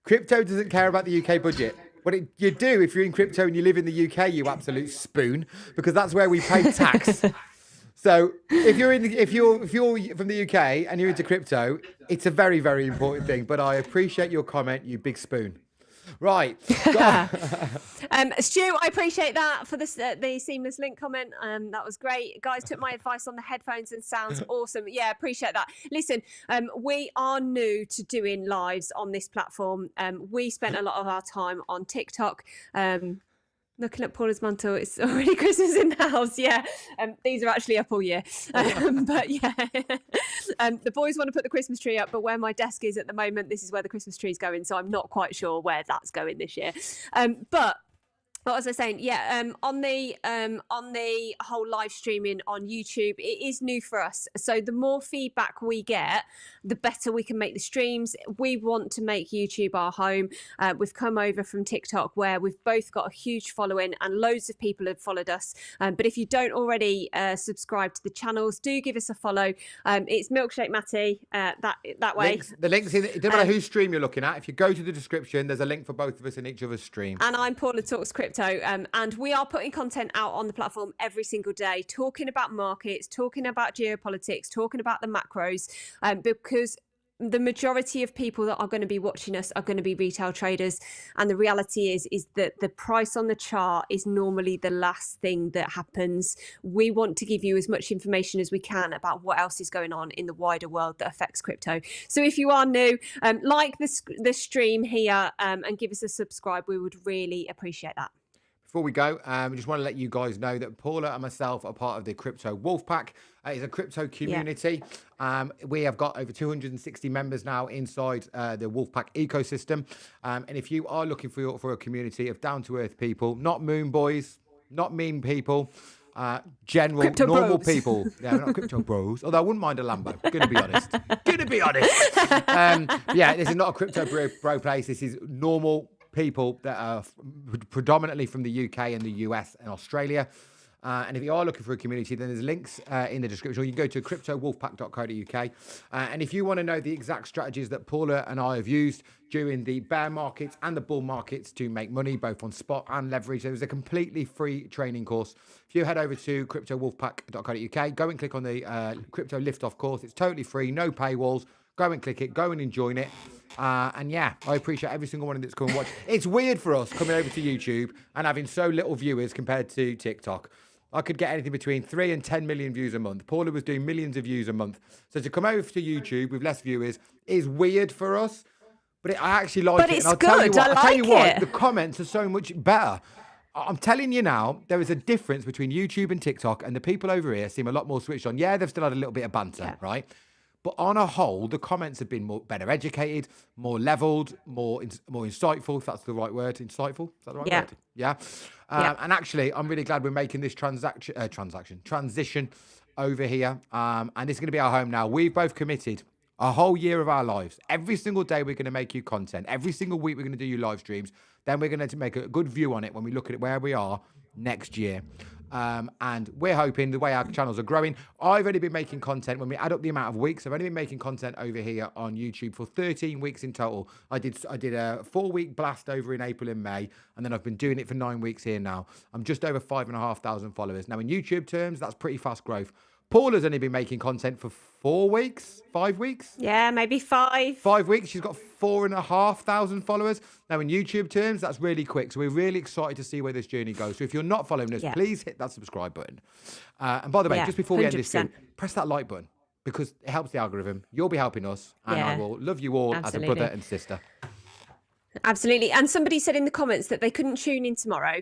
Crypto doesn't care about the UK budget. But you do if you're in crypto and you live in the UK, you absolute spoon, because that's where we pay tax. So if you're from the UK and you're into crypto, it's a very, very important thing. But I appreciate your comment, you big spoon. Right. Stu, I appreciate that for the seamless link comment. That was great. Guys took my advice on the headphones and sounds awesome. Yeah, appreciate that. Listen, we are new to doing lives on this platform. We spent a lot of our time on TikTok. Looking at Paula's mantle, it's already Christmas in the house. Yeah, these are actually up all year. But yeah, the boys want to put the Christmas tree up, but where my desk is at the moment, this is where the Christmas tree is going. So I'm not quite sure where that's going this year. But what was I saying? Yeah, on the whole live streaming on YouTube, it is new for us. So the more feedback we get, the better we can make the streams. We want to make YouTube our home. We've come over from TikTok, where we've both got a huge following and loads of people have followed us. But if you don't already subscribe to the channels, do give us a follow. It's Milkshakematty that way. The links in. It doesn't matter whose stream you're looking at. If you go to the description, there's a link for both of us in each other's stream. And I'm Paula Talks Crypto. And we are putting content out on the platform every single day, talking about markets, talking about geopolitics, talking about the macros, because the majority of people that are going to be watching us are going to be retail traders. And the reality is that the price on the chart is normally the last thing that happens. We want to give you as much information as we can about what else is going on in the wider world that affects crypto. So if you are new, like the stream here and give us a subscribe, we would really appreciate that. Before we go, we just want to let you guys know that Paula and myself are part of the Crypto Wolfpack. It's a crypto community. Yeah. We have got over 260 members now inside the Wolfpack ecosystem. And if you are looking for a community of down-to-earth people, not moon boys, not mean people, general, crypto normal bros. People. Yeah, not crypto bros. Although I wouldn't mind a Lambo. Gonna be honest. Yeah, this is not a crypto bro place. This is normal people that are predominantly from the UK and the US and Australia. And if you are looking for a community, then there's links in the description. Or you can go to cryptowolfpack.co.uk. And if you want to know the exact strategies that Paula and I have used during the bear markets and the bull markets to make money, both on spot and leverage, there's a completely free training course. If you head over to cryptowolfpack.co.uk, go and click on the crypto liftoff course. It's totally free, no paywalls. Go and click it, go and enjoy it. And yeah, I appreciate every single one that's come and watch. It's weird for us coming over to YouTube and having so little viewers compared to TikTok. I could get anything between 3 and 10 million views a month. Paula was doing millions of views a month. So to come over to YouTube with less viewers is weird for us. But I actually like it. It's and good. I'll tell you what, the comments are so much better. I'm telling you now, there is a difference between YouTube and TikTok, and the people over here seem a lot more switched on. Yeah, they've still had a little bit of banter, right? But on a whole, the comments have been better educated, more leveled, more insightful, if that's the right word. Insightful? Is that the right word? Yeah. And actually, I'm really glad we're making this transition over here. And this is going to be our home now. We've both committed a whole year of our lives. Every single day, we're going to make you content. Every single week, we're going to do you live streams. Then we're going to make a good view on it when we look at it where we are next year. And we're hoping the way our channels are growing. I've only been making content when we add up the amount of weeks. I've only been making content over here on YouTube for 13 weeks in total. I did a 4-week blast over in April and May, and then I've been doing it for 9 weeks here now. I'm just over 5,500 followers. Now in YouTube terms, that's pretty fast growth. Paula's only been making content for 4 weeks, 5 weeks. Yeah, maybe 5. 5 weeks. She's got 4,500 followers. Now, in YouTube terms, that's really quick. So we're really excited to see where this journey goes. So if you're not following us, please hit that subscribe button. And by the way, just before we end this video, press that like button because it helps the algorithm. You'll be helping us. And I will love you all as a brother and sister. Absolutely. And somebody said in the comments that they couldn't tune in tomorrow.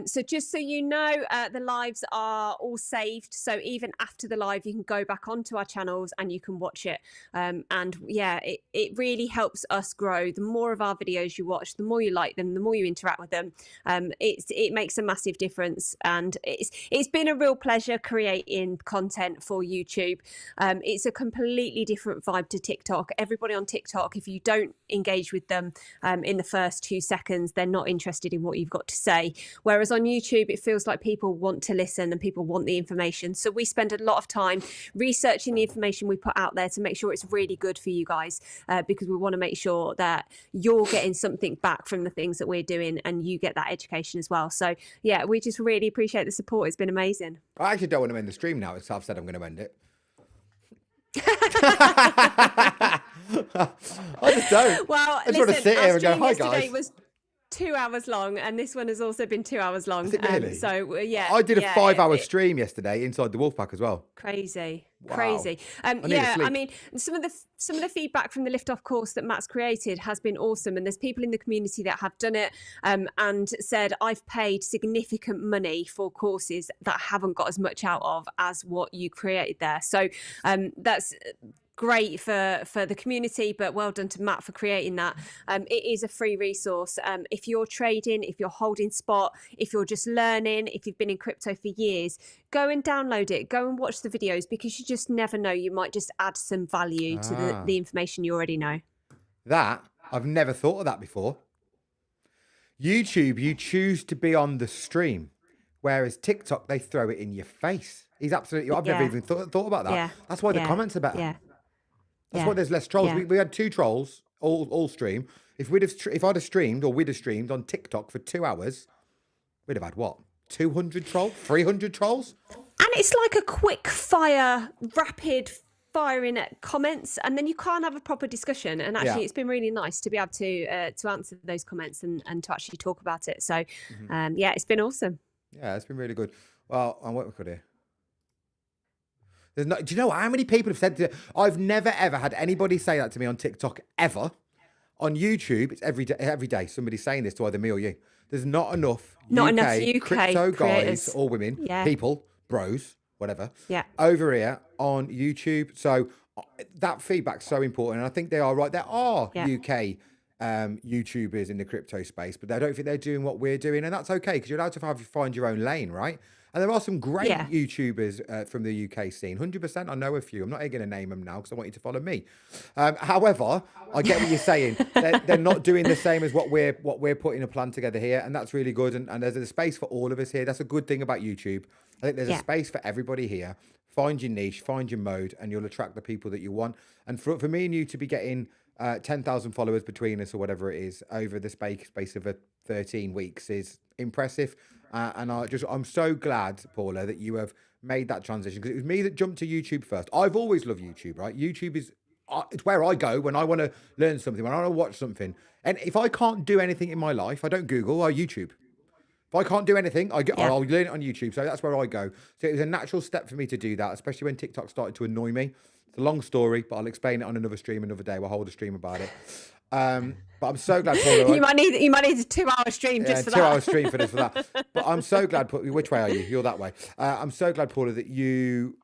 So just so you know, the lives are all saved. So even after the live, you can go back onto our channels and you can watch it. And yeah, it really helps us grow. The more of our videos you watch, the more you like them, the more you interact with them. It makes a massive difference. And it's been a real pleasure creating content for YouTube. It's a completely different vibe to TikTok. Everybody on TikTok, if you don't engage with them in the first 2 seconds, they're not interested in what you've got to say. Whereas on YouTube, it feels like people want to listen and people want the information. So we spend a lot of time researching the information we put out there to make sure it's really good for you guys, because we want to make sure that you're getting something back from the things that we're doing and you get that education as well. So yeah, we just really appreciate the support. It's been amazing. I actually don't want to end the stream now. I've said I'm going to end it. I just don't. Well, I just want to sit here and go, hi guys. 2 hours long, and this one has also been 2 hours long. Is it really? So yeah, I did a 5-hour it, stream yesterday inside the Wolfpack as well. Crazy. Wow. Crazy. I need to Yeah, I sleep. mean, some of the feedback from the Liftoff course that Matt's created has been awesome, and there's people in the community that have done it and said, I've paid significant money for courses that I haven't got as much out of as what you created there. So that's great for the community, but well done to Matt for creating that. It is a free resource. If you're trading, if you're holding spot, if you're just learning, if you've been in crypto for years, go and download it, go and watch the videos, because you just never know, you might just add some value to the information you already know. That, I've never thought of that before. YouTube, you choose to be on the stream, whereas TikTok, they throw it in your face. He's absolutely, I've never even thought about that. Yeah. That's why the comments are better. Yeah. That's why there's less trolls. We had 2 trolls all stream. If I'd have streamed, or we'd have streamed on TikTok for 2 hours, we'd have had what? 200 trolls? 300 trolls? And it's like a quick fire, rapid firing at comments, and then you can't have a proper discussion. And actually, it's been really nice to be able to answer those comments and to actually talk about it. So, yeah, it's been awesome. Yeah, it's been really good. Well, what we could do? Do you know how many people have said I've never ever had anybody say that to me on TikTok ever. On YouTube, it's every day somebody's saying this to either me or you. There's not enough UK crypto creators. guys or women, people, bros, whatever, over here on YouTube. So that feedback's so important. And I think they are right. There are UK YouTubers in the crypto space, but I don't think they're doing what we're doing. And that's okay, because you're allowed to find your own lane, right? And there are some great YouTubers from the UK scene. 100%, I know a few. I'm not going to name them now because I want you to follow me. However, I get what you're saying. They're not doing the same as what we're putting a plan together here, and that's really good. And there's a space for all of us here. That's a good thing about YouTube. I think there's a space for everybody here. Find your niche, find your mode, and you'll attract the people that you want. And for me and you to be getting 10,000 followers between us, or whatever it is, over the space of 13 weeks is impressive. And I'm so glad, Paula, that you have made that transition, because it was me that jumped to YouTube first. I've always loved YouTube, right? YouTube is it's where I go when I want to learn something, when I want to watch something. And if I can't do anything in my life, I don't Google, I YouTube. If I can't do anything, I'll learn it on YouTube. So that's where I go. So it was a natural step for me to do that, especially when TikTok started to annoy me. It's a long story, but I'll explain it on another stream another day. We'll hold a stream about it. But I'm so glad, Paula. You might need a 2-hour stream just for that. 2-hour stream for that. But I'm so glad. Which way are you? You're that way. I'm so glad, Paula, that you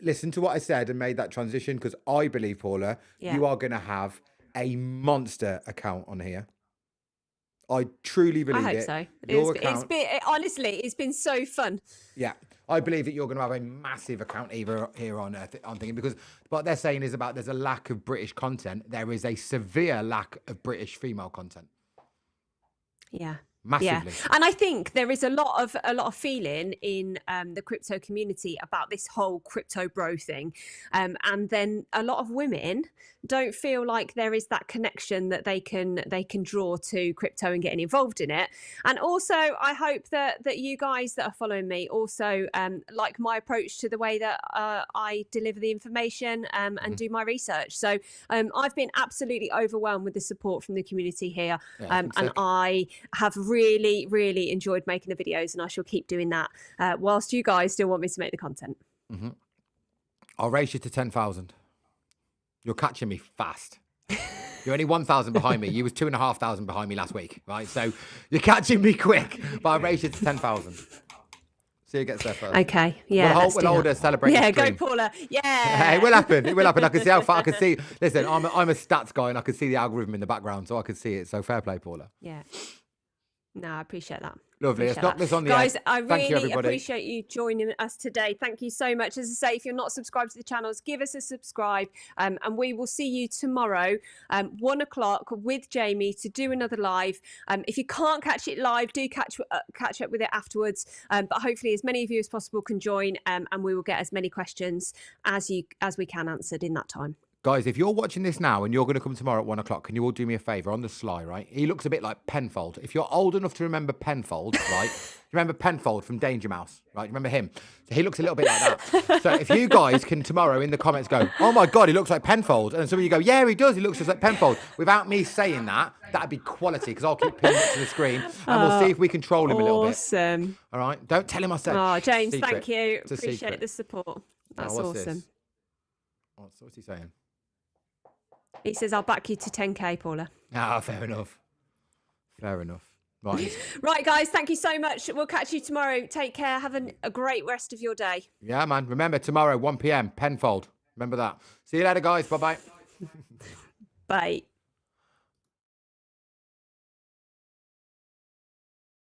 listened to what I said and made that transition, because I believe, Paula, you are going to have a monster account on here. I truly believe it. I hope so. Honestly, it's been so fun. Yeah. I believe that you're going to have a massive account here on Earth. I'm thinking, because what they're saying is there's a lack of British content. There is a severe lack of British female content. Yeah. Massively. Yeah. And I think there is a lot of feeling in the crypto community about this whole crypto bro thing. And then a lot of women don't feel like there is that connection that they can draw to crypto and getting involved in it. And also, I hope that you guys that are following me also like my approach to the way that I deliver the information and do my research. So I've been absolutely overwhelmed with the support from the community here. And I have really, really enjoyed making the videos, and I shall keep doing that whilst you guys still want me to make the content. Mm-hmm. I'll raise you to 10,000. You're catching me fast. You're only 1,000 behind me. You was 2,500 behind me last week, right? So you're catching me quick, but I'll raise you to 10,000. See who gets there first. Okay, yeah. We'll hold a celebration. Yeah, go Paula. Yeah. Hey, it will happen. It will happen. I can see how far. I can see. Listen, I'm a stats guy, and I can see the algorithm in the background, so I can see it. So fair play, Paula. Yeah. No, I appreciate that. Lovely. Let's knock this on the guys. head. I Thank really you, appreciate you joining us today. Thank you so much. As I say, if you're not subscribed to the channels, give us a subscribe, and we will see you tomorrow, 1 o'clock with Jamie to do another live. If you can't catch it live, do catch up with it afterwards. But hopefully, as many of you as possible can join, and we will get as many questions as we can answered in that time. Guys, if you're watching this now and you're going to come tomorrow at 1 o'clock, can you all do me a favour on the sly, right? He looks a bit like Penfold. If you're old enough to remember Penfold, right? Remember Penfold from Danger Mouse, right? Remember him? So he looks a little bit like that. So if you guys can tomorrow in the comments go, oh my God, he looks like Penfold. And some of you go, yeah, he does. He looks just like Penfold. Without me saying that, that'd be quality because I'll keep pinning it to the screen and we'll see if we can troll him a little bit. Awesome. All right? Don't tell him I said. Oh, James, secret. thank you. It's a Appreciate secret. the support. That's what's awesome. this? What's he saying? He says, I'll back you to 10K, Paula. Ah, fair enough. Fair enough. Right. Right, guys, thank you so much. We'll catch you tomorrow. Take care. Have a great rest of your day. Yeah, man. Remember, tomorrow, 1 p.m, Penfold. Remember that. See you later, guys. Bye-bye. Bye.